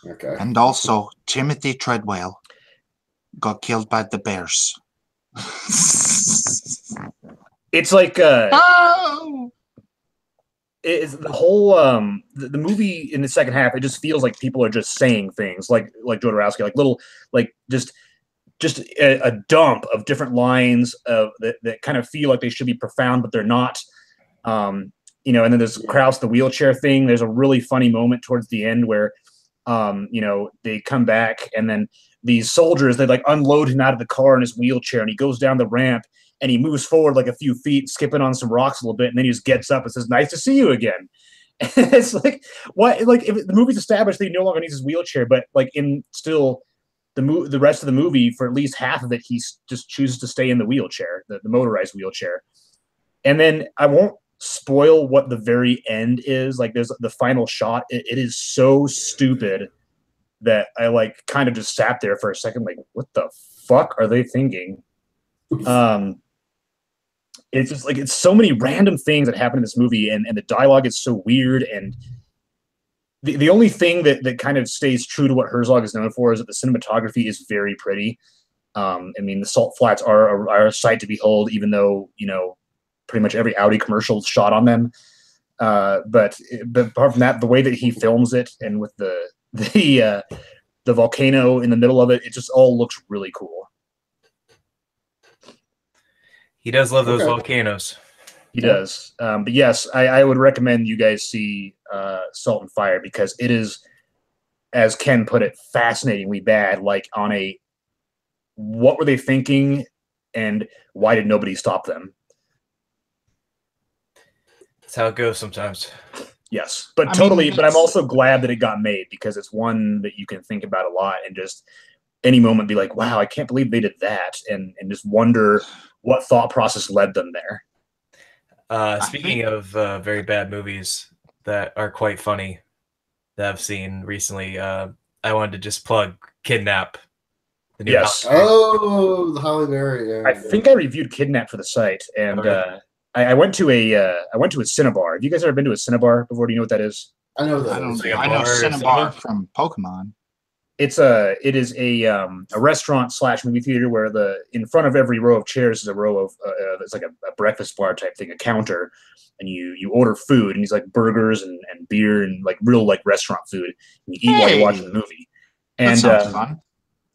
Okay. And also, Timothy Treadwell got killed by the Bears. It's like It's the whole the movie in the second half. It just feels like people are just saying things like Jodorowsky, like little like just a dump of different lines of that kind of feel like they should be profound, but they're not. You know, and then there's Krauss, the wheelchair thing. There's a really funny moment towards the end where, you know, they come back and then these soldiers, they like unload him out of the car in his wheelchair and he goes down the ramp and he moves forward like a few feet, skipping on some rocks a little bit. And then he just gets up and says, "Nice to see you again." And it's like, what, like if the movie's established that he no longer needs his wheelchair, but like in still the rest of the movie, for at least half of it, he just chooses to stay in the wheelchair, the motorized wheelchair. And then I won't spoil what the very end is. Like there's the final shot. It is so stupid that I like kind of just sat there for a second, like, what the fuck are they thinking? It's just like, it's so many random things that happen in this movie, and the dialogue is so weird. And the only thing that kind of stays true to what Herzog is known for is that the cinematography is very pretty. I mean, the salt flats are a sight to behold, even though, you know, pretty much every Audi commercial is shot on them. But apart from that, the way that he films it, and with the volcano in the middle of it, it just all looks really cool. He does love those volcanoes. He does. But yes, I would recommend you guys see Salt and Fire, because it is, as Ken put it, fascinatingly bad. Like on a, what were they thinking, and why did nobody stop them? That's how it goes sometimes. Yes, but but I'm also glad that it got made, because it's one that you can think about a lot and just any moment be like, wow, I can't believe they did that, and just wonder what thought process led them there. Speaking of very bad movies that are quite funny that I've seen recently, I wanted to just plug Kidnap. The new yes. Oh, the Halle Berry. Yeah, I think I reviewed Kidnap for the site, and I went to a Cinnabar. Have you guys ever been to a Cinnabar before? Do you know what that is? I know that. I know Cinnabar from Pokemon. It is a restaurant / movie theater where in front of every row of chairs is a row of it's like a breakfast bar type thing, a counter, and you order food, and it's like burgers and beer and like real like restaurant food. And you eat while you're watching the movie. And that sounds fun.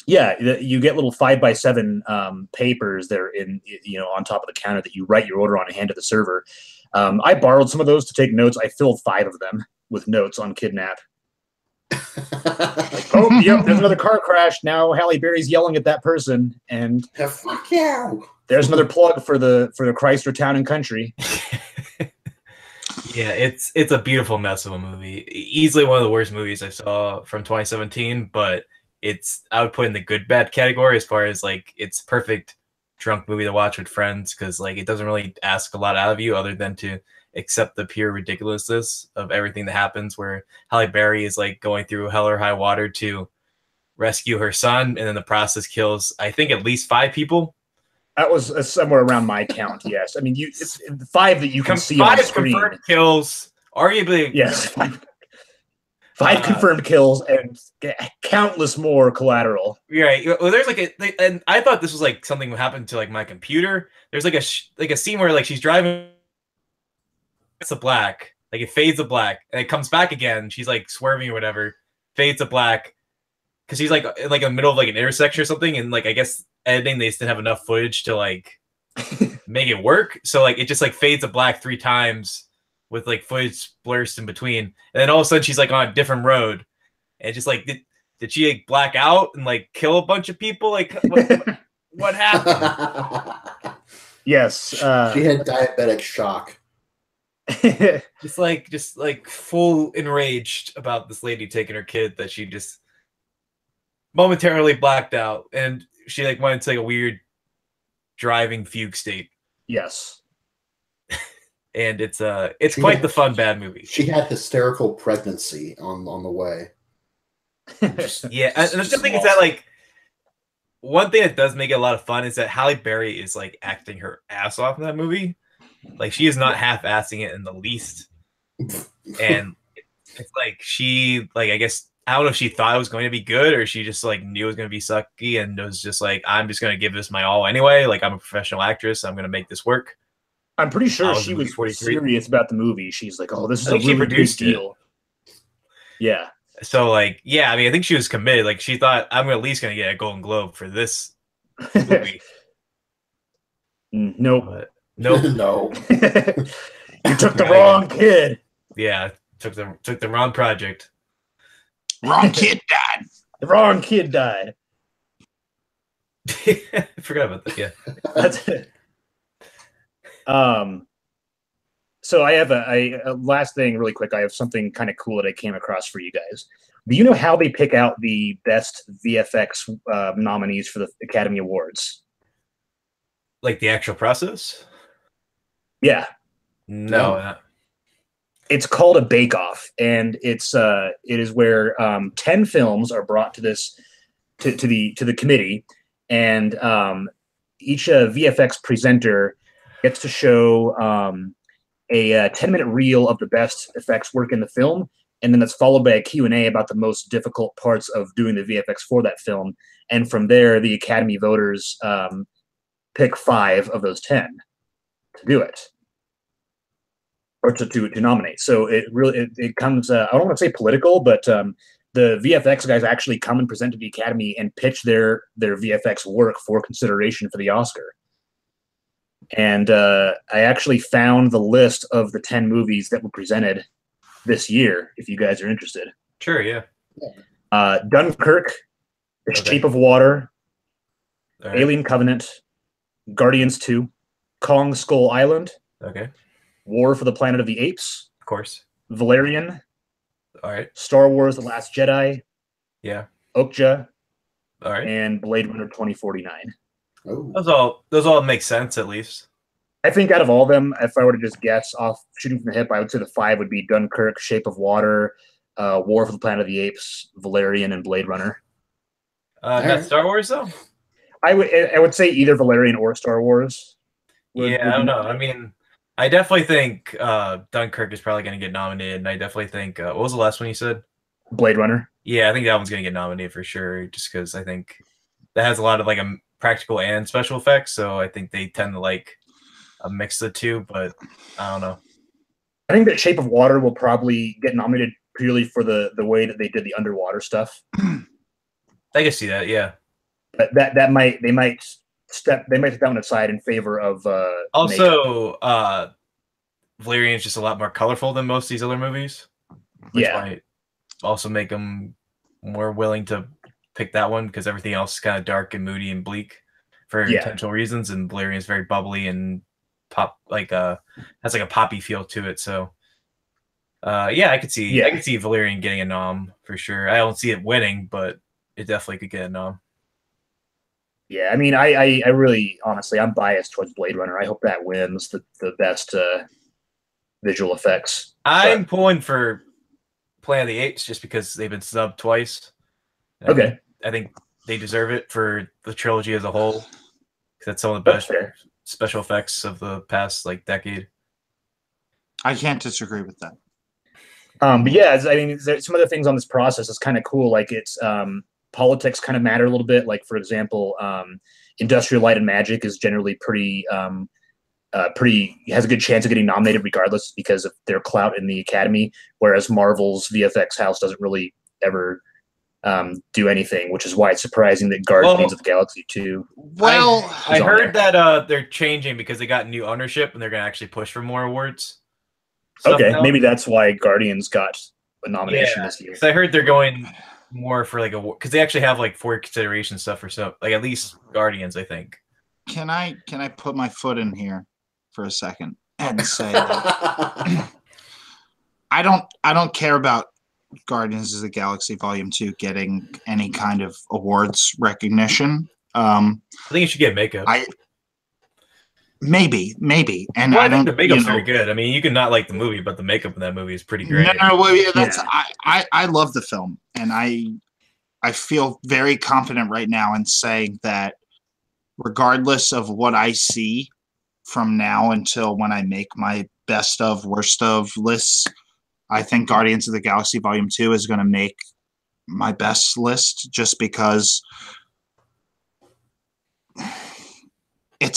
Yeah, you get little 5x7 papers that are on top of the counter that you write your order on and hand to the server. I borrowed some of those to take notes. I filled 5 of them with notes on Kidnap. Like, oh, yep, there's another car crash. Now Halle Berry's yelling at that person, and fuck you. There's another plug for the Chrysler Town and Country. Yeah, it's a beautiful mess of a movie. Easily one of the worst movies I saw from 2017, but I would put in the good bad category as far as like it's perfect drunk movie to watch with friends, because like it doesn't really ask a lot out of you other than to accept the pure ridiculousness of everything that happens, where Halle Berry is like going through hell or high water to rescue her son, and then the process kills, I think, at least 5 people. That was somewhere around my count. Yes, I mean it's 5 that you can see on screen. 5 confirmed kills, arguably. Yes, 5 confirmed kills and countless more collateral. Right. Well, there's and I thought this was like something that happened to like my computer. There's like a scene where like she's driving. It's a black, like it fades to black, and it comes back again. She's like swerving or whatever, fades to black, because she's like in the middle of like an intersection or something, and like I guess editing they just didn't have enough footage to like make it work, so like it just like fades to black 3 times with like footage blurs in between, and then all of a sudden she's like on a different road, and just like did she like black out and like kill a bunch of people? Like what happened? Yes, she had diabetic shock. just like full enraged about this lady taking her kid that she just momentarily blacked out, and she like went into like a weird driving fugue state. Yes. And it's quite the fun bad movie. She had hysterical pregnancy on the way. Yeah, and the thing is that like one thing that does make it a lot of fun is that Halle Berry is like acting her ass off in that movie. Like she is not half-assing it in the least, and it's like she like I guess I don't know if she thought it was going to be good or she just like knew it was going to be sucky and was just like, I'm just going to give this my all anyway. Like I'm a professional actress, I'm going to make this work. I'm pretty sure she was 43. serious about the movie. She's like, "Oh, this is a really big deal." Yeah. So like, yeah, I mean, I think she was committed. Like, she thought I'm at least gonna get a Golden Globe for this movie. Nope. But, nope. No. You took the wrong kid. Yeah, took the wrong project. Wrong kid died. The wrong kid died. I forgot about that. Yeah. That's it. So I have a last thing really quick. I have something kind of cool that I came across for you guys. Do you know how they pick out the best VFX nominees for the Academy Awards? Like the actual process? Yeah. No. It's called a bake-off, and it is where 10 films are brought to the committee, and each VFX presenter gets to show a 10-minute reel of the best effects work in the film, and then that's followed by a Q&A about the most difficult parts of doing the VFX for that film. And from there, the Academy voters pick 5 of those 10 to do it, or to nominate. So it comes, I don't want to say political, but the VFX guys actually come and present to the Academy and pitch their VFX work for consideration for the Oscar. And I actually found the list of the 10 movies that were presented this year, if you guys are interested. Sure, yeah. Dunkirk, The Shape of Water, Alien Covenant, Guardians 2, Kong Skull Island, War for the Planet of the Apes, of course, Valerian, all right, Star Wars The Last Jedi, yeah, Okja, all right, and Blade Runner 2049. Oh. Those all make sense, at least. I think out of all of them, if I were to just guess off shooting from the hip, I would say the 5 would be Dunkirk, Shape of Water, War for the Planet of the Apes, Valerian, and Blade Runner. Not Star Wars, though? I would say either Valerian or Star Wars. I don't know. I mean, I definitely think Dunkirk is probably going to get nominated, and I definitely think what was the last one you said? Blade Runner. Yeah, I think that one's going to get nominated for sure, just because I think that has a lot of like a practical and special effects, so I think they tend to like a mix of the two, but I don't know. I think that Shape of Water will probably get nominated purely for the way that they did the underwater stuff. I can see that, yeah. But they might take that one aside in favor of also Valerian's just a lot more colorful than most of these other movies, which might also make them more willing to pick that one, because everything else is kind of dark and moody and bleak for intentional reasons, and Valerian is very bubbly and has like a poppy feel to it. So I could see Valerian getting a nom for sure. I don't see it winning, but it definitely could get a nom. Yeah, I mean, I really, honestly, I'm biased towards Blade Runner. I hope that wins the best visual effects. I'm pulling for Planet of the Apes just because they've been snubbed twice. Okay. I think they deserve it for the trilogy as a whole, because that's some of the best special effects of the past decade. I can't disagree with that. But yeah, I mean, some other things on this process is kind of cool. Like it's politics kind of matter a little bit. Like for example, Industrial Light and Magic is generally pretty has a good chance of getting nominated regardless because of their clout in the Academy. Whereas Marvel's VFX house doesn't really ever do anything, which is why it's surprising that Guardians of the Galaxy 2. Well, I heard that they're changing because they got new ownership and they're going to actually push for more awards. Okay, maybe that's why Guardians got a nomination this year. I heard they're going more for because they actually have for consideration stuff for at least Guardians, I think. Can I put my foot in here for a second and say that I don't care about Guardians of the Galaxy Volume 2 getting any kind of awards recognition. I think you should get makeup. Maybe, and I think the makeup's very good. I mean, you can not like the movie, but the makeup in that movie is pretty great. I love the film, and I feel very confident right now in saying that regardless of what I see from now until when I make my best of, worst of lists, I think Guardians of the Galaxy Volume 2 is going to make my best list just because it's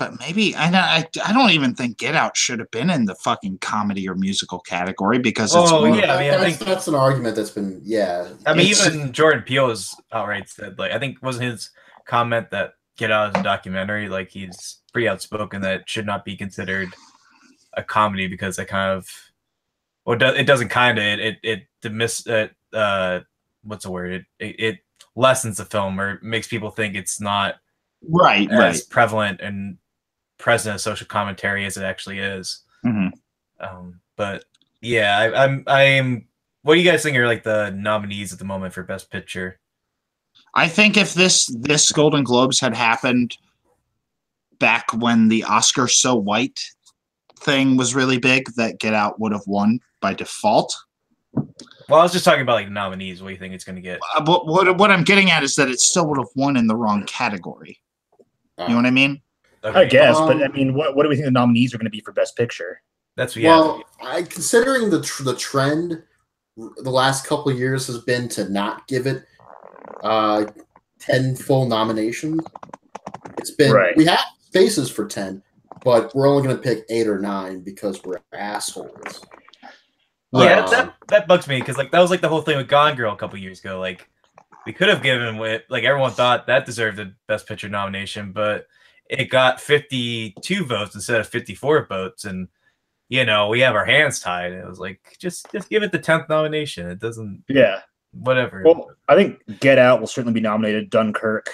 But maybe I don't even think Get Out should have been in the fucking comedy or musical category because it's I think that's an argument that's been I mean, even Jordan Peele has outright said, like, I think wasn't his comment that Get Out is a documentary, like he's pretty outspoken that it should not be considered a comedy because it kind of it doesn't kind of it what's the word, it lessens the film or makes people think it's not as prevalent and present as social commentary as it actually is. But yeah, I'm what do you guys think are like the nominees at the moment for Best Picture? I think if this Golden Globes had happened back when the Oscar So White thing was really big, that Get Out would have won by default. Well, I was just talking about like nominees. What do you think it's going to get? But what I'm getting at is that it still would have won in the wrong category. You know what I mean? Okay. I guess, but I mean, what do we think the nominees are going to be for Best Picture? That's considering the trend, the last couple of years has been to not give it 10 full nominations. It's been we have spaces for 10, but we're only going to pick 8 or 9 because we're assholes. Yeah, that bugs me because like that was like the whole thing with Gone Girl a couple years ago. Like we could have given like everyone thought that deserved a Best Picture nomination, but it got 52 votes instead of 54 votes, and we have our hands tied. It was like just give it the 10th nomination. It doesn't. Yeah. Whatever. Well, I think Get Out will certainly be nominated. Dunkirk,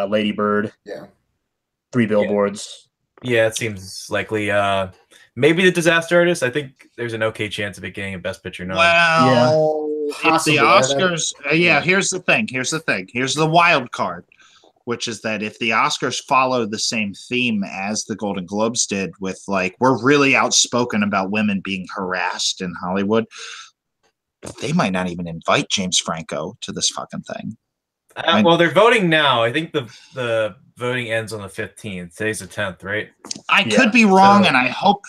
Lady Bird. Yeah. 3 Billboards. Yeah, it seems likely. Maybe The Disaster Artist. I think there's an okay chance of it getting a Best Picture nom. Well, if the Oscars, here's the thing. Here's the wild card, which is that if the Oscars follow the same theme as the Golden Globes did, with like we're really outspoken about women being harassed in Hollywood, they might not even invite James Franco to this fucking thing. Well, they're voting now. I think the voting ends on the 15th. Today's the 10th, right? I could be wrong, and I hope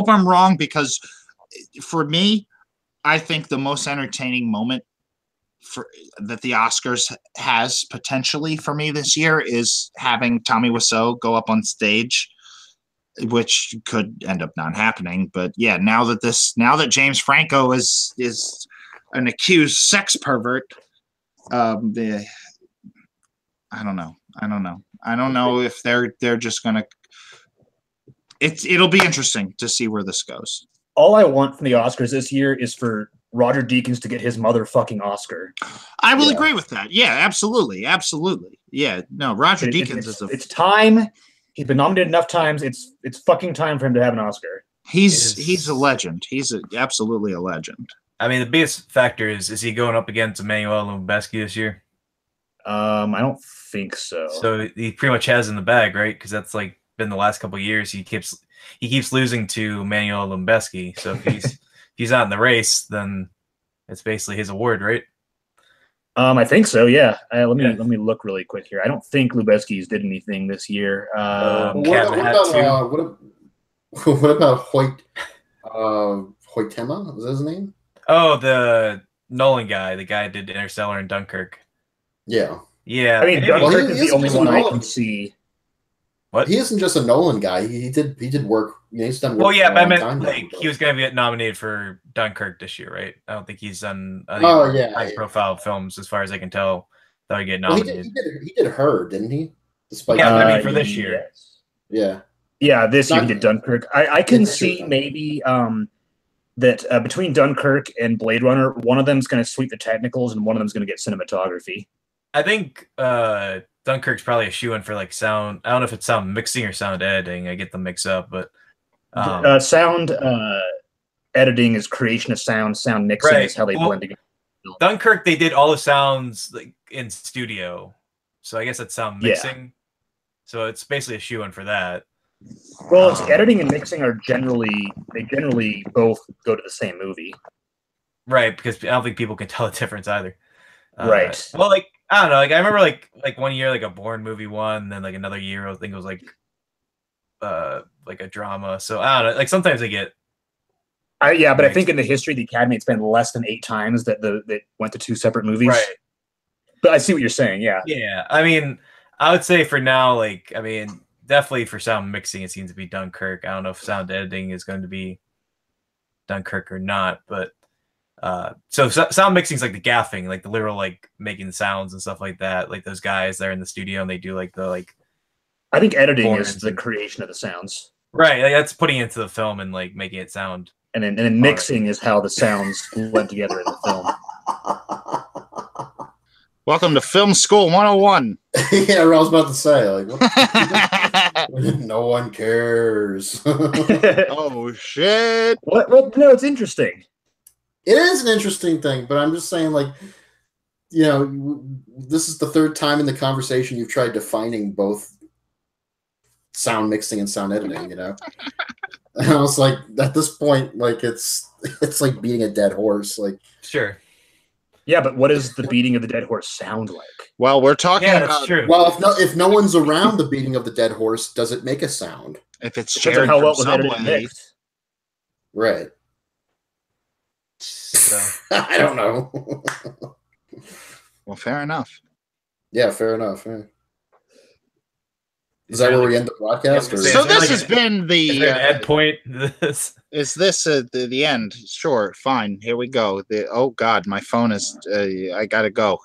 I'm wrong, because for me, I think the most entertaining moment that the Oscars has potentially for me this year is having Tommy Wiseau go up on stage, which could end up not happening. But yeah, now that James Franco is an accused sex pervert, I don't know. I don't know if they're just gonna. It'll be interesting to see where this goes. All I want from the Oscars this year is for Roger Deakins to get his motherfucking Oscar. I will agree with that. Yeah, absolutely. Yeah, no, Roger Deakins is it's time. He's been nominated enough times. It's fucking time for him to have an Oscar. He's a legend. He's absolutely a legend. I mean, the biggest factor is he going up against Emmanuel Lubezki this year? I don't think so. So he pretty much has in the bag, right? Because that's like been the last couple of years. He keeps losing to Emmanuel Lubezki. So if he's not in the race, then it's basically his award, right? I think so. Yeah. Let me look really quick here. I don't think Lubezki's did anything this year. What about Hoytema? Was that his name? Oh, the Nolan guy. The guy who did Interstellar and Dunkirk. Yeah. Yeah. I mean, Dunkirk is the only one I can see. What? He isn't just a Nolan guy. He did work. He's done work. Well, yeah, but I meant like he was going to be nominated for Dunkirk this year, right? I don't think he's done high-profile films, as far as I can tell, that would get nominated. He did Her, didn't he? Despite I mean, for this year. Yes. Yeah, this year he did Dunkirk. I can see maybe that between Dunkirk and Blade Runner, one of them is going to sweep the technicals and one of them is going to get cinematography. I think Dunkirk's probably a shoe-in for like sound. I don't know if it's sound mixing or sound editing. I get them mixed up, but sound editing is creation of sound. Sound mixing is how they blend together. Dunkirk, they did all the sounds like in studio, so I guess it's sound mixing. Yeah. So it's basically a shoe-in for that. Well, it's editing and mixing are generally both go to the same movie, right? Because I don't think people can tell the difference either. Right. Well, like I don't know. Like I remember, like 1 year, like a Bourne movie won, and then like another year, I think it was like a drama. So I don't know. Like sometimes they get. Yeah, but I think in the history of the Academy, it's been less than 8 times that went to 2 separate movies. Right. But I see what you're saying. Yeah. Yeah. I mean, I would say for now, like I mean, definitely for sound mixing, it seems to be Dunkirk. I don't know if sound editing is going to be Dunkirk or not, but so sound mixing is like the gaffing, like the literal like making the sounds and stuff like that. Like those guys that are in the studio and they do like the like. I think editing is the creation of the sounds. Right, like that's putting it into the film and like making it sound. And then mixing is how the sounds blend together in the film. Welcome to Film School 101. Yeah, I was about to say, like, what? No one cares. Oh shit! What? Well, no, it's interesting. It is an interesting thing, but I'm just saying, like, you know, this is the third time in the conversation you've tried defining both sound mixing and sound editing. You know, and I was like, at this point, like, it's like beating a dead horse. Like, sure. Yeah, but what does the beating of the dead horse sound like? Well, we're talking yeah, about. That's true. Well, if no one's around the beating of the dead horse, does it make a sound? If it's Depends shared on how from well it was edited and Subway, mixed. Right. So, I don't know. well, fair enough. Yeah, fair enough. Yeah. Is that where we end the podcast? Or? So this has been the end point. Is this the end? Sure, fine. Here we go. Oh God, my phone is. I gotta go.